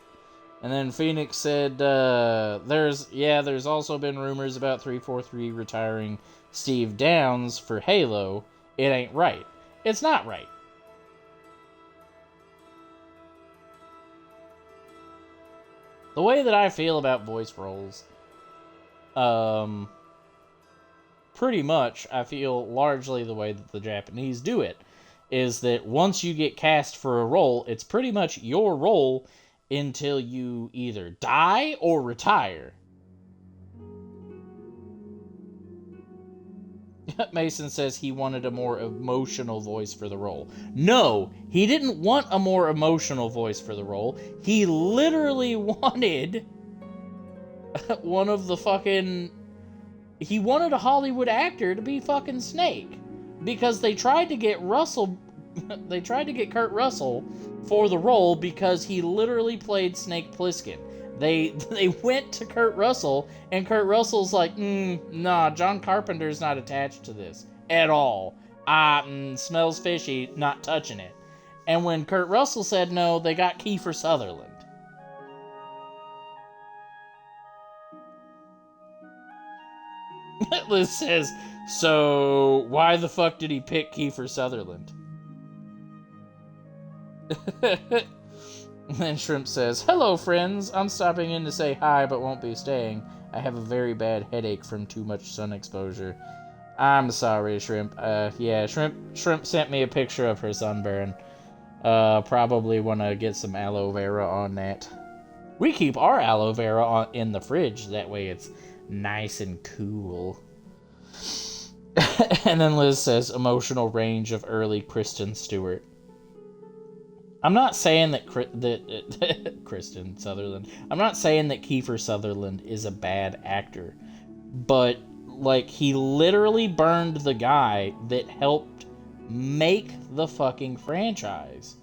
And then Phoenix said, there's also been rumors about 343 retiring Steve Downes for Halo. It ain't right. It's not right. The way that I feel about voice roles, pretty much I feel largely the way that the Japanese do it, is that once you get cast for a role, it's pretty much your role until you either die or retire. Mason says he wanted a more emotional voice for the role. No, he didn't want a more emotional voice for the role. He literally wanted one of the fucking... He wanted a Hollywood actor to be fucking Snake. Because they tried to get Russell... They tried to get Kurt Russell for the role because he literally played Snake Plissken. They went to Kurt Russell, and Kurt Russell's like, nah, John Carpenter's not attached to this at all. Smells fishy, not touching it. And when Kurt Russell said no, they got Kiefer Sutherland. Liz says, so why the fuck did he pick Kiefer Sutherland? And then Shrimp says, hello friends, I'm stopping in to say hi but won't be staying. I have a very bad headache from too much sun exposure. I'm sorry, Shrimp. Yeah, Shrimp sent me a picture of her sunburn. Probably want to get some aloe vera on that. We keep our aloe vera in the fridge, that way it's nice and cool. And then Liz says, emotional range of early Kristen Stewart. I'm not saying that Kristen Sutherland. I'm not saying that Kiefer Sutherland is a bad actor, but like he literally burned the guy that helped make the fucking franchise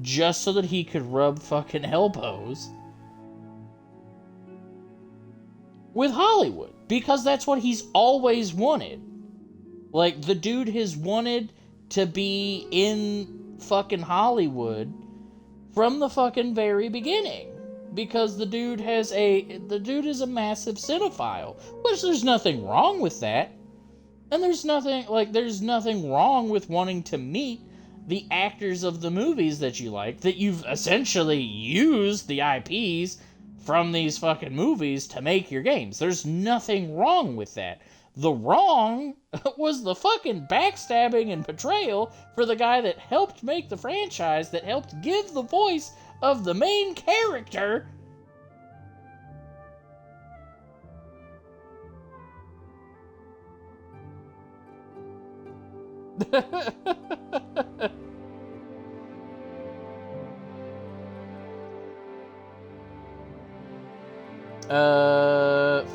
just so that he could rub fucking elbows with Hollywood, because that's what he's always wanted. Like, the dude has wanted to be in fucking Hollywood from the fucking very beginning, because the dude is a massive cinephile, which there's nothing wrong with that, and there's nothing wrong with wanting to meet the actors of the movies that you like, that you've essentially used the IPs from these fucking movies to make your games. There's nothing wrong with that. The wrong was the fucking backstabbing and betrayal for the guy that helped make the franchise, that helped give the voice of the main character.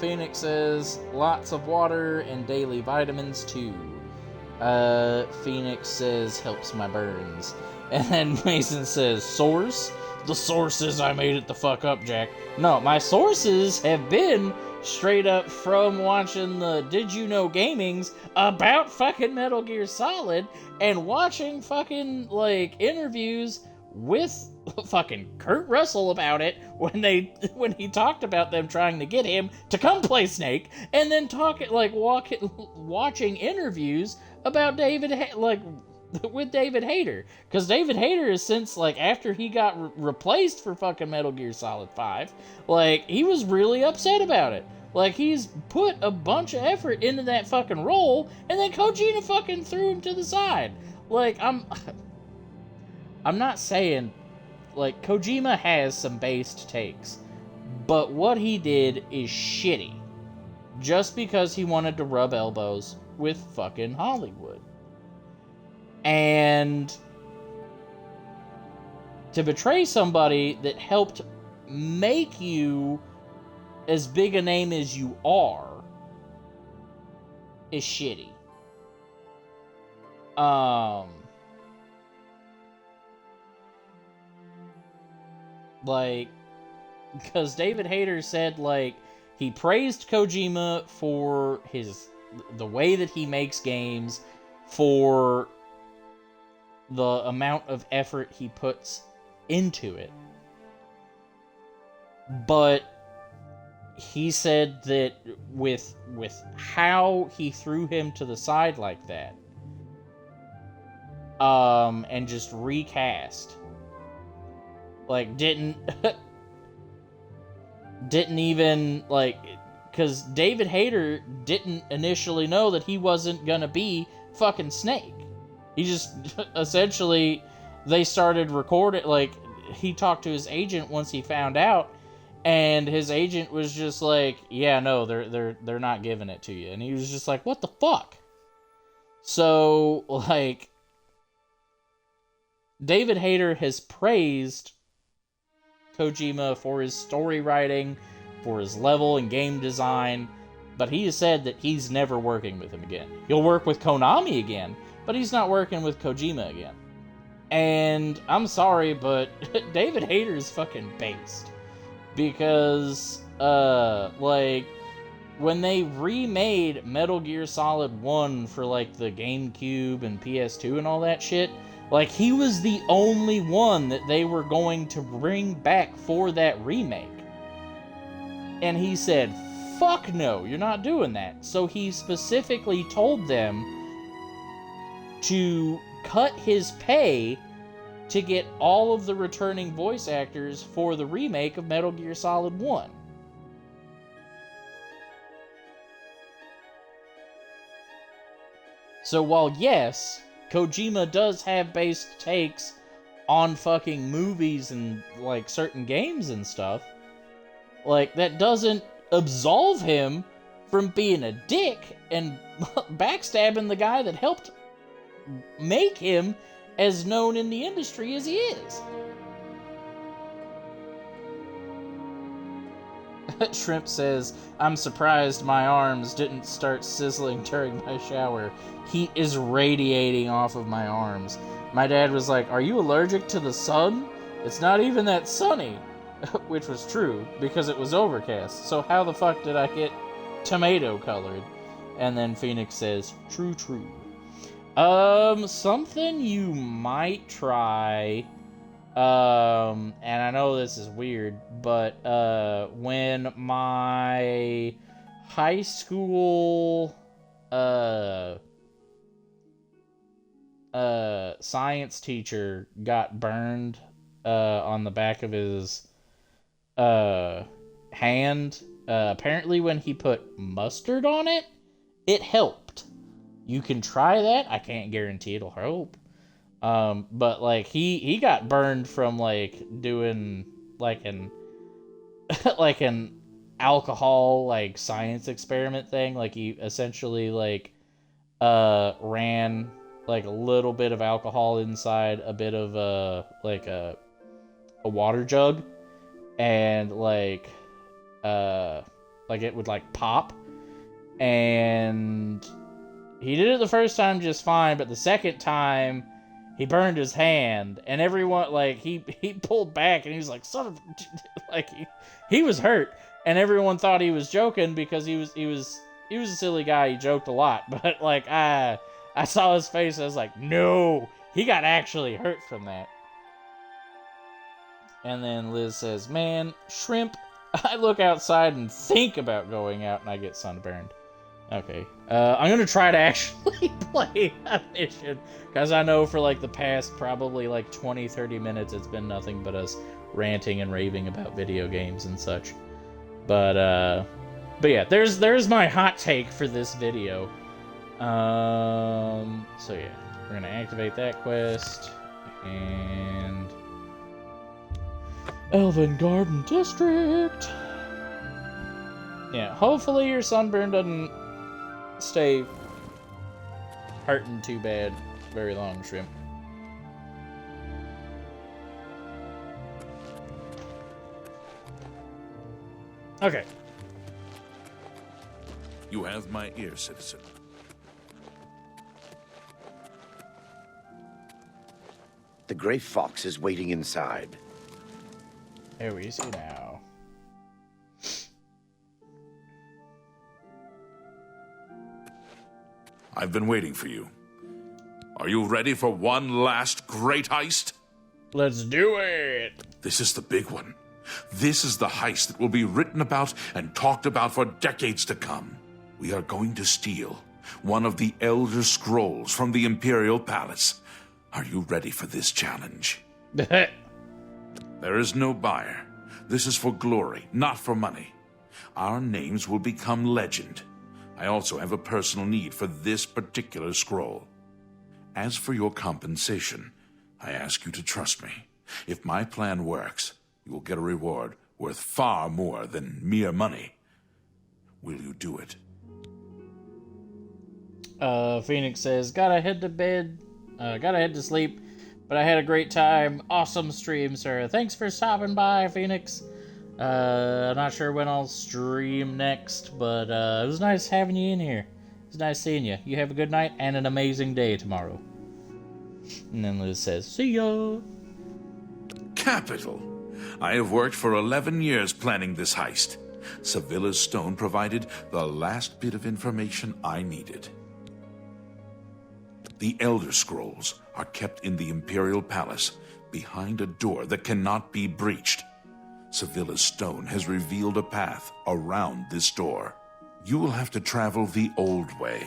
Phoenix says, lots of water and daily vitamins too. Phoenix says, helps my burns. And then Mason says, source? The source is I made it the fuck up, Jack. No, my sources have been straight up from watching the Did You Know Gamings about fucking Metal Gear Solid and watching fucking, like, interviews with fucking Kurt Russell about it when he talked about them trying to get him to come play Snake, and then watching interviews about with David Hayter, because David Hayter has since, like, after he got replaced for fucking Metal Gear Solid 5, like, he was really upset about it. Like, he's put a bunch of effort into that fucking role, and then Kojima fucking threw him to the side. Like, I'm not saying, like, Kojima has some based takes, but what he did is shitty. Just because he wanted to rub elbows with fucking Hollywood. And to betray somebody that helped make you as big a name as you are is shitty. Like, because David Hayter said, like, he praised Kojima for the way that he makes games, for the amount of effort he puts into it. But he said that with how he threw him to the side like that, and just recast, like, didn't even, like, because David Hayter didn't initially know that he wasn't gonna be fucking Snake. He just, essentially, they started recording, like, he talked to his agent once he found out, and his agent was just like, yeah, no, they're not giving it to you. And he was just like, what the fuck? So, like, David Hayter has praised Kojima for his story writing, for his level and game design, but he has said that he's never working with him again. He'll work with Konami again, but he's not working with Kojima again. And I'm sorry, but David Hayter is fucking based. Because, like, when they remade Metal Gear Solid 1 for, like, the GameCube and PS2 and all that shit, like, he was the only one that they were going to bring back for that remake. And he said, fuck no, you're not doing that. So he specifically told them to cut his pay to get all of the returning voice actors for the remake of Metal Gear Solid 1. So while, yes, Kojima does have based takes on fucking movies and, like, certain games and stuff, like, that doesn't absolve him from being a dick and backstabbing the guy that helped make him as known in the industry as he is. Shrimp says, I'm surprised my arms didn't start sizzling during my shower. Heat is radiating off of my arms. My dad was like, are you allergic to the sun? It's not even that sunny. Which was true, because it was overcast. So how the fuck did I get tomato colored? And then Phoenix says, true, true. Something you might try, and I know this is weird, but, when my high school, science teacher got burned on the back of his hand. Apparently when he put mustard on it, it helped. You can try that. I can't guarantee it'll help. But like he got burned from like doing like an like an alcohol like science experiment thing. Like he essentially like ran like a little bit of alcohol inside a bit of a water jug, and like it would like pop, and he did it the first time just fine, but the second time he burned his hand, and everyone like he pulled back and he was like, son of like he was hurt, and everyone thought he was joking because he was a silly guy. He joked a lot, but like I saw his face, I was like, no, he got actually hurt from that. And then Liz says, man, shrimp, I look outside and think about going out and I get sunburned. Okay, I'm gonna try to actually play a mission, because I know for like the past probably like 20-30 minutes it's been nothing but us ranting and raving about video games and such. But yeah, there's my hot take for this video. So yeah, we're gonna activate that quest, and Elven Garden District. Yeah, hopefully your sunburn doesn't stay hurting too bad very long, Shrimp. Okay. You have my ear, citizen. The Gray Fox is waiting inside. Here we see now. I've been waiting for you. Are you ready for one last great heist? Let's do it! This is the big one. This is the heist that will be written about and talked about for decades to come. We are going to steal one of the Elder Scrolls from the Imperial Palace. Are you ready for this challenge? There is no buyer. This is for glory, not for money. Our names will become legend. I also have a personal need for this particular scroll. As for your compensation, I ask you to trust me. If my plan works, you will get a reward worth far more than mere money. Will you do it? Phoenix says, gotta head to sleep, but I had a great time. Awesome stream, sir. Thanks for stopping by, Phoenix. I'm not sure when I'll stream next, but it was nice having you in here. It was nice seeing you. You have a good night and an amazing day tomorrow. And then Liz says, see ya. Capital. I have worked for 11 years planning this heist. Sevilla's stone provided the last bit of information I needed. The Elder Scrolls are kept in the Imperial Palace, behind a door that cannot be breached. Sevilla's stone has revealed a path around this door. You will have to travel the old way.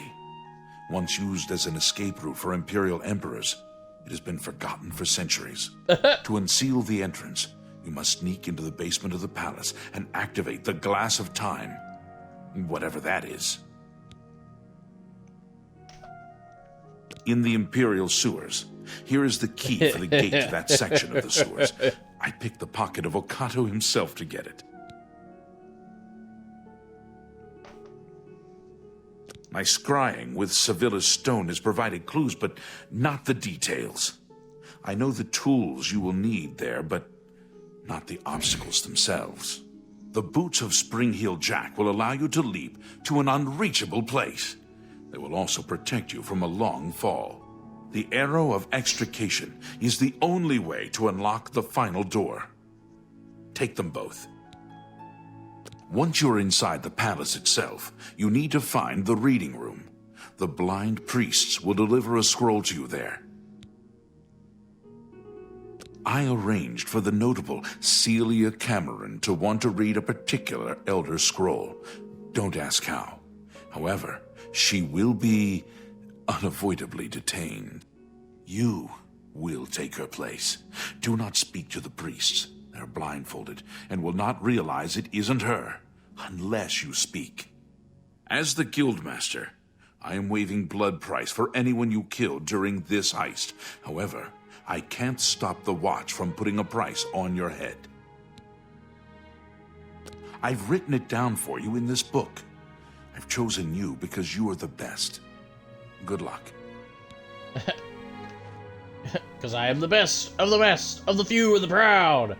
Once used as an escape route for Imperial emperors, it has been forgotten for centuries. To unseal the entrance, you must sneak into the basement of the palace and activate the Glass of Time, whatever that is. In the Imperial sewers, here is the key for the gate to that section of the sewers. I picked the pocket of Okato himself to get it. My scrying with Sevilla's stone has provided clues, but not the details. I know the tools you will need there, but not the obstacles themselves. The boots of Spring-Heel Jack will allow you to leap to an unreachable place. They will also protect you from a long fall. The arrow of extrication is the only way to unlock the final door. Take them both. Once you're inside the palace itself, you need to find the reading room. The blind priests will deliver a scroll to you there. I arranged for the notable Celia Cameron to want to read a particular Elder Scroll. Don't ask how. However, she will be unavoidably detained. You will take her place. Do not speak to the priests. They're blindfolded and will not realize it isn't her unless you speak. As the Guildmaster, I am waiving blood price for anyone you killed during this heist. However, I can't stop the Watch from putting a price on your head. I've written it down for you in this book. I've chosen you because you are the best. Good luck. Because I am the best, of the few and the proud.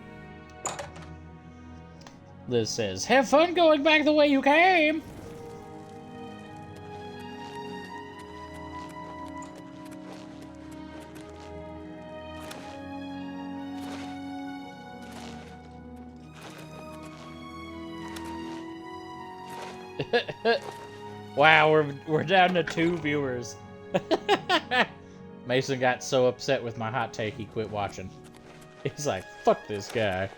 Liz says, have fun going back the way you came. Wow, we're down to 2 viewers. Mason got so upset with my hot take he quit watching. He's like, fuck this guy.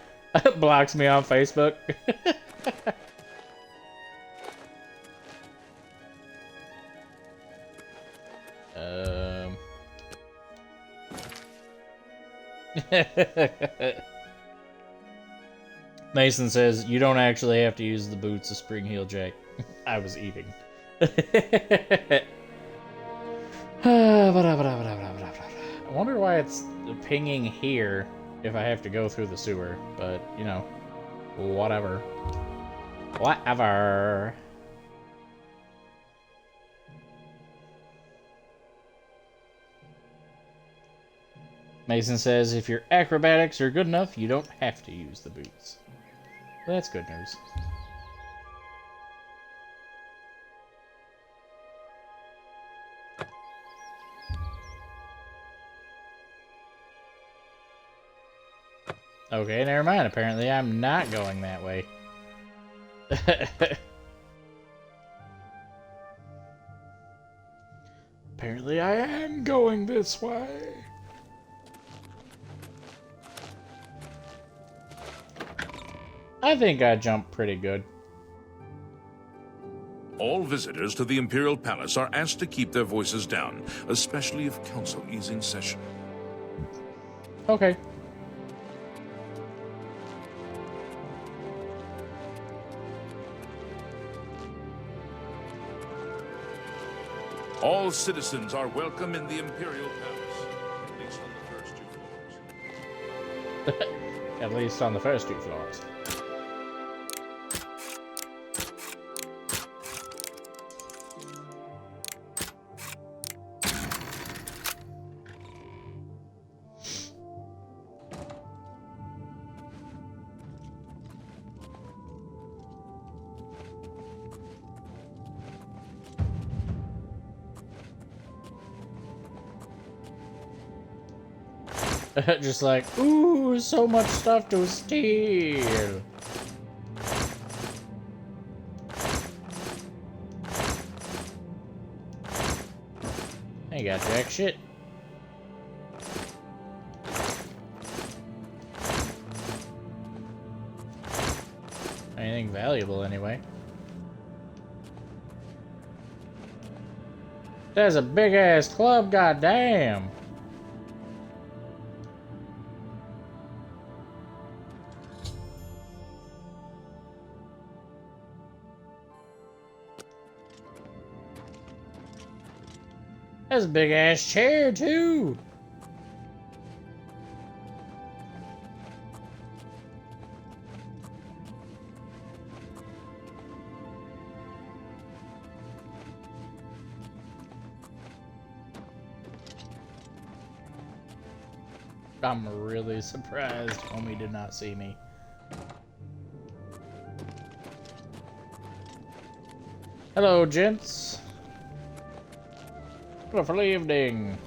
Blocks me on Facebook. Mason says, you don't actually have to use the boots of Spring Heel Jack. I was eating. I wonder why it's pinging here if I have to go through the sewer, but, you know, whatever. Whatever. Mason says, if your acrobatics are good enough, you don't have to use the boots. Well, that's good news. Okay, never mind. Apparently I'm not going that way. Apparently I am going this way. I think I jumped pretty good. All visitors to the Imperial Palace are asked to keep their voices down, especially if Council is in session. Okay. All citizens are welcome in the Imperial Palace, at least on the first 2 floors. At least on the first 2 floors. Just like, ooh, so much stuff to steal. Ain't got jack shit. Anything valuable, anyway. That's a big ass club, goddamn. That's a big ass chair, too. I'm really surprised homie did not see me. Hello, gents. Wonderful evening.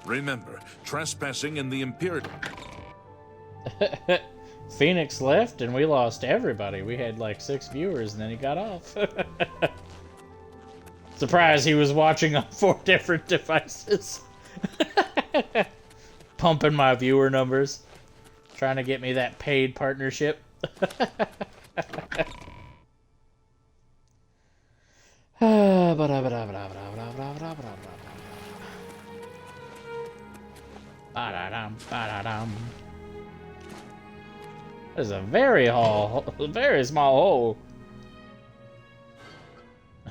Remember, trespassing in the Imperial... Phoenix left and we lost everybody. We had like 6 viewers and then he got off. Surprise, he was watching on 4 different devices. Pumping my viewer numbers. Trying to get me that paid partnership. There's a very small hole.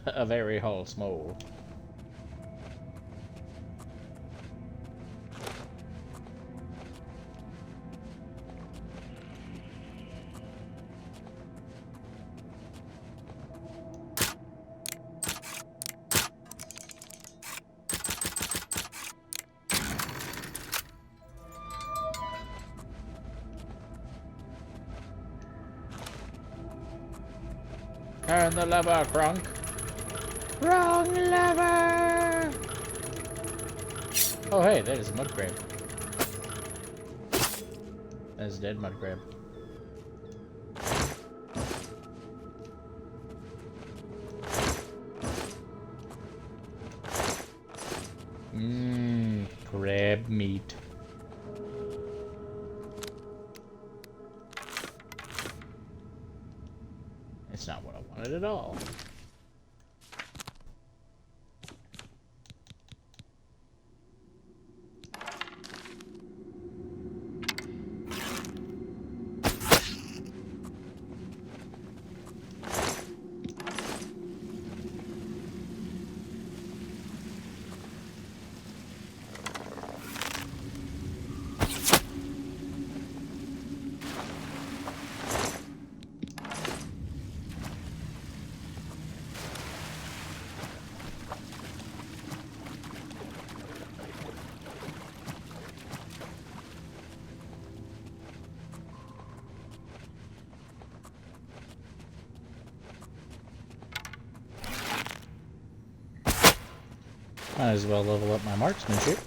A very small. Turn the lever, Crunk. Wrong lever! Oh, hey, that is a mud crab. That is a dead mud crab. Mmm, crab meat. It's not what I wanted at all. Might as well level up my marksmanship.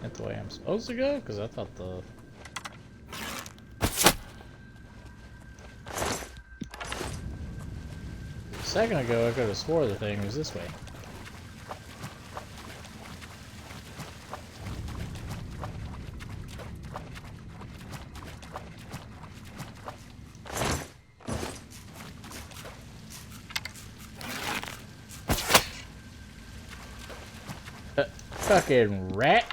That's the way I'm supposed to go? Because I thought the... A second ago I could have swore the thing was this way. Fucking rat.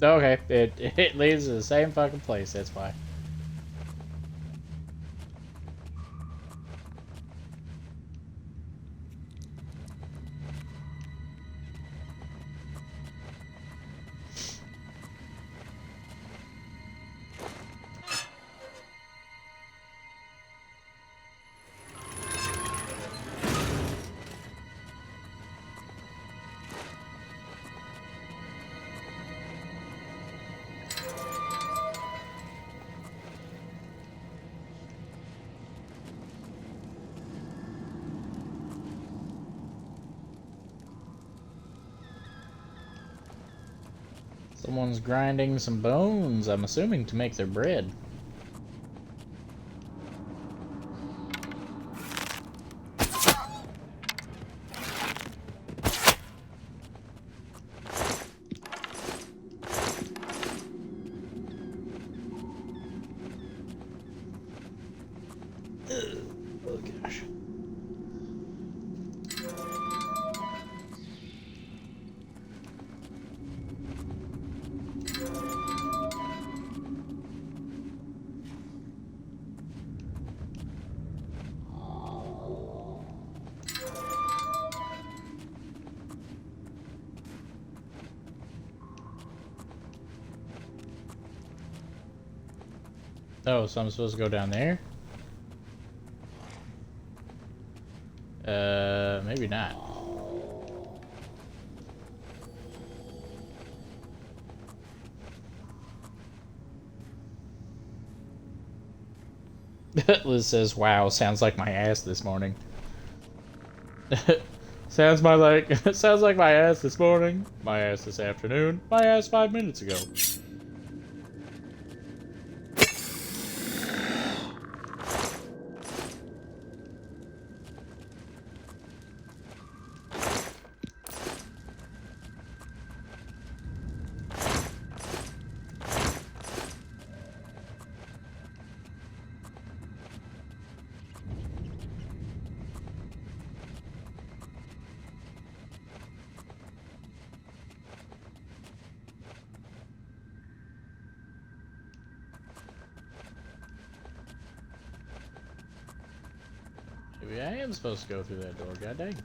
Okay, it leads to the same fucking place, that's why. Someone's grinding some bones, I'm assuming to make their bread. Oh gosh. Oh, so I'm supposed to go down there? Maybe not. Liz says, "Wow, sounds like my ass this morning." sounds like my ass this morning, my ass this afternoon, my ass 5 minutes ago. Maybe I am supposed to go through that door, god dang.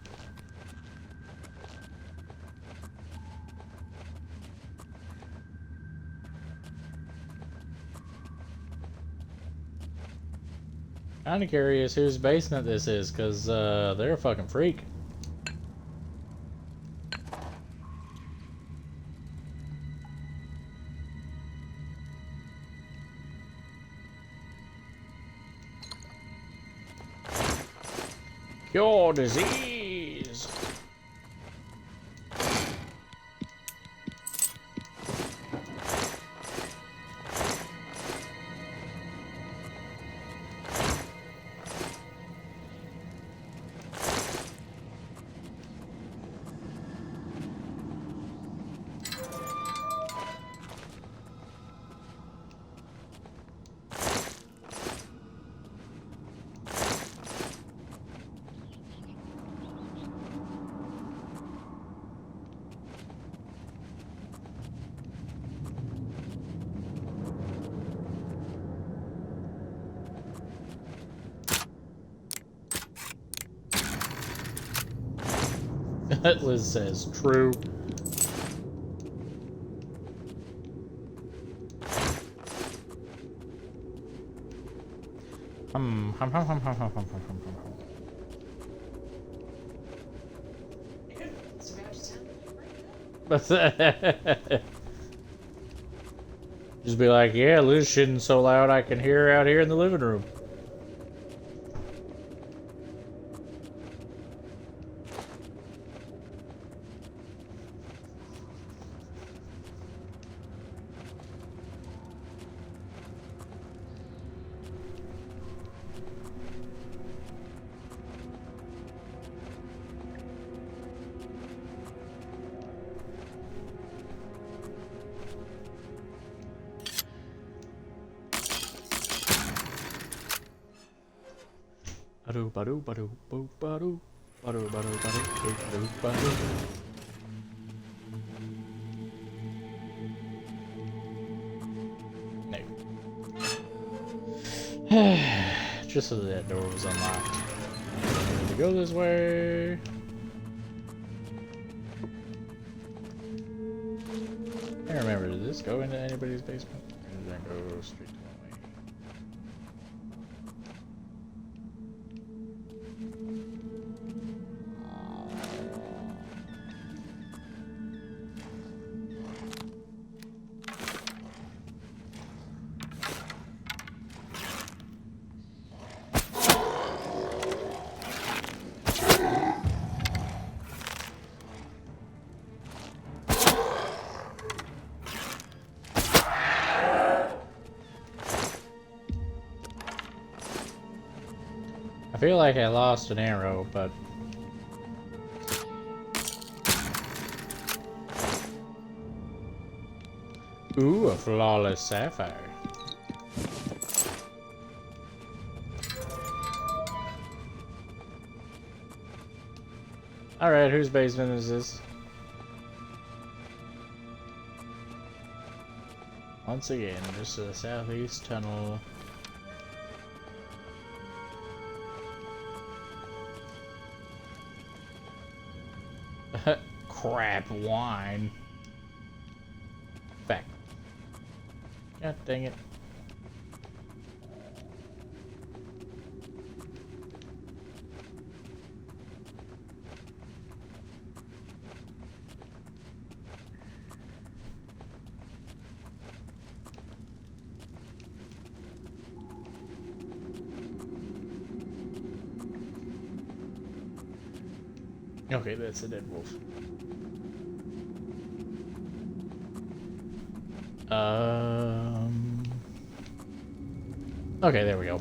Kinda curious whose basement this is, cause they're a fucking freak. Cure disease. Liz says, true. Just be like, yeah, Liz shitting so loud I can hear her out here in the living room. Badu badu boo badu badu badu badu badu badu. No. Just so that door was unlocked. I need to go this way. I can't remember, did this go into anybody's basement? Or did that go straight to one way? I feel like I lost an arrow, but... Ooh, a flawless sapphire. Alright, whose basement is this? Once again, just a southeast tunnel. Crap wine. Back. God dang it. Okay, that's a dead wolf. Okay, there we go.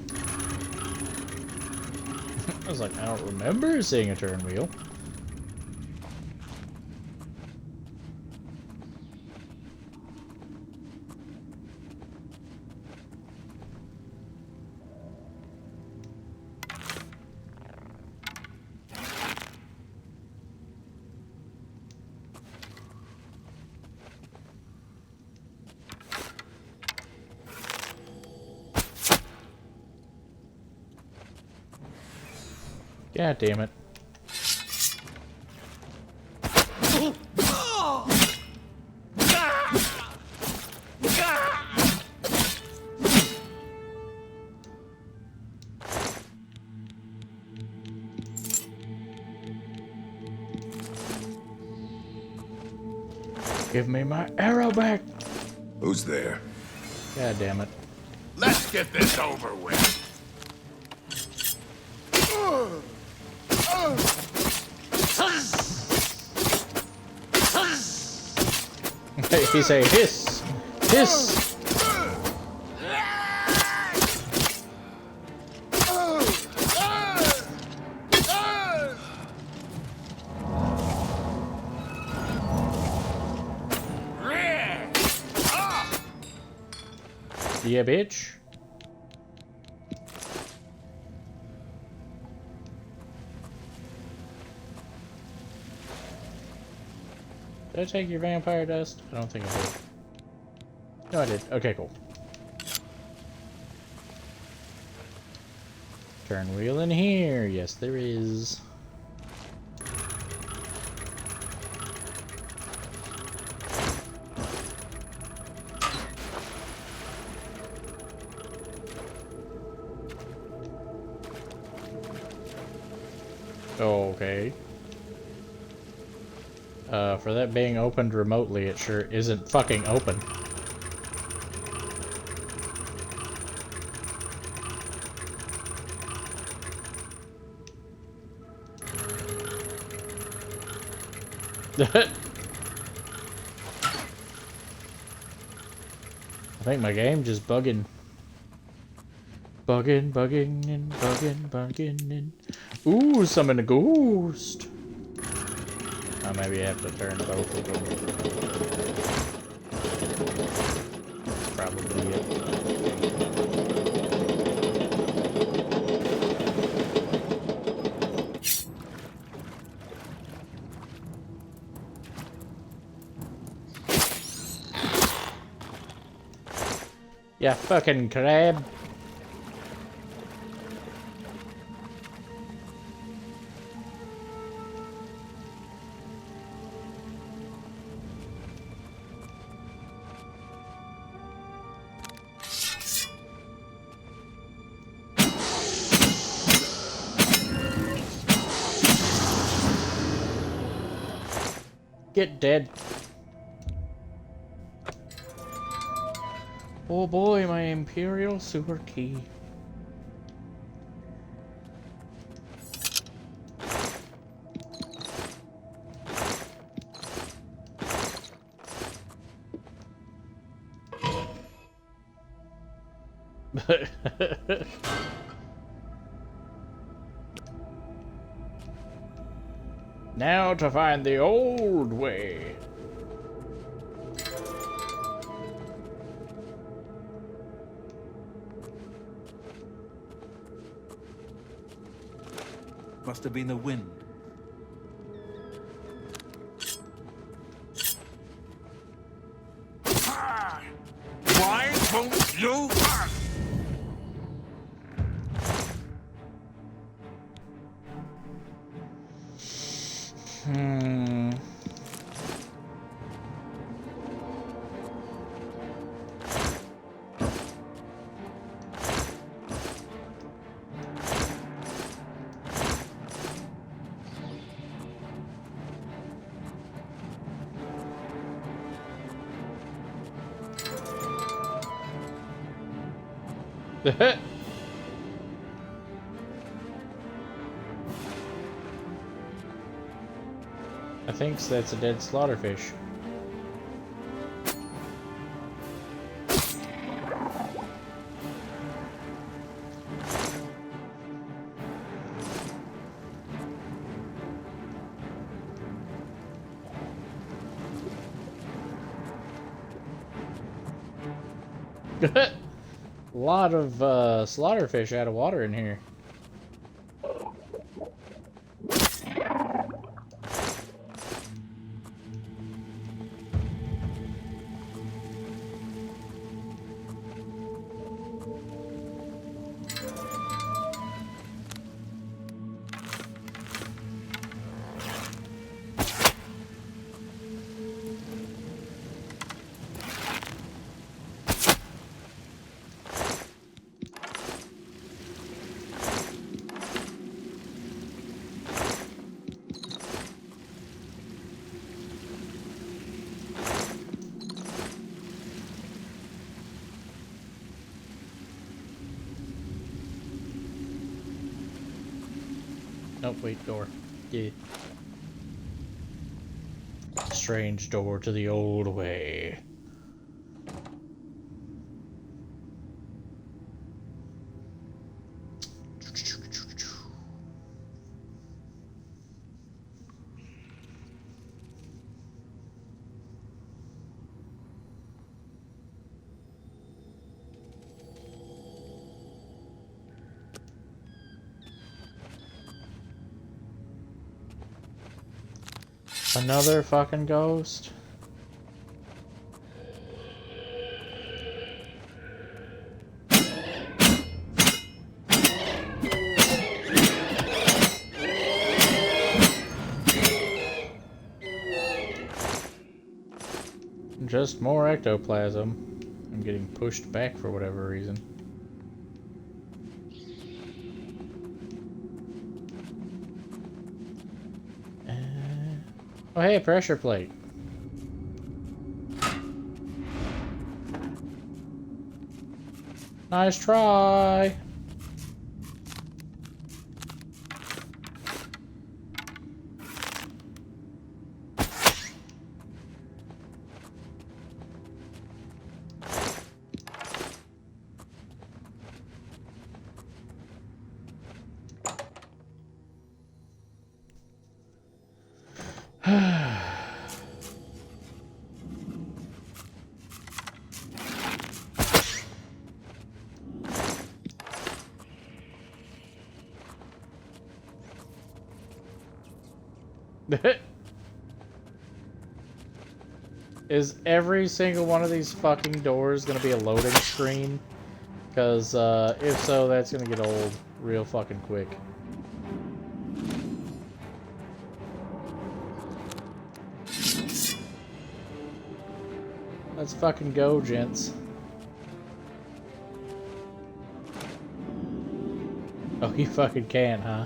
I was like, I don't remember seeing a turn wheel. God damn it. Give me my arrow back! Who's there? God damn it. Let's get this over with. He say hiss! Hiss! Yeah, bitch. Did I take your vampire dust? I don't think I did. No, I did. Okay, cool. Turn wheel in here. Yes, there is. Okay. For that being opened remotely, it sure isn't fucking open. I think my game just bugging. Bugging and... Ooh, summon a ghost! Oh, maybe I have to turn both of them. Probably it. Yeah, fucking crab. Get dead. Oh boy, my Imperial Super Key. Now to find the old way. Must have been the wind. Why won't you? I think that's a dead slaughterfish. A lot of slaughterfish out of water in here. Nope, wait, door. Yeah. Strange door to the old way. Another fucking ghost? Just more ectoplasm. I'm getting pushed back for whatever reason. Oh hey, a pressure plate. Nice try. Is every single one of these fucking doors gonna be a loading screen? Because if so, that's gonna get old real fucking quick. Let's fucking go, gents. Oh, you fucking can, huh?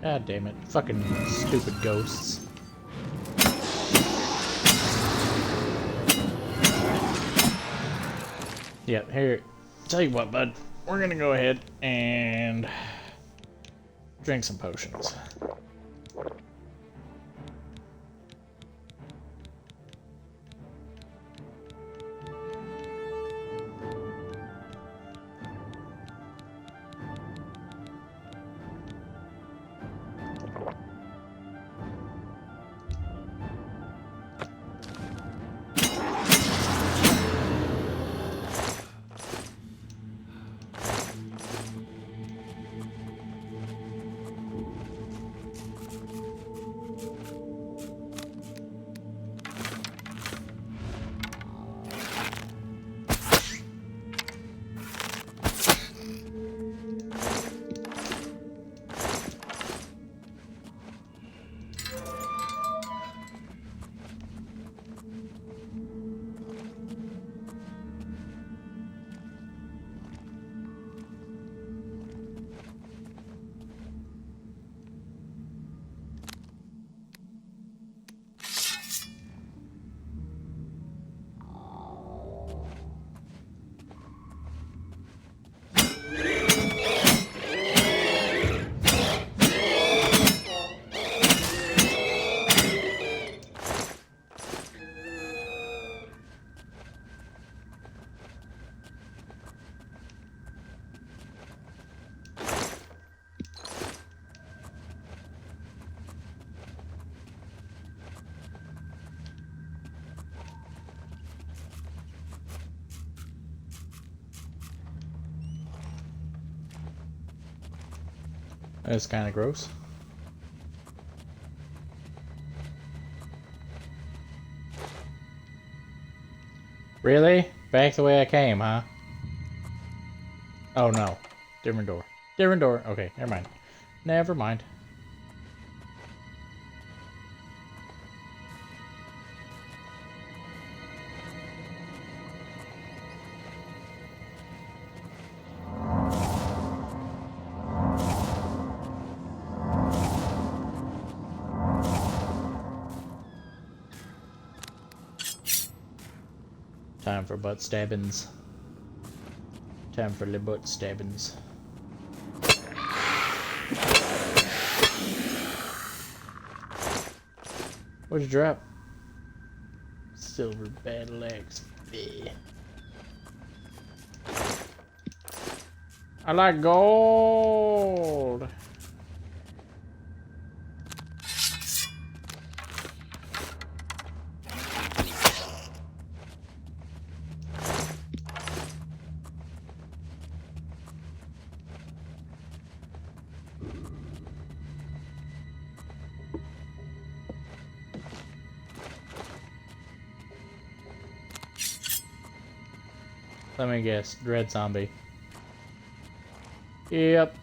God damn it. Fucking stupid ghosts. Yeah, here. Tell you what, bud. We're gonna go ahead and drink some potions. That's kind of gross. Really? Back the way I came, huh? Oh no. Different door. Different door. Okay, never mind. Never mind. Time for butt stabbings. Time for the butt stabbings. What'd you drop? Silver battle axe. Yeah. I like gold. Let me guess, Dread Zombie. Yep.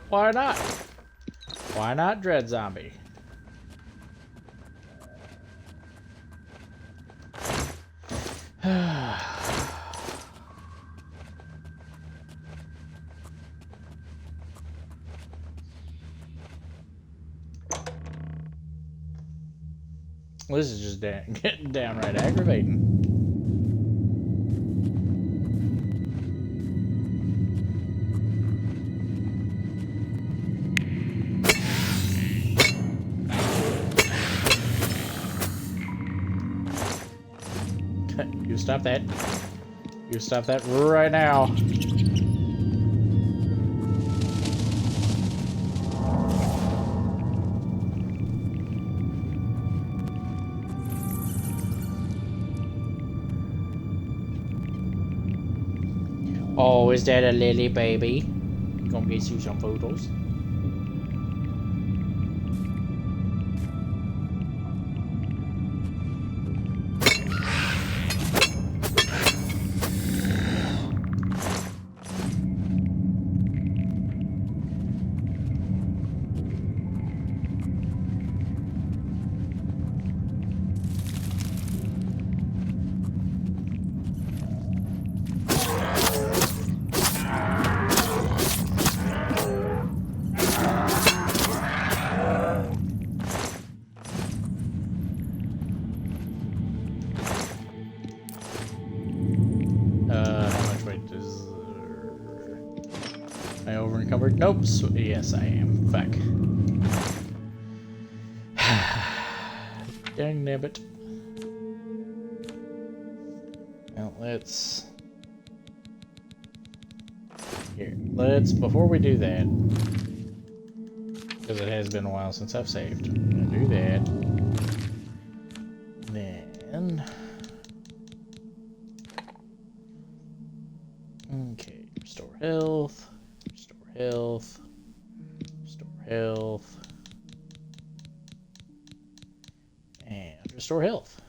Why not? Why not Dread Zombie? This is just getting downright aggravating. You stop that. You stop that right now. Oh, is that a lily baby? Gonna get you some photos. Nope. Yes, I am. Fuck. Dang nabbit. Well, let's... Here. Let's... Before we do that... Because it has been a while since I've saved. I'm gonna do that. Then... Okay. Restore health. Health, restore health, and restore health.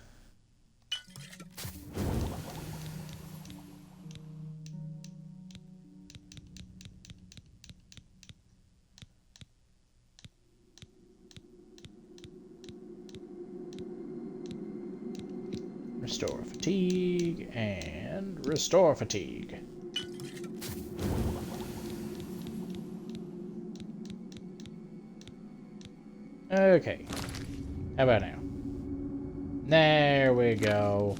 Restore fatigue and restore fatigue. Okay. How about now? There we go.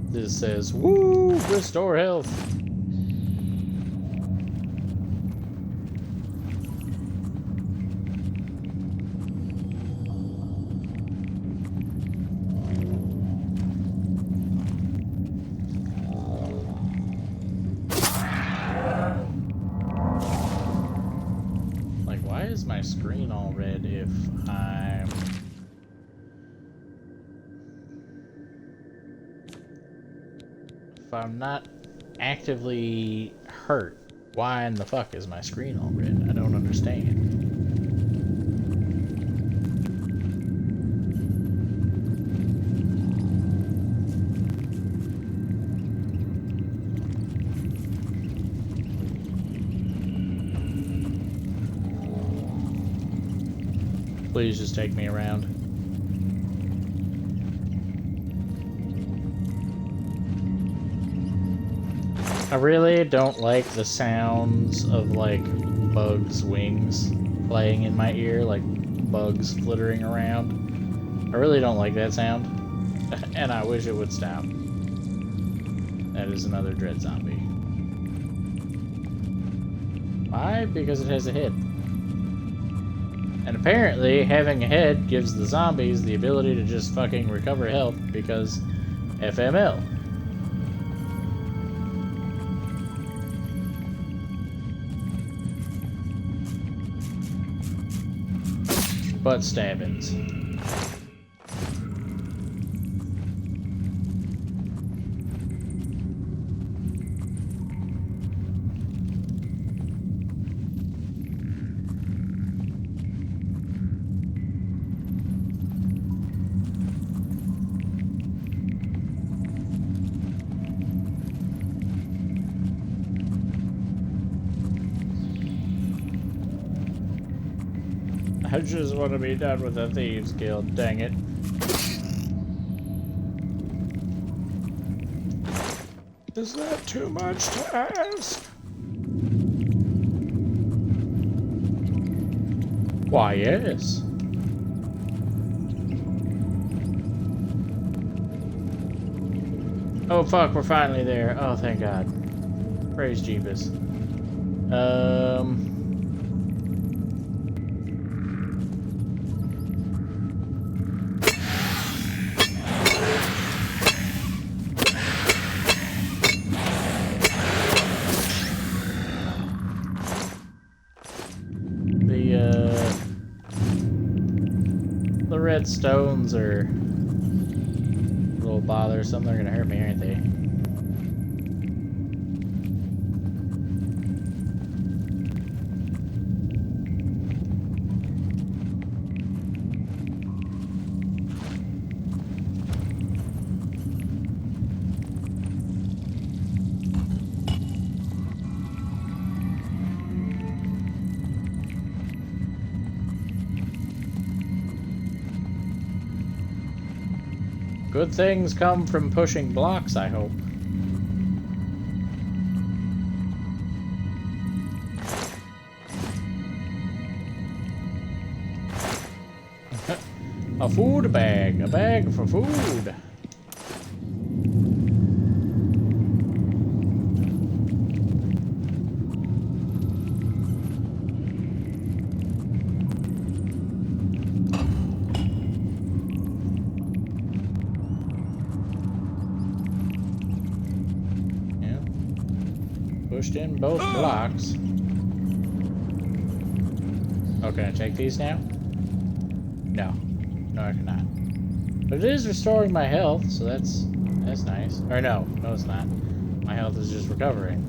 This says, woo, restore health. red if I'm... If I'm not actively hurt, why in the fuck is my screen all red? I don't understand. Please just take me around. I really don't like the sounds of, like, bugs' wings playing in my ear, like bugs flittering around. I really don't like that sound, and I wish it would stop. That is another dread zombie. Why? Because it has a head. And apparently, having a head gives the zombies the ability to just fucking recover health, because FML. Butt stabbings. I just want to be done with the Thieves Guild, dang it. Is that too much to ask? Why, yes. Oh fuck, we're finally there. Oh, thank God. Praise Jeebus. The red stones are a little bothersome. They're gonna hurt me, aren't they? Good things come from pushing blocks, I hope. A food bag. A bag for food. Pushed in both blocks. Oh, can I take these now? No. No, I cannot. But it is restoring my health, so that's nice. Or no, it's not. My health is just recovering.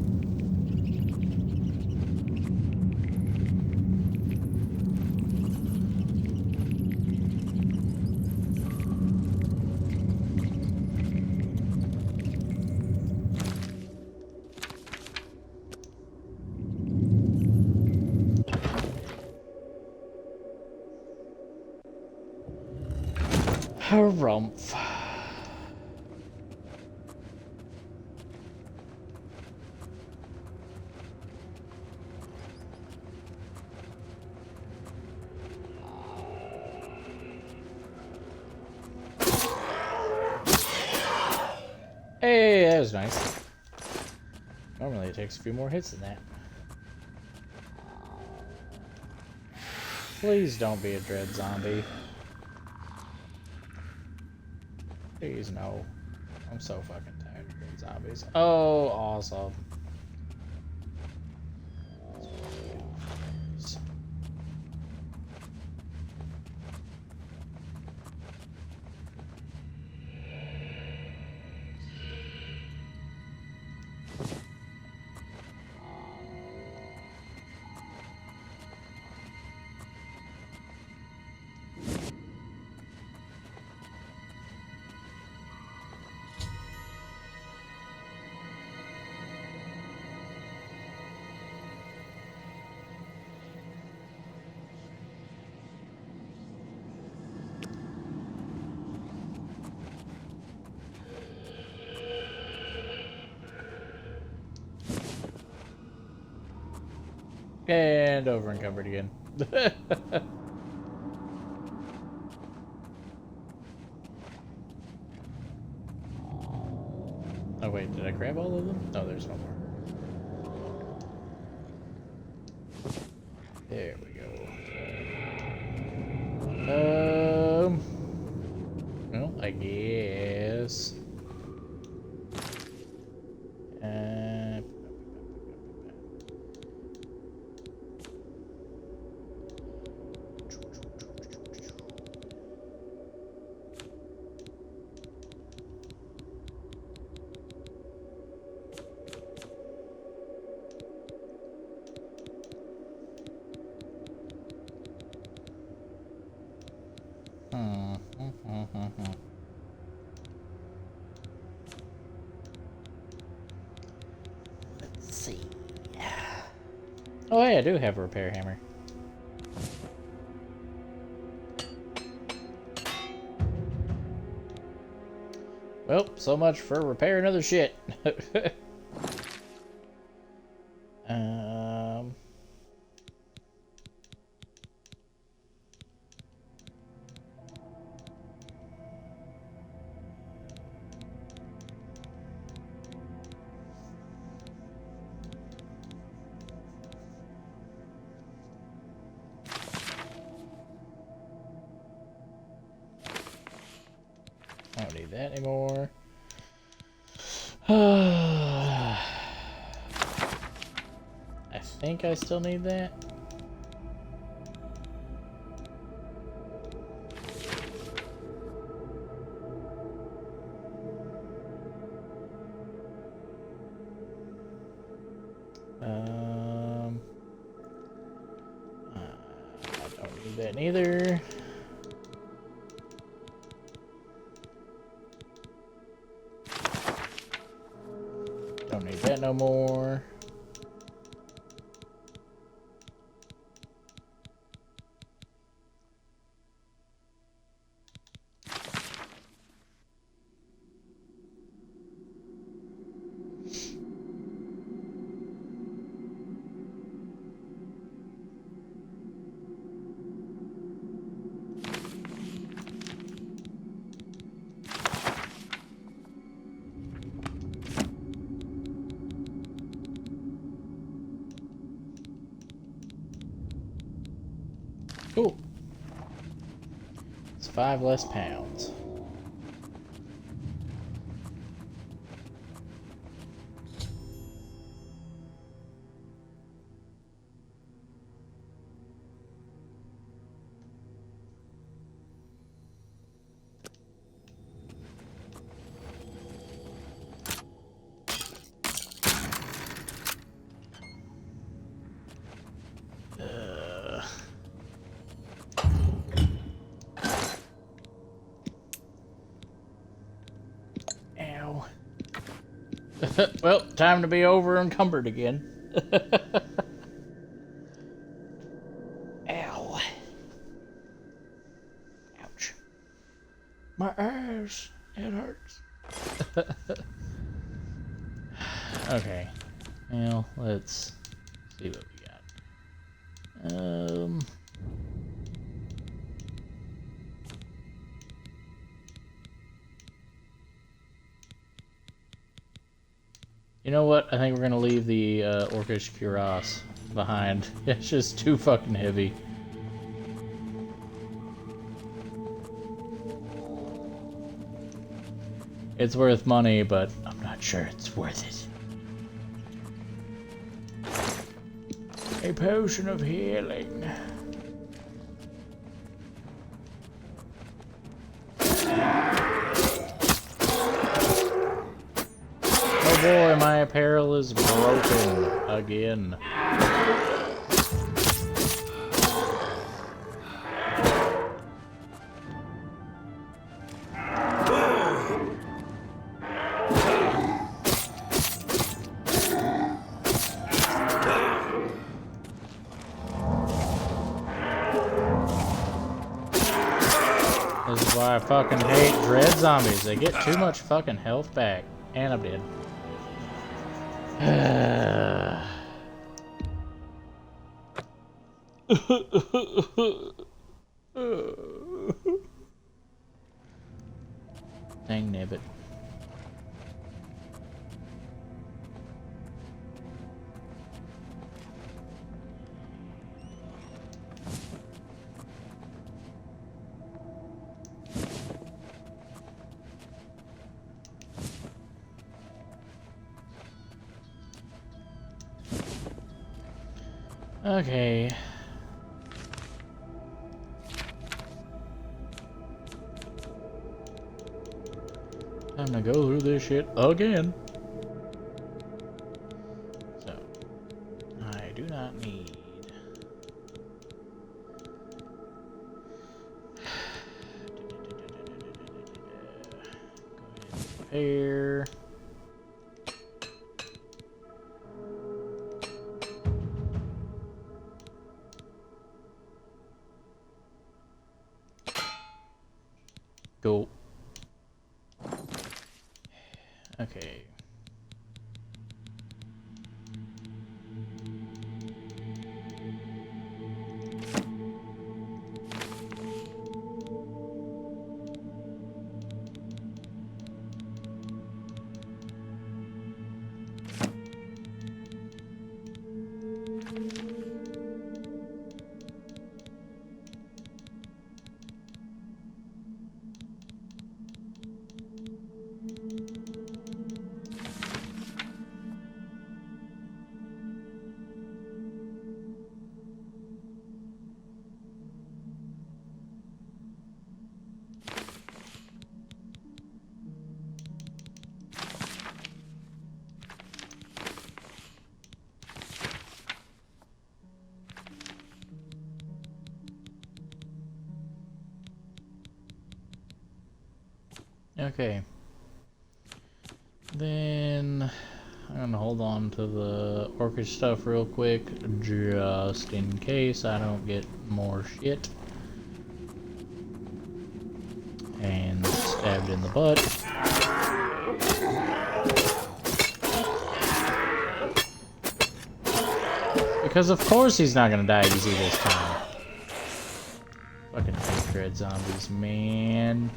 Harumph. Hey, that was nice. Normally it takes a few more hits than that. Please don't be a dread zombie. Please no. I'm so fucking tired of dread zombies. Oh, awesome. And over encumbered again. Oh wait, did I grab all of them? No, there's no more. There we go. Well, I guess. Let's see. Oh, hey, I do have a repair hammer. Well, so much for repairing other shit. I don't need that anymore. I think I still need that. I don't need that neither. Don't need that no more. Cool. It's 5 less pounds. Well, time to be over encumbered again. Ow. Ouch. My ass. It hurts. Okay. Well, let's see what we got. You know what? I think we're gonna leave the Orcish Cuirass behind. It's just too fucking heavy. It's worth money, but I'm not sure it's worth it. A potion of healing. Oh boy, my apparel is broken again. This is why I fucking hate dread zombies. They get too much fucking health back. And I'm dead. Dang nabbit. Okay. Time to go through this shit again. So, I do not need. Go ahead and prepare. Go. Okay. Okay. Then I'm gonna hold on to the orchid stuff real quick, just in case I don't get more shit. And stabbed in the butt. Because of course he's not gonna die easy this time. Fucking dread zombies, man.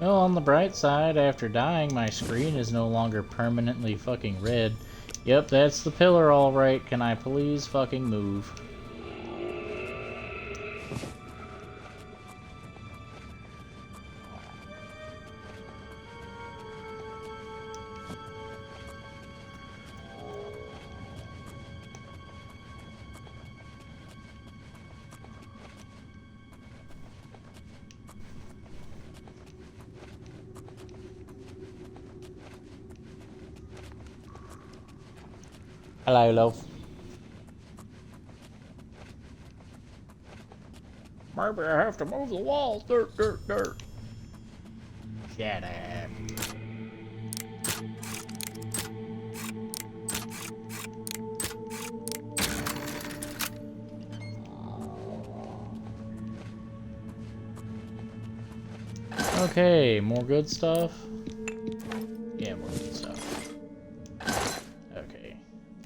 Well, on the bright side, after dying, my screen is no longer permanently fucking red. Yep, that's the pillar alright. Can I please fucking move? Hello, love. Maybe I have to move the wall. Dirt, dirt, dirt. Shut up. Okay, more good stuff. Yeah, more good stuff. Okay,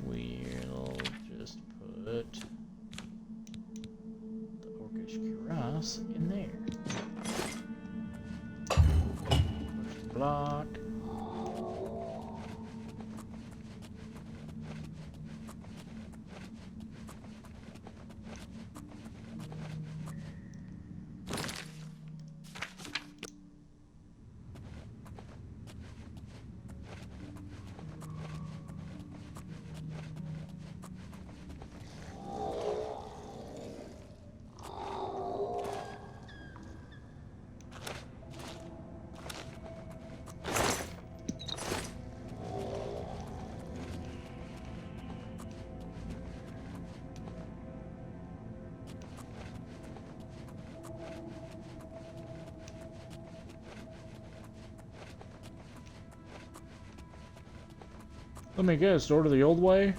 we'll just put the Orcish Cuirass in there. Push the block. Let me guess, door to the old way?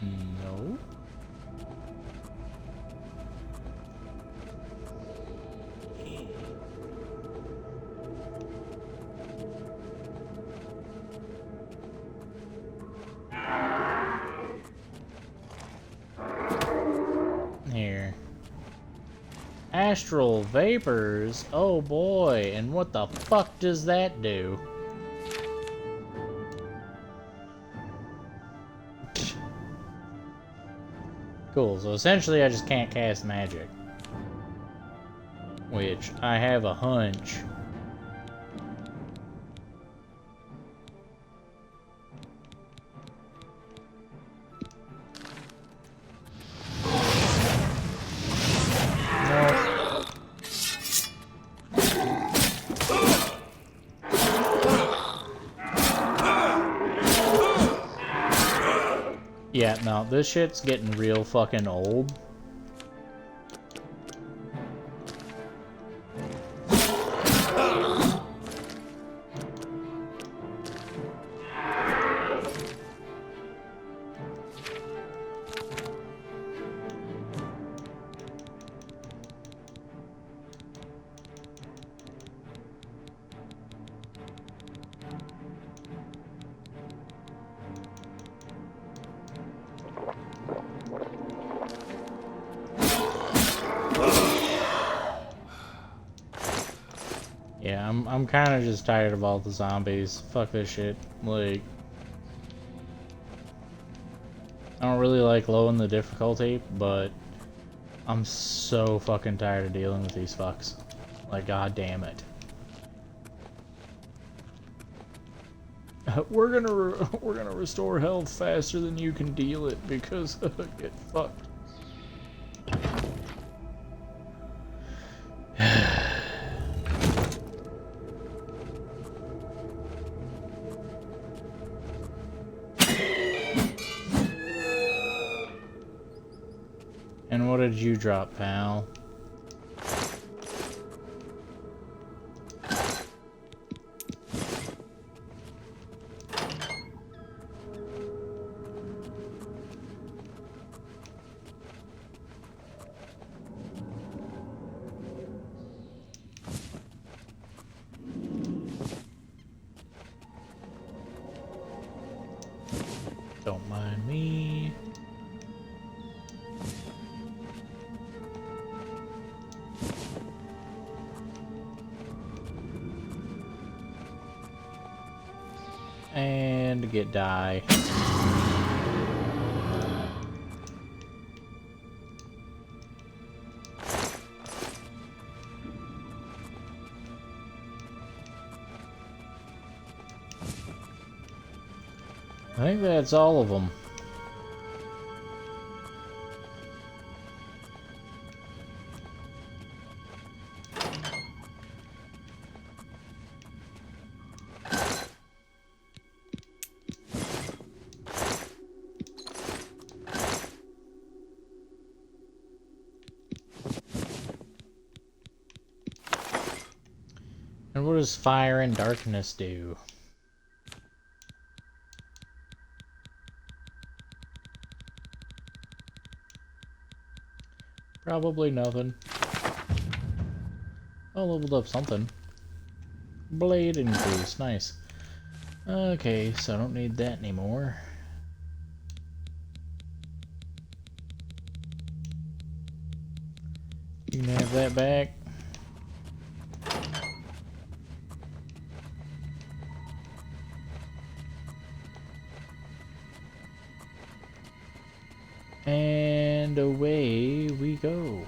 No. astral vapors. Oh boy, and what the fuck does that do? Cool, so essentially I just can't cast magic. Which, I have a hunch. Yeah, no, this shit's getting real fucking old. Yeah, I'm kind of just tired of all the zombies. Fuck this shit. Like, I don't really like lowering the difficulty, but I'm so fucking tired of dealing with these fucks. Like, god damn it. We're gonna restore health faster than you can deal it because get fucked. And what did you drop, pal? Don't mind me. And get die. I think that's all of them. And what does fire and darkness do? Probably nothing. Oh, leveled up something. Blade increase, nice. Okay, so I don't need that anymore. You can have that back. And away we go.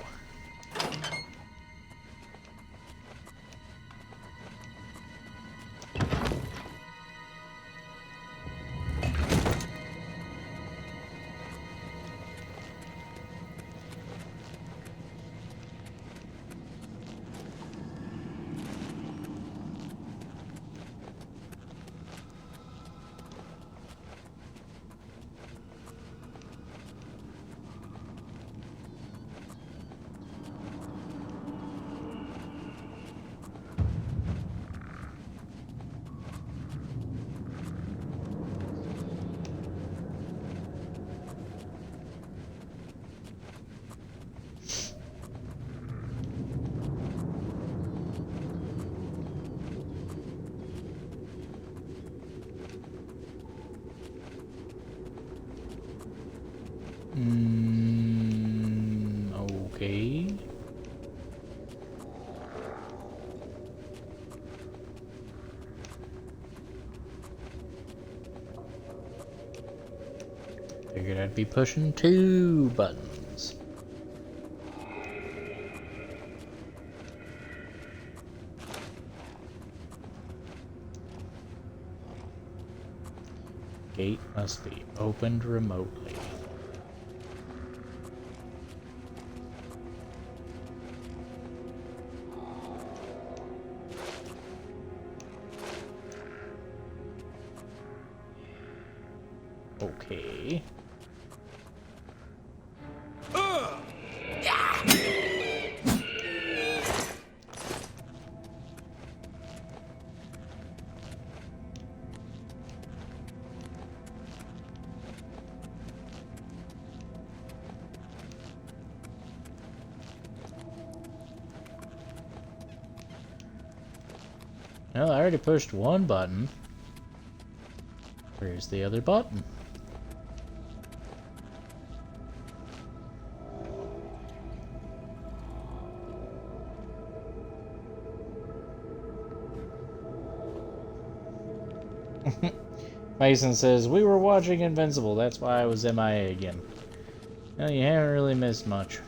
Figured I'd be pushing 2 buttons. Gate must be opened remotely. Okay. Well, I already pushed 1 button. Where's the other button? Mason says, we were watching Invincible, that's why I was MIA again. Well, you haven't really missed much.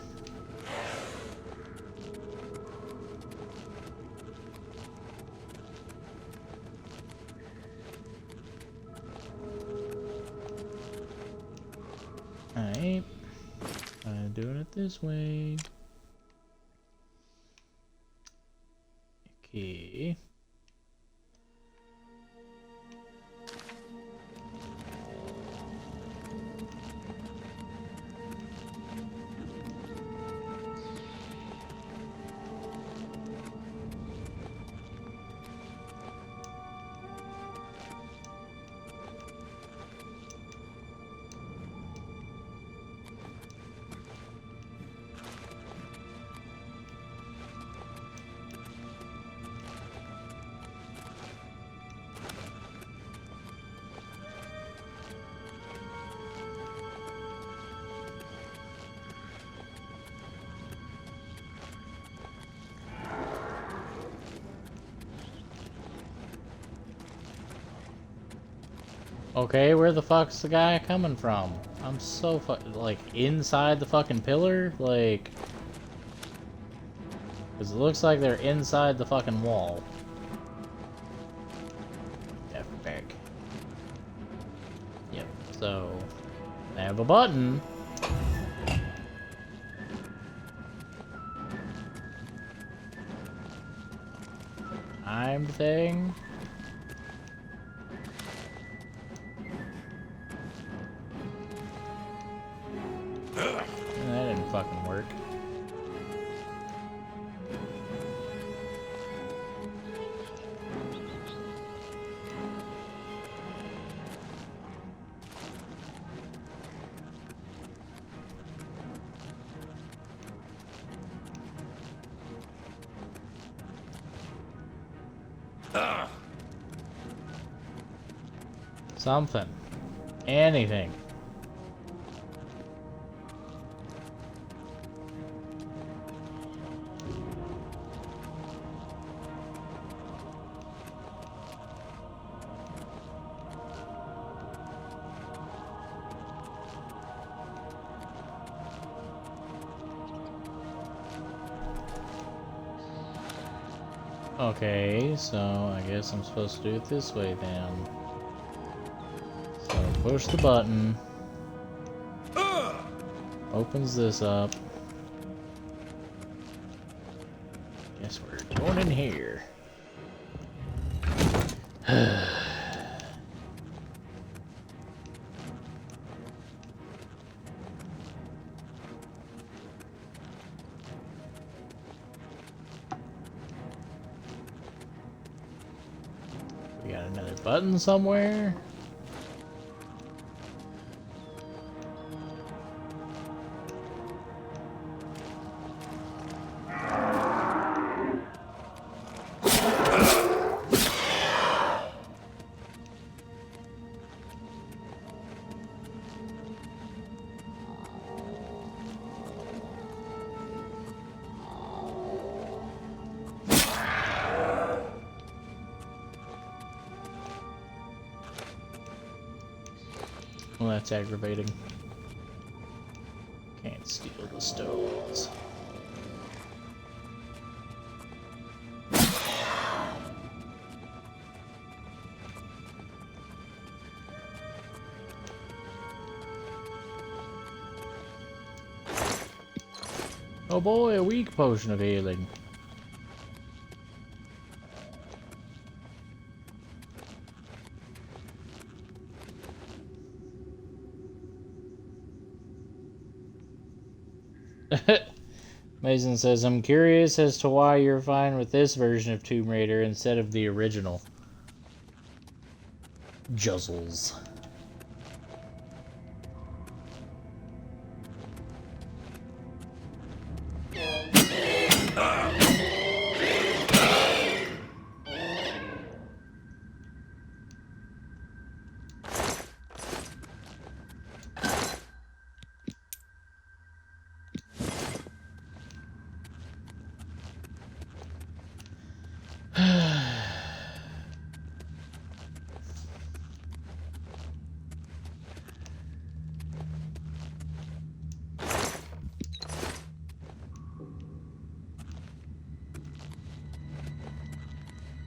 Alright. I'm doing it this way. Okay. Okay, where the fuck's the guy coming from? I'm so like, inside the fucking pillar? Like... Because it looks like they're inside the fucking wall. F back. Yep, so... I have a button. Timed thing. That didn't fucking work. Something. Anything. Okay, so I guess I'm supposed to do it this way then. So push the button. Opens this up. Guess we're going in here. We got another button somewhere. Well, that's aggravating. Can't steal the stones. Oh boy, a weak potion of healing. Mason says, I'm curious as to why you're fine with this version of Tomb Raider instead of the original. Juzzles.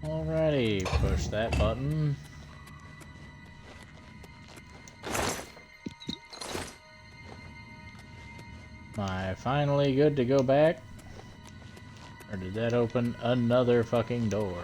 Alrighty, push that button. Am I finally good to go back? Or did that open another fucking door?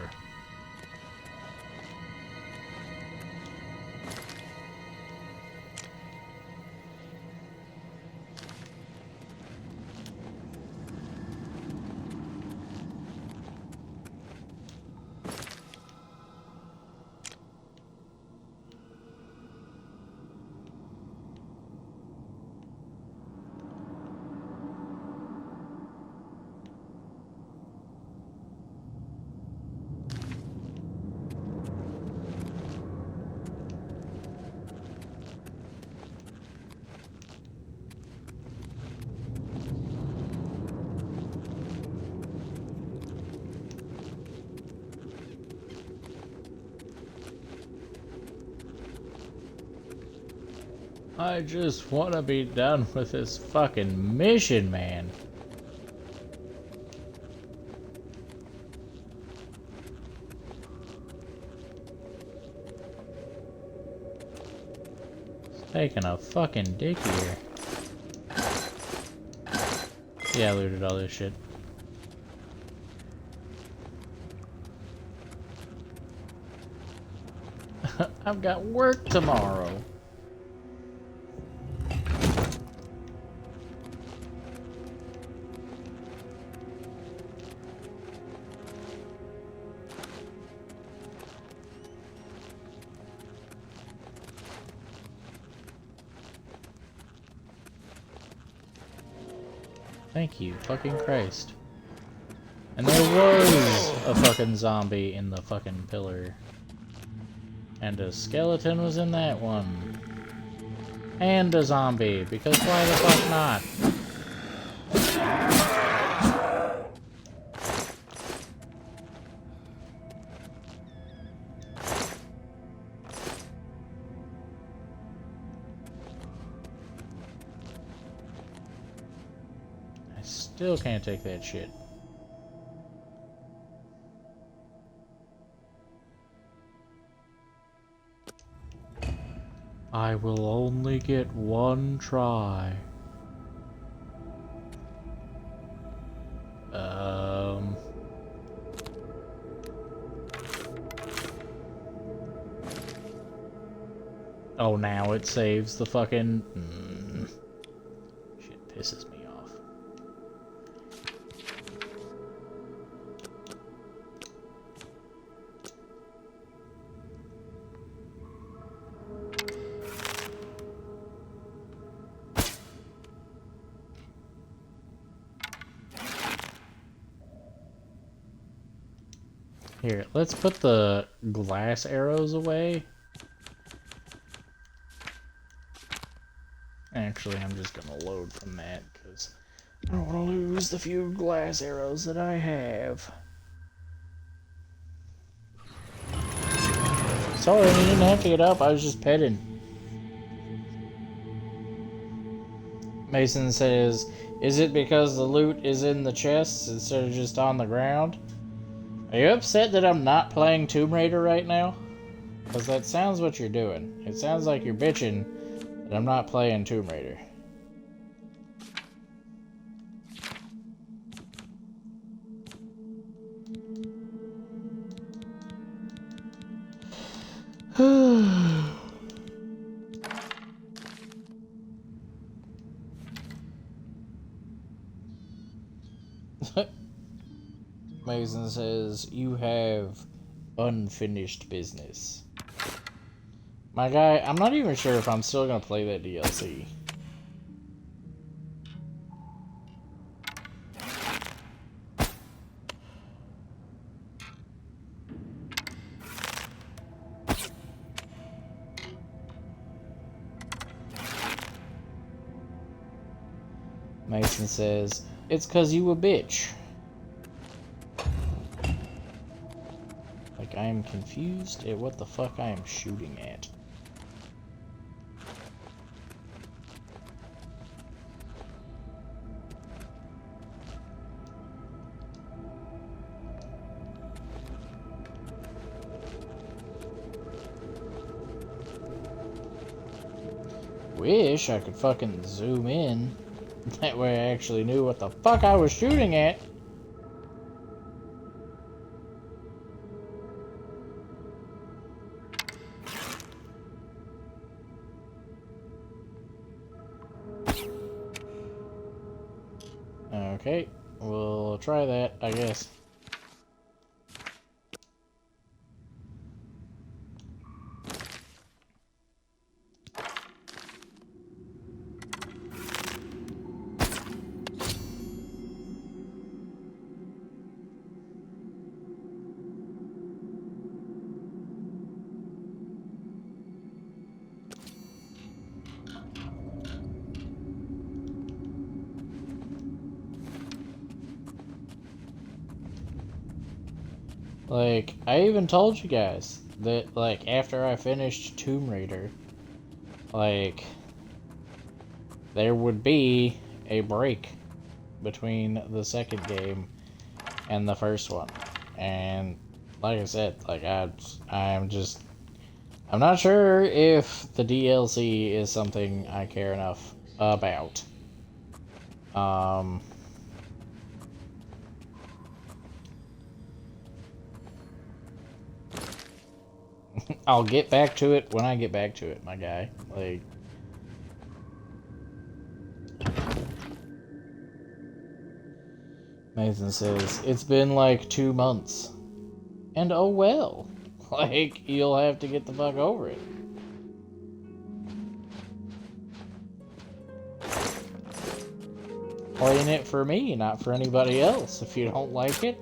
I just want to be done with this fucking mission, man. It's taking a fucking dick here. Yeah, I looted all this shit. I've got work tomorrow. Thank you, fucking Christ. And there was a fucking zombie in the fucking pillar. And a skeleton was in that one. And a zombie, because why the fuck not? Still can't take that shit. I will only get one try. Oh, now it saves the fucking... Shit pisses me off. Here, let's put the glass arrows away. Actually, I'm just gonna load from that, because I don't want to lose the few glass arrows that I have. Sorry, you didn't have to get up, I was just petting. Mason says, is it because the loot is in the chests instead of just on the ground? Are you upset that I'm not playing Tomb Raider right now? Because that sounds what you're doing. It sounds like you're bitching that I'm not playing Tomb Raider. Mason says, you have unfinished business. My guy, I'm not even sure if I'm still gonna play that DLC. Mason says, it's 'cause you a bitch. Like, I am confused at what the fuck I am shooting at. Wish I could fucking zoom in. That way I actually knew what the fuck I was shooting at. Okay, we'll try that, I guess. Like, I even told you guys that, like, after I finished Tomb Raider, like, there would be a break between the second game and the first one. And, like I said, like, I'm not sure if the DLC is something I care enough about. I'll get back to it when I get back to it, my guy. Like, Nathan says, it's been like 2 months. And oh well. Like, you'll have to get the fuck over it. Playing it for me, not for anybody else. If you don't like it,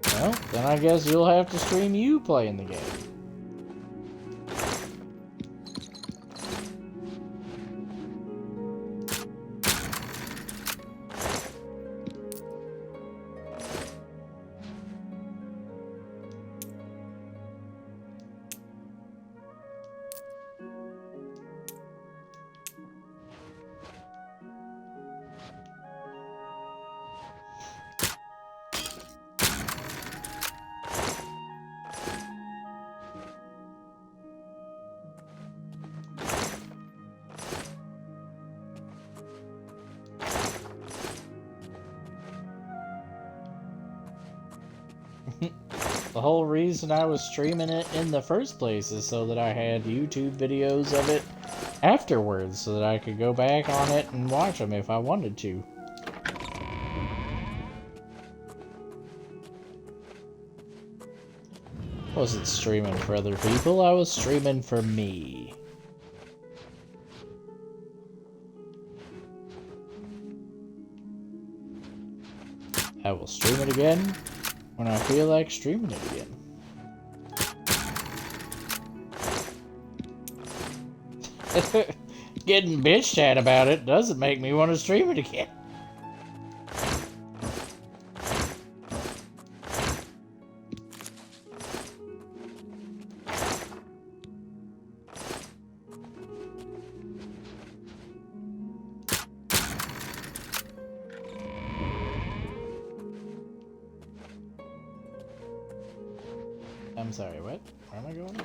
well, then I guess you'll have to stream you playing the game. The whole reason I was streaming it in the first place is so that I had YouTube videos of it afterwards, so that I could go back on it and watch them if I wanted to. I wasn't streaming for other people, I was streaming for me. I will stream it again when I feel like streaming it again. Getting bitched at about it doesn't make me want to stream it again. I'm sorry, what? Where am I going?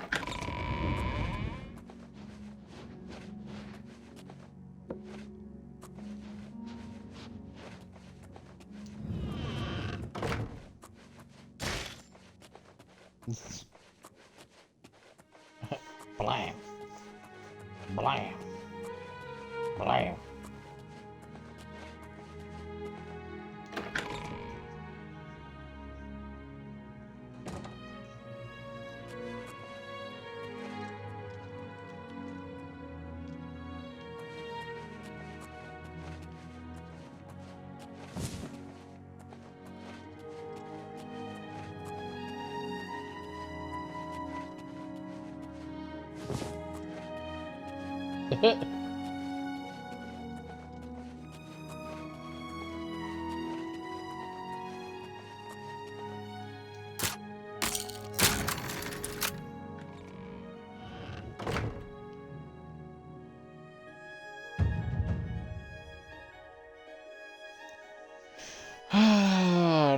Blam. Blam. Blam.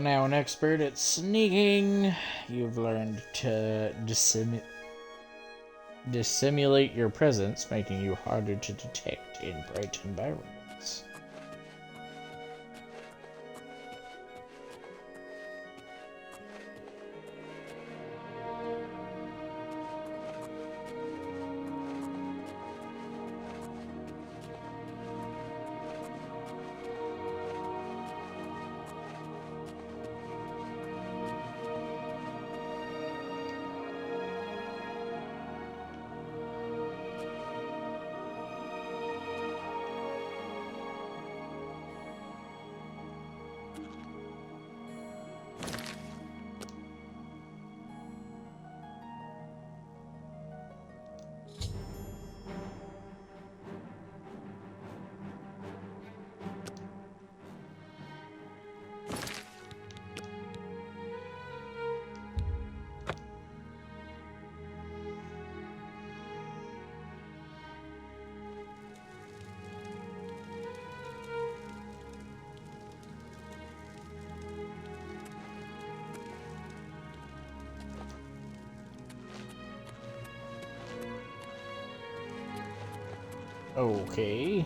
Now an expert at sneaking, you've learned to dissimulate your presence, making you harder to detect in bright environments. Okay.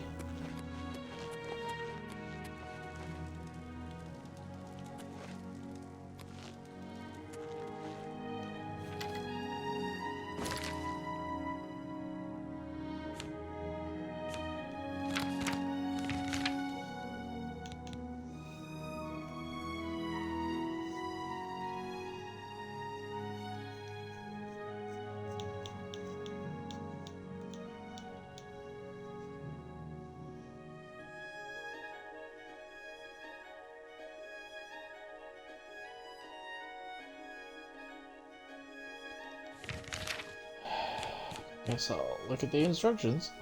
Guess I'll look at the instructions.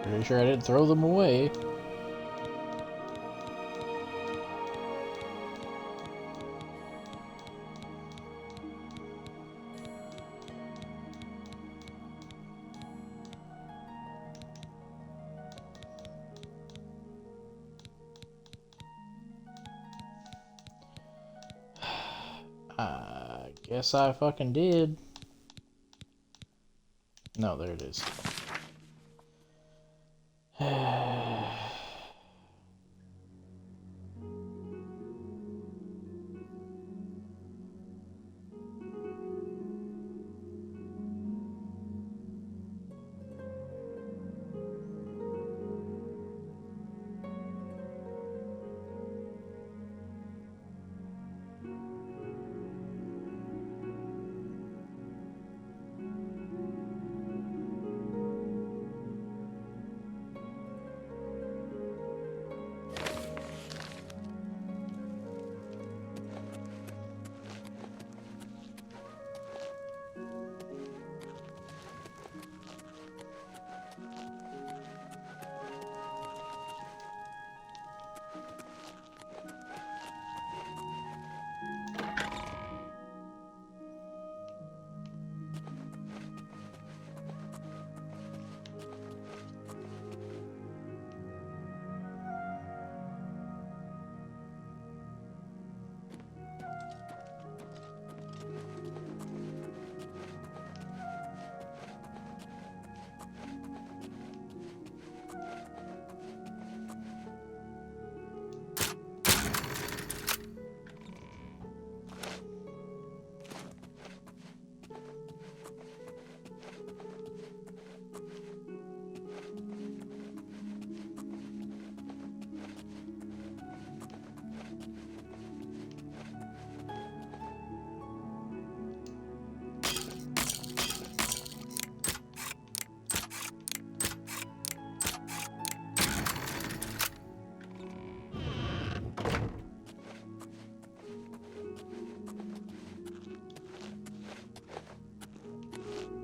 Pretty sure I didn't throw them away. I guess I fucking did. No, there it is.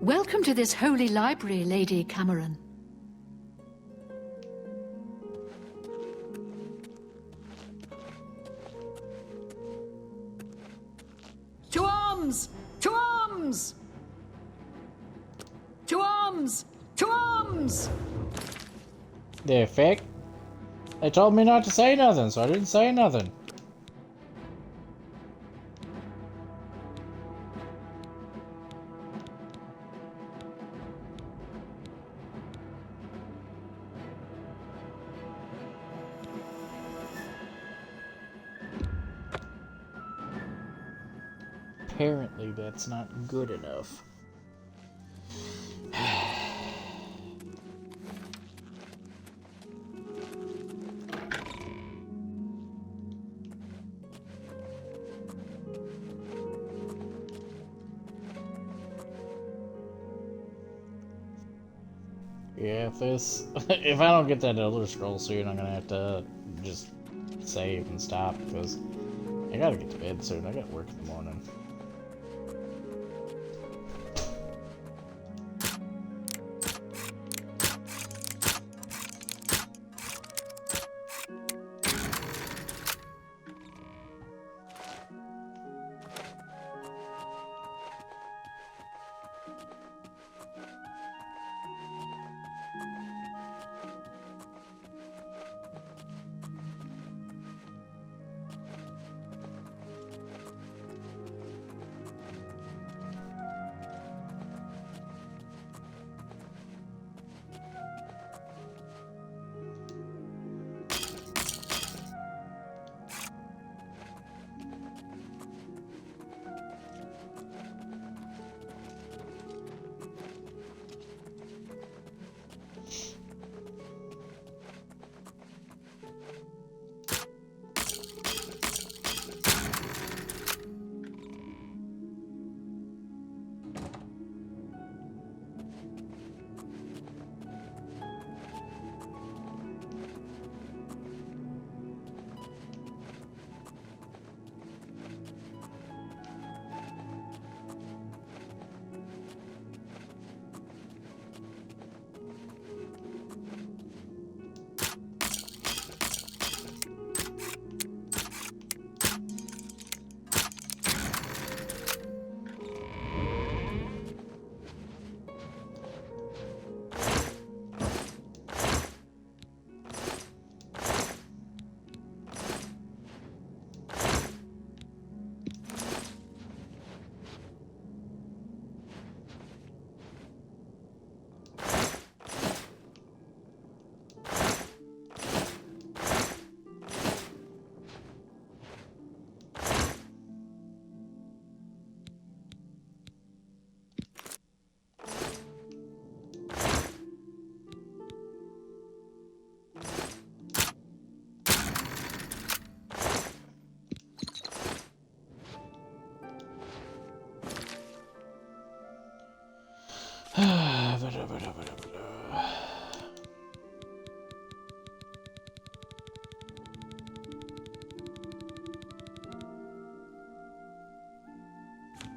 Welcome to this holy library, Lady Cameron. To arms! To arms! To arms! To arms! The effect? They told me not to say nothing, so I didn't say nothing. Apparently that's not good enough. Yeah, if I don't get that Elder Scroll soon, I'm gonna have to just save and stop, because I gotta get to bed soon. I gotta work in the morning.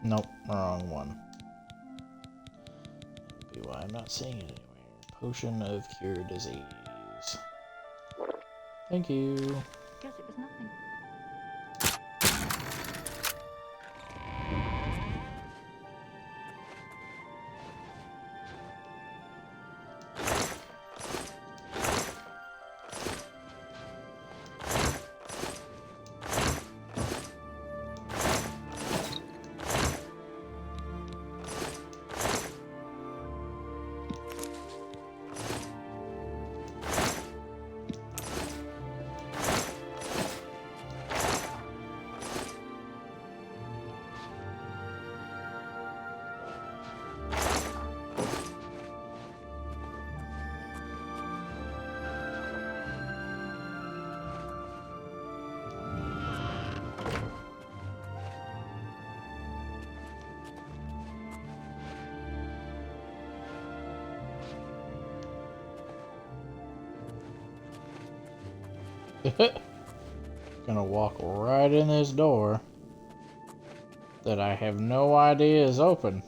Nope, wrong one. That'd be why I'm not seeing it anywhere. Potion of Cure Disease. Thank you. Guess it was nothing. Gonna walk right in this door that I have no idea is open.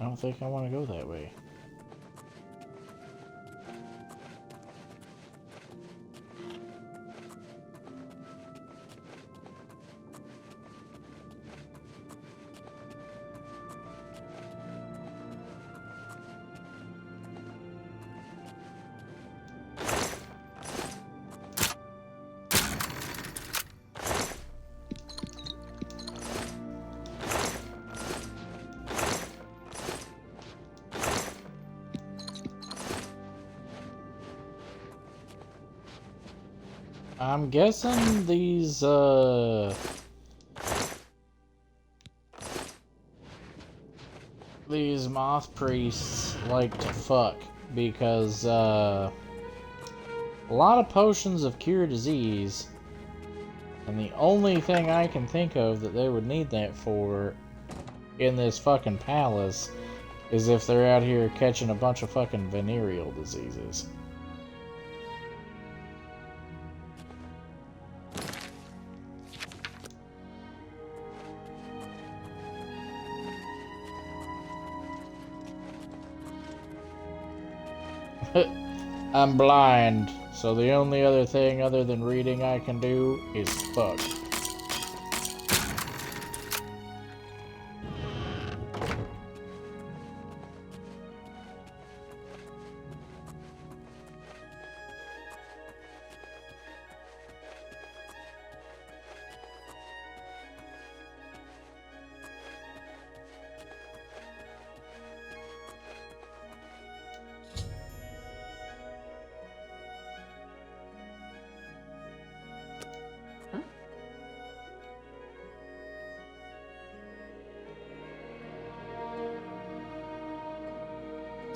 I don't think I want to go that way. I'm guessing these moth priests like to fuck because a lot of potions of cure disease, and the only thing I can think of that they would need that for in this fucking palace is if they're out here catching a bunch of fucking venereal diseases. I'm blind, so the only other thing other than reading I can do is fuck.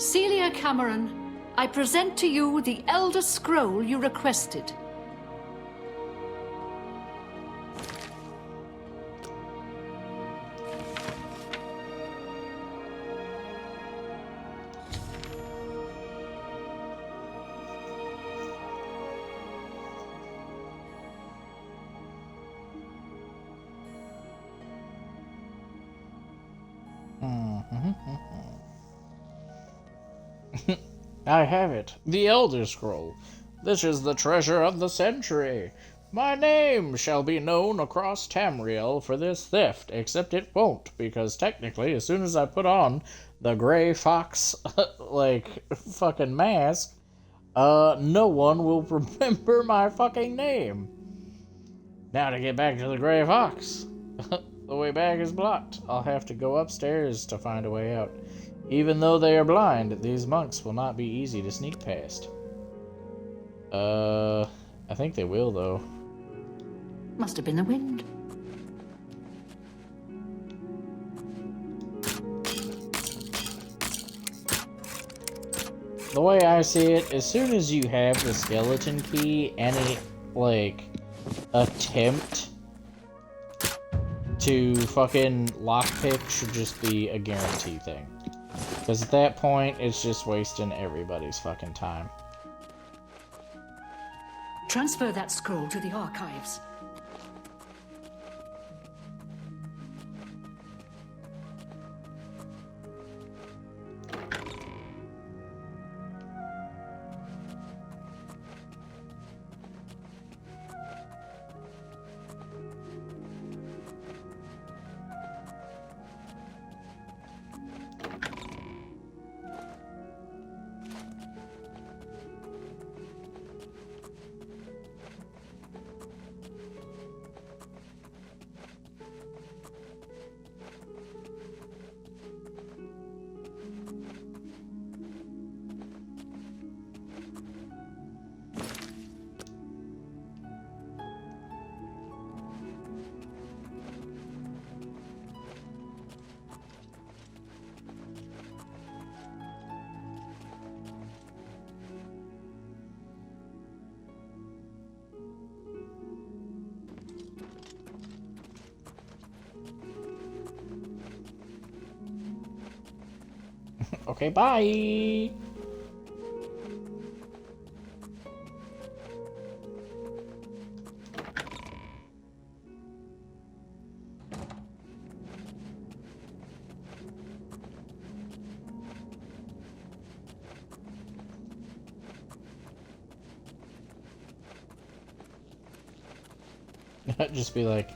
Celia Cameron, I present to you the Elder Scroll you requested. I have it. The Elder Scroll. This is the treasure of the century. My name shall be known across Tamriel for this theft, except it won't, because technically, as soon as I put on the gray fox, fucking mask, no one will remember my fucking name. Now to get back to the gray fox. The way back is blocked. I'll have to go upstairs to find a way out. Even though they are blind, these monks will not be easy to sneak past. I think they will, though. Must have been the wind. The way I see it, as soon as you have the skeleton key, any, attempt to fucking lockpick should just be a guarantee thing. Because at that point, it's just wasting everybody's fucking time. Transfer that scroll to the archives. Okay, bye! Just be like,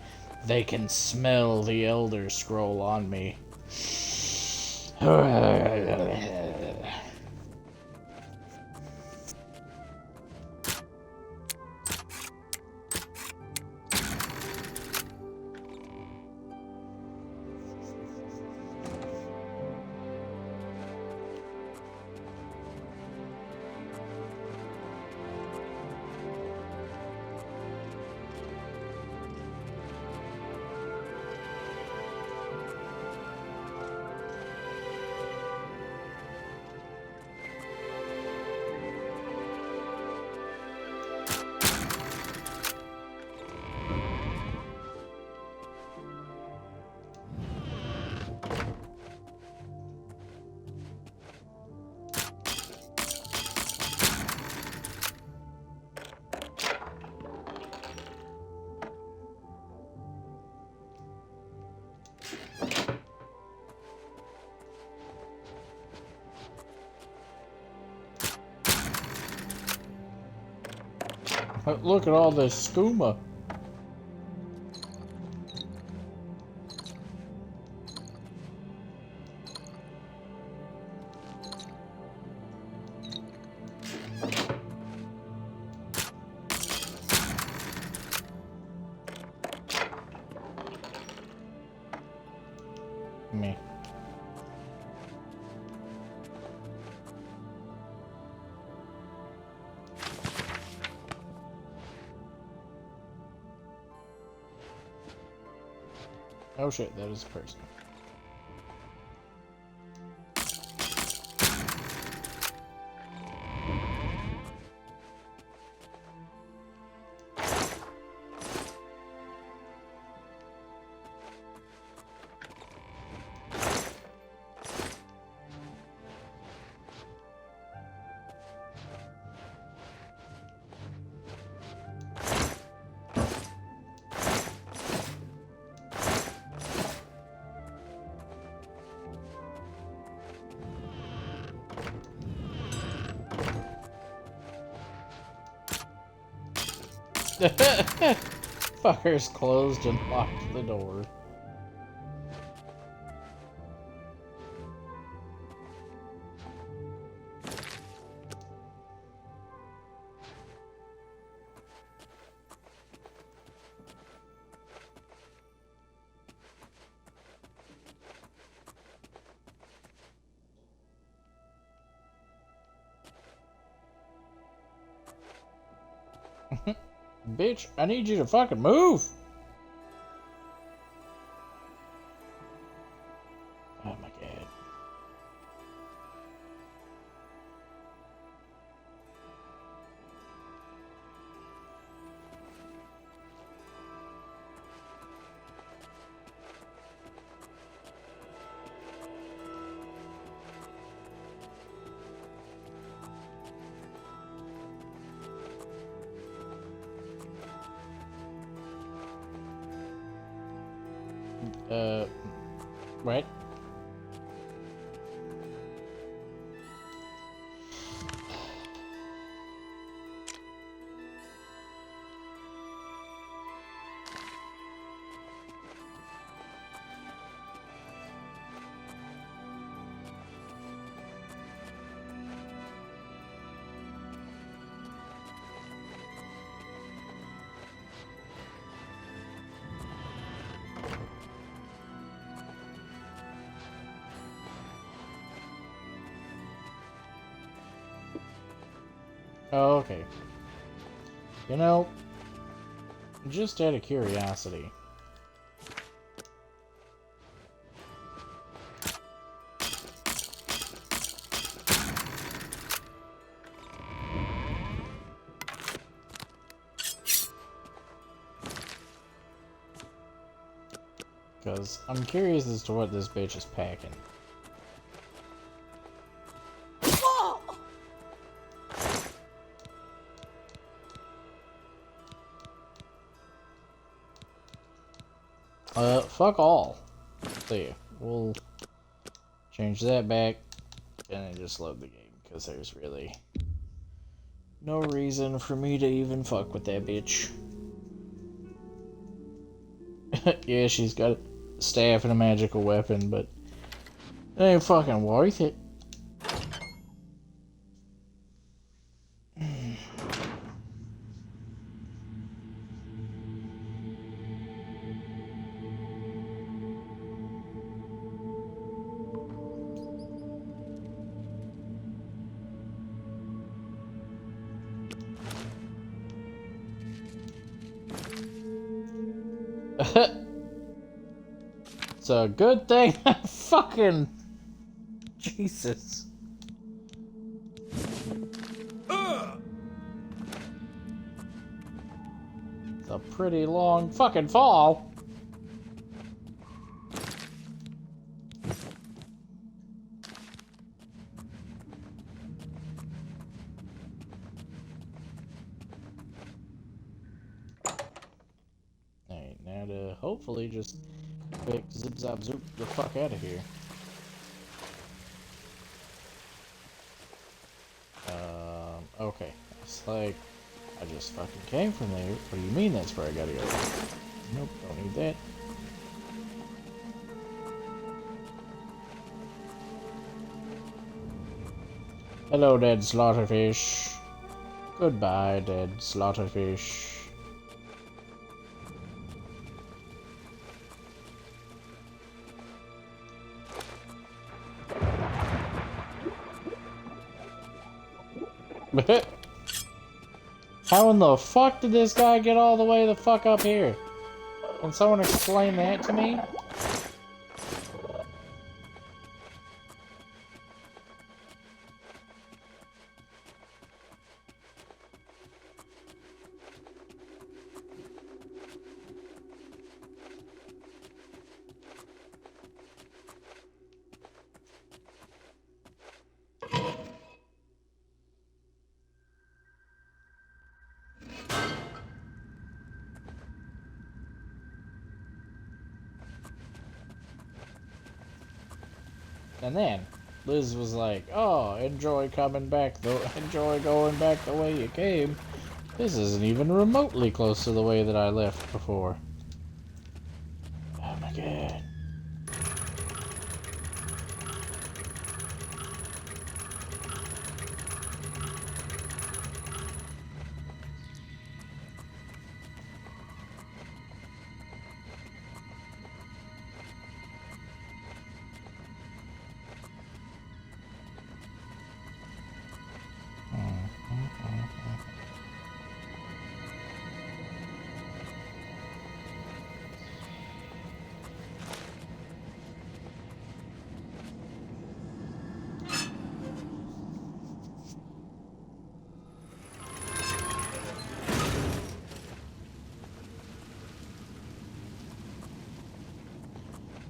they can smell the Elder Scroll on me. Look at all this skooma. Me. Oh shit, that is a person. Fuckers closed and locked the door. Bitch, I need you to fucking move! Oh my god. Right? Oh, okay. You know, just out of curiosity. Because I'm curious as to what this bitch is packing. Fuck all. There. We'll change that back and then just load the game, because there's really no reason for me to even fuck with that bitch. Yeah, she's got a staff and a magical weapon, but it ain't fucking worth it. It's a good thing I fucking... Jesus. It's a pretty long fucking fall. Alright, now to hopefully just quick zip zap zoop the fuck out of here. Okay. It's like I just fucking came from there. What do you mean that's where I gotta go? Nope, don't need that. Hello, dead slaughterfish. Goodbye, dead slaughterfish. How in the fuck did this guy get all the way the fuck up here? Can someone explain that to me? And then Liz was like, "Oh, enjoy coming back though. Enjoy going back the way you came. This isn't even remotely close to the way that I left before." Oh my god.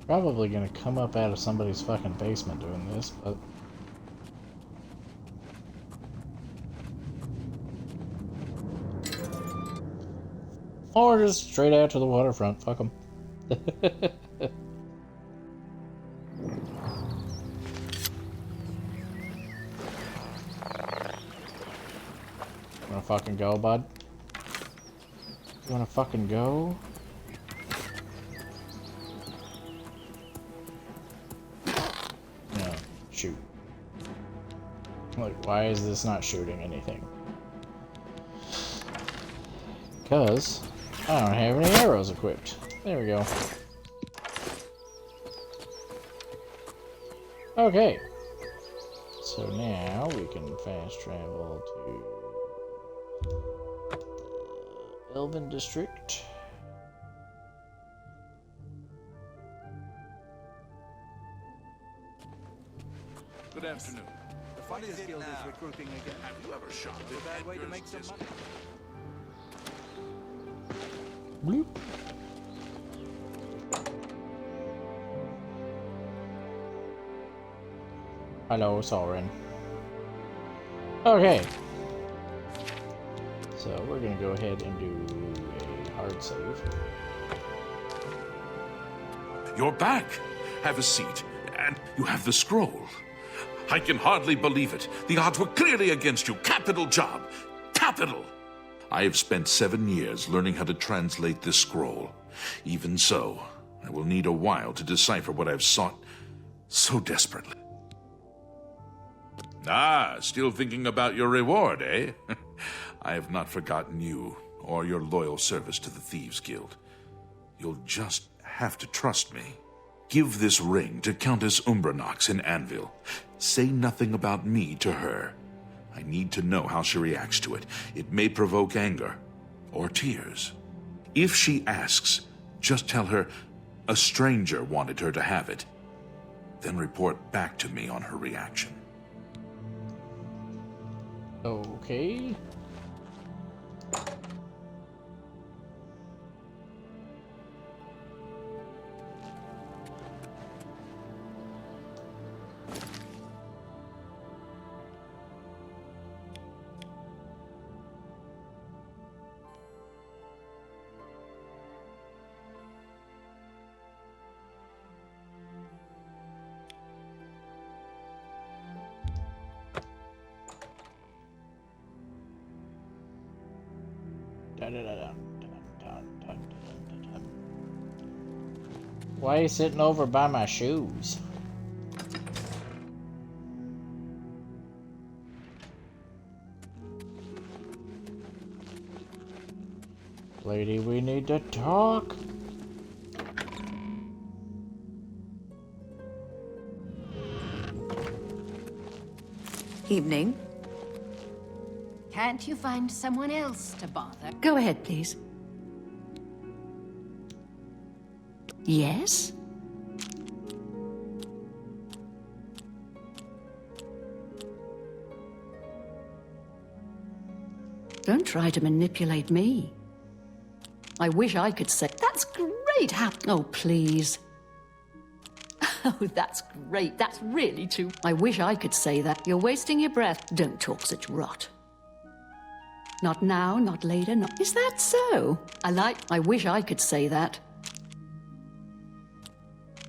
Probably gonna come up out of somebody's fucking basement doing this, but... Or just straight out to the waterfront, fuck them. Wanna fucking go, bud? You wanna fucking go? Shoot. Like, why is this not shooting anything? Because I don't have any arrows equipped. There we go. Okay. So now we can fast travel to Elven District. Good afternoon. The Fighters Guild is recruiting again. Have you ever shot A bad way to make some money. Bloop. Hello, Soren. Okay. So we're gonna go ahead and do a hard save. You're back. Have a seat. And you have the scroll. I can hardly believe it. The odds were clearly against you. Capital job. Capital. I have spent 7 years learning how to translate this scroll. Even so, I will need a while to decipher what I've sought so desperately. Ah, still thinking about your reward, eh? I have not forgotten you or your loyal service to the Thieves Guild. You'll just have to trust me. Give this ring to Countess Umbranox in Anvil. Say nothing about me to her. I need to know how she reacts to it. It may provoke anger or tears. If she asks, just tell her a stranger wanted her to have it. Then report back to me on her reaction. Okay. Why are you sitting over by my shoes? Lady, we need to talk. Evening. Can't you find someone else to bother? Go ahead, please. Yes? Don't try to manipulate me. I wish I could say, that's great, oh, please. Oh, that's great, that's really too... I wish I could say that. You're wasting your breath. Don't talk such rot. Not now, not later, not... Is that so? I wish I could say that.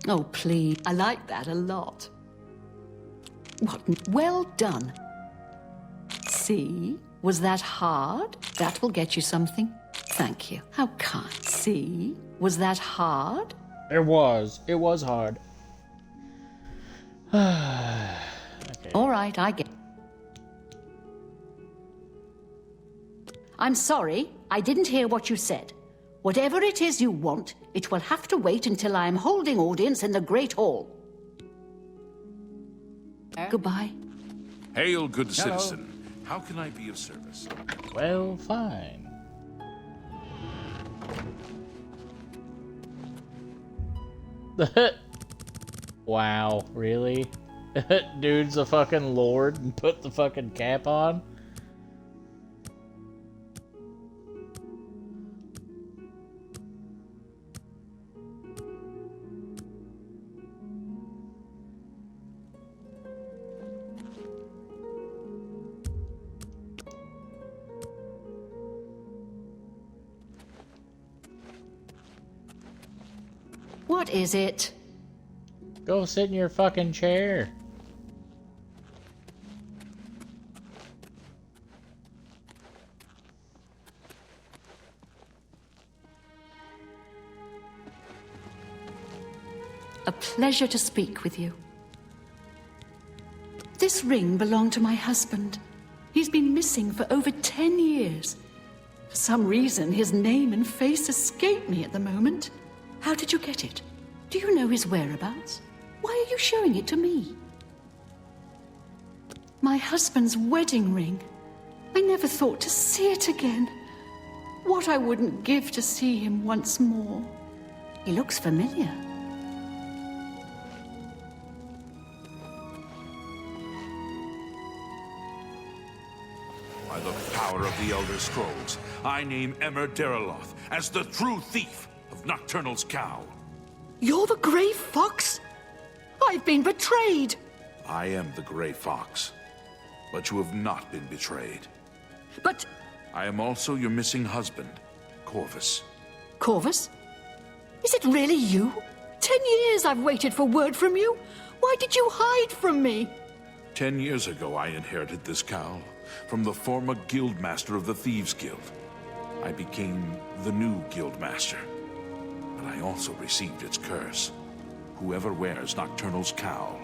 Oh, please. I like that a lot. What? Well done. See? Was that hard? That will get you something. Thank you. How kind. See? Was that hard? It was. It was hard. Okay. All right, I get... I'm sorry, I didn't hear what you said. Whatever it is you want, it will have to wait until I am holding audience in the Great Hall. Goodbye. Hail, good citizen. How can I be of service? Well, fine. Wow, really? Dude's a fucking lord and put the fucking cap on? What is it? Go sit in your fucking chair. A pleasure to speak with you. This ring belonged to my husband. He's been missing for over 10 years. For some reason, his name and face escape me at the moment. How did you get it? Do you know his whereabouts? Why are you showing it to me? My husband's wedding ring. I never thought to see it again. What I wouldn't give to see him once more. He looks familiar. By the power of the Elder Scrolls, I name Emmer Deriloth as the true thief of Nocturnal's cow. You're the Grey Fox? I've been betrayed! I am the Grey Fox, but you have not been betrayed. But... I am also your missing husband, Corvus. Corvus? Is it really you? 10 years I've waited for word from you. Why did you hide from me? 10 years ago, I inherited this cowl from the former guildmaster of the Thieves Guild. I became the new Guildmaster. But I also received its curse. Whoever wears Nocturnal's cowl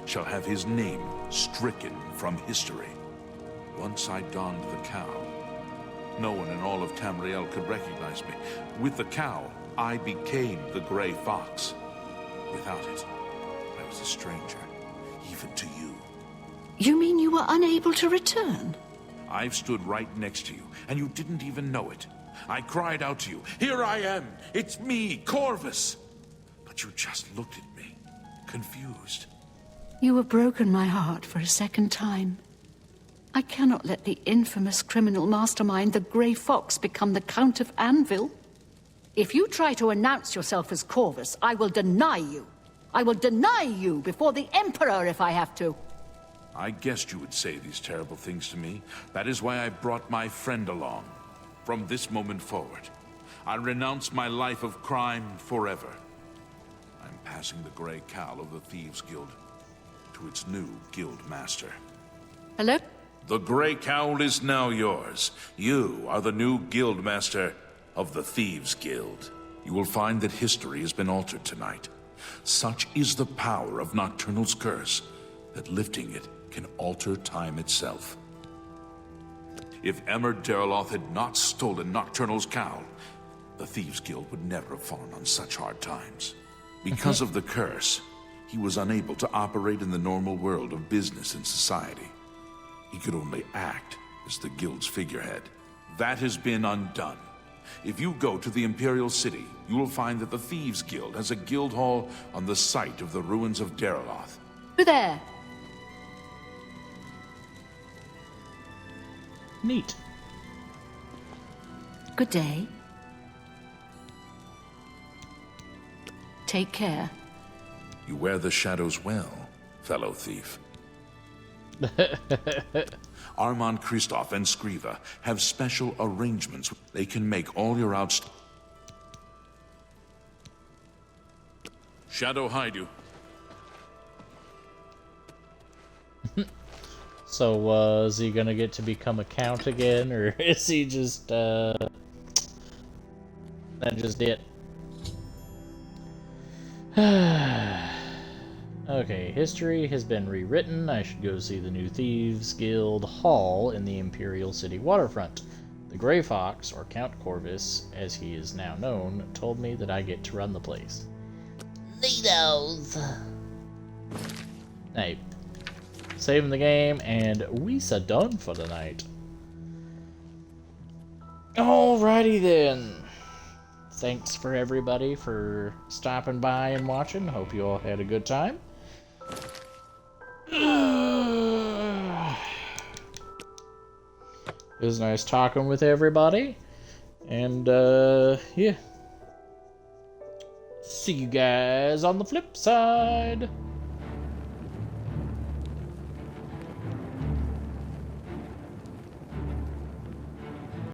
shall have his name stricken from history. Once I donned the cowl, no one in all of Tamriel could recognize me. With the cowl, I became the Grey Fox. Without it, I was a stranger, even to you. You mean you were unable to return? I've stood right next to you, and you didn't even know it. I cried out to you, "Here I am! It's me, Corvus!" But you just looked at me, confused. You have broken my heart for a second time. I cannot let the infamous criminal mastermind, the Grey Fox, become the Count of Anvil. If you try to announce yourself as Corvus, I will deny you. I will deny you before the Emperor if I have to. I guessed you would say these terrible things to me. That is why I brought my friend along. From this moment forward, I renounce my life of crime forever. I'm passing the Grey Cowl of the Thieves Guild to its new guild master. Hello? The Grey Cowl is now yours. You are the new guild master of the Thieves Guild. You will find that history has been altered tonight. Such is the power of Nocturnal's curse that lifting it can alter time itself. If Emmer Derloth had not stolen Nocturnal's cowl, the Thieves Guild would never have fallen on such hard times. Because of the curse, he was unable to operate in the normal world of business and society. He could only act as the Guild's figurehead. That has been undone. If you go to the Imperial City, you will find that the Thieves Guild has a guild hall on the site of the ruins of Derloth. Who there? Neat. Good day. Take care. You wear the shadows well, fellow thief. Armand Kristoff and Skriva have special arrangements. They can make all your Shadow hide you. So was he gonna get to become a count again, or is he just that just it? Okay, history has been rewritten. I should go see the new Thieves Guild Hall in the Imperial City waterfront. The Grey Fox, or Count Corvus, as he is now known, told me that I get to run the place. Neatos! Hey, saving the game, and we're done for the night. Alrighty then. Thanks for everybody for stopping by and watching. Hope you all had a good time. It was nice talking with everybody. And, yeah. See you guys on the flip side.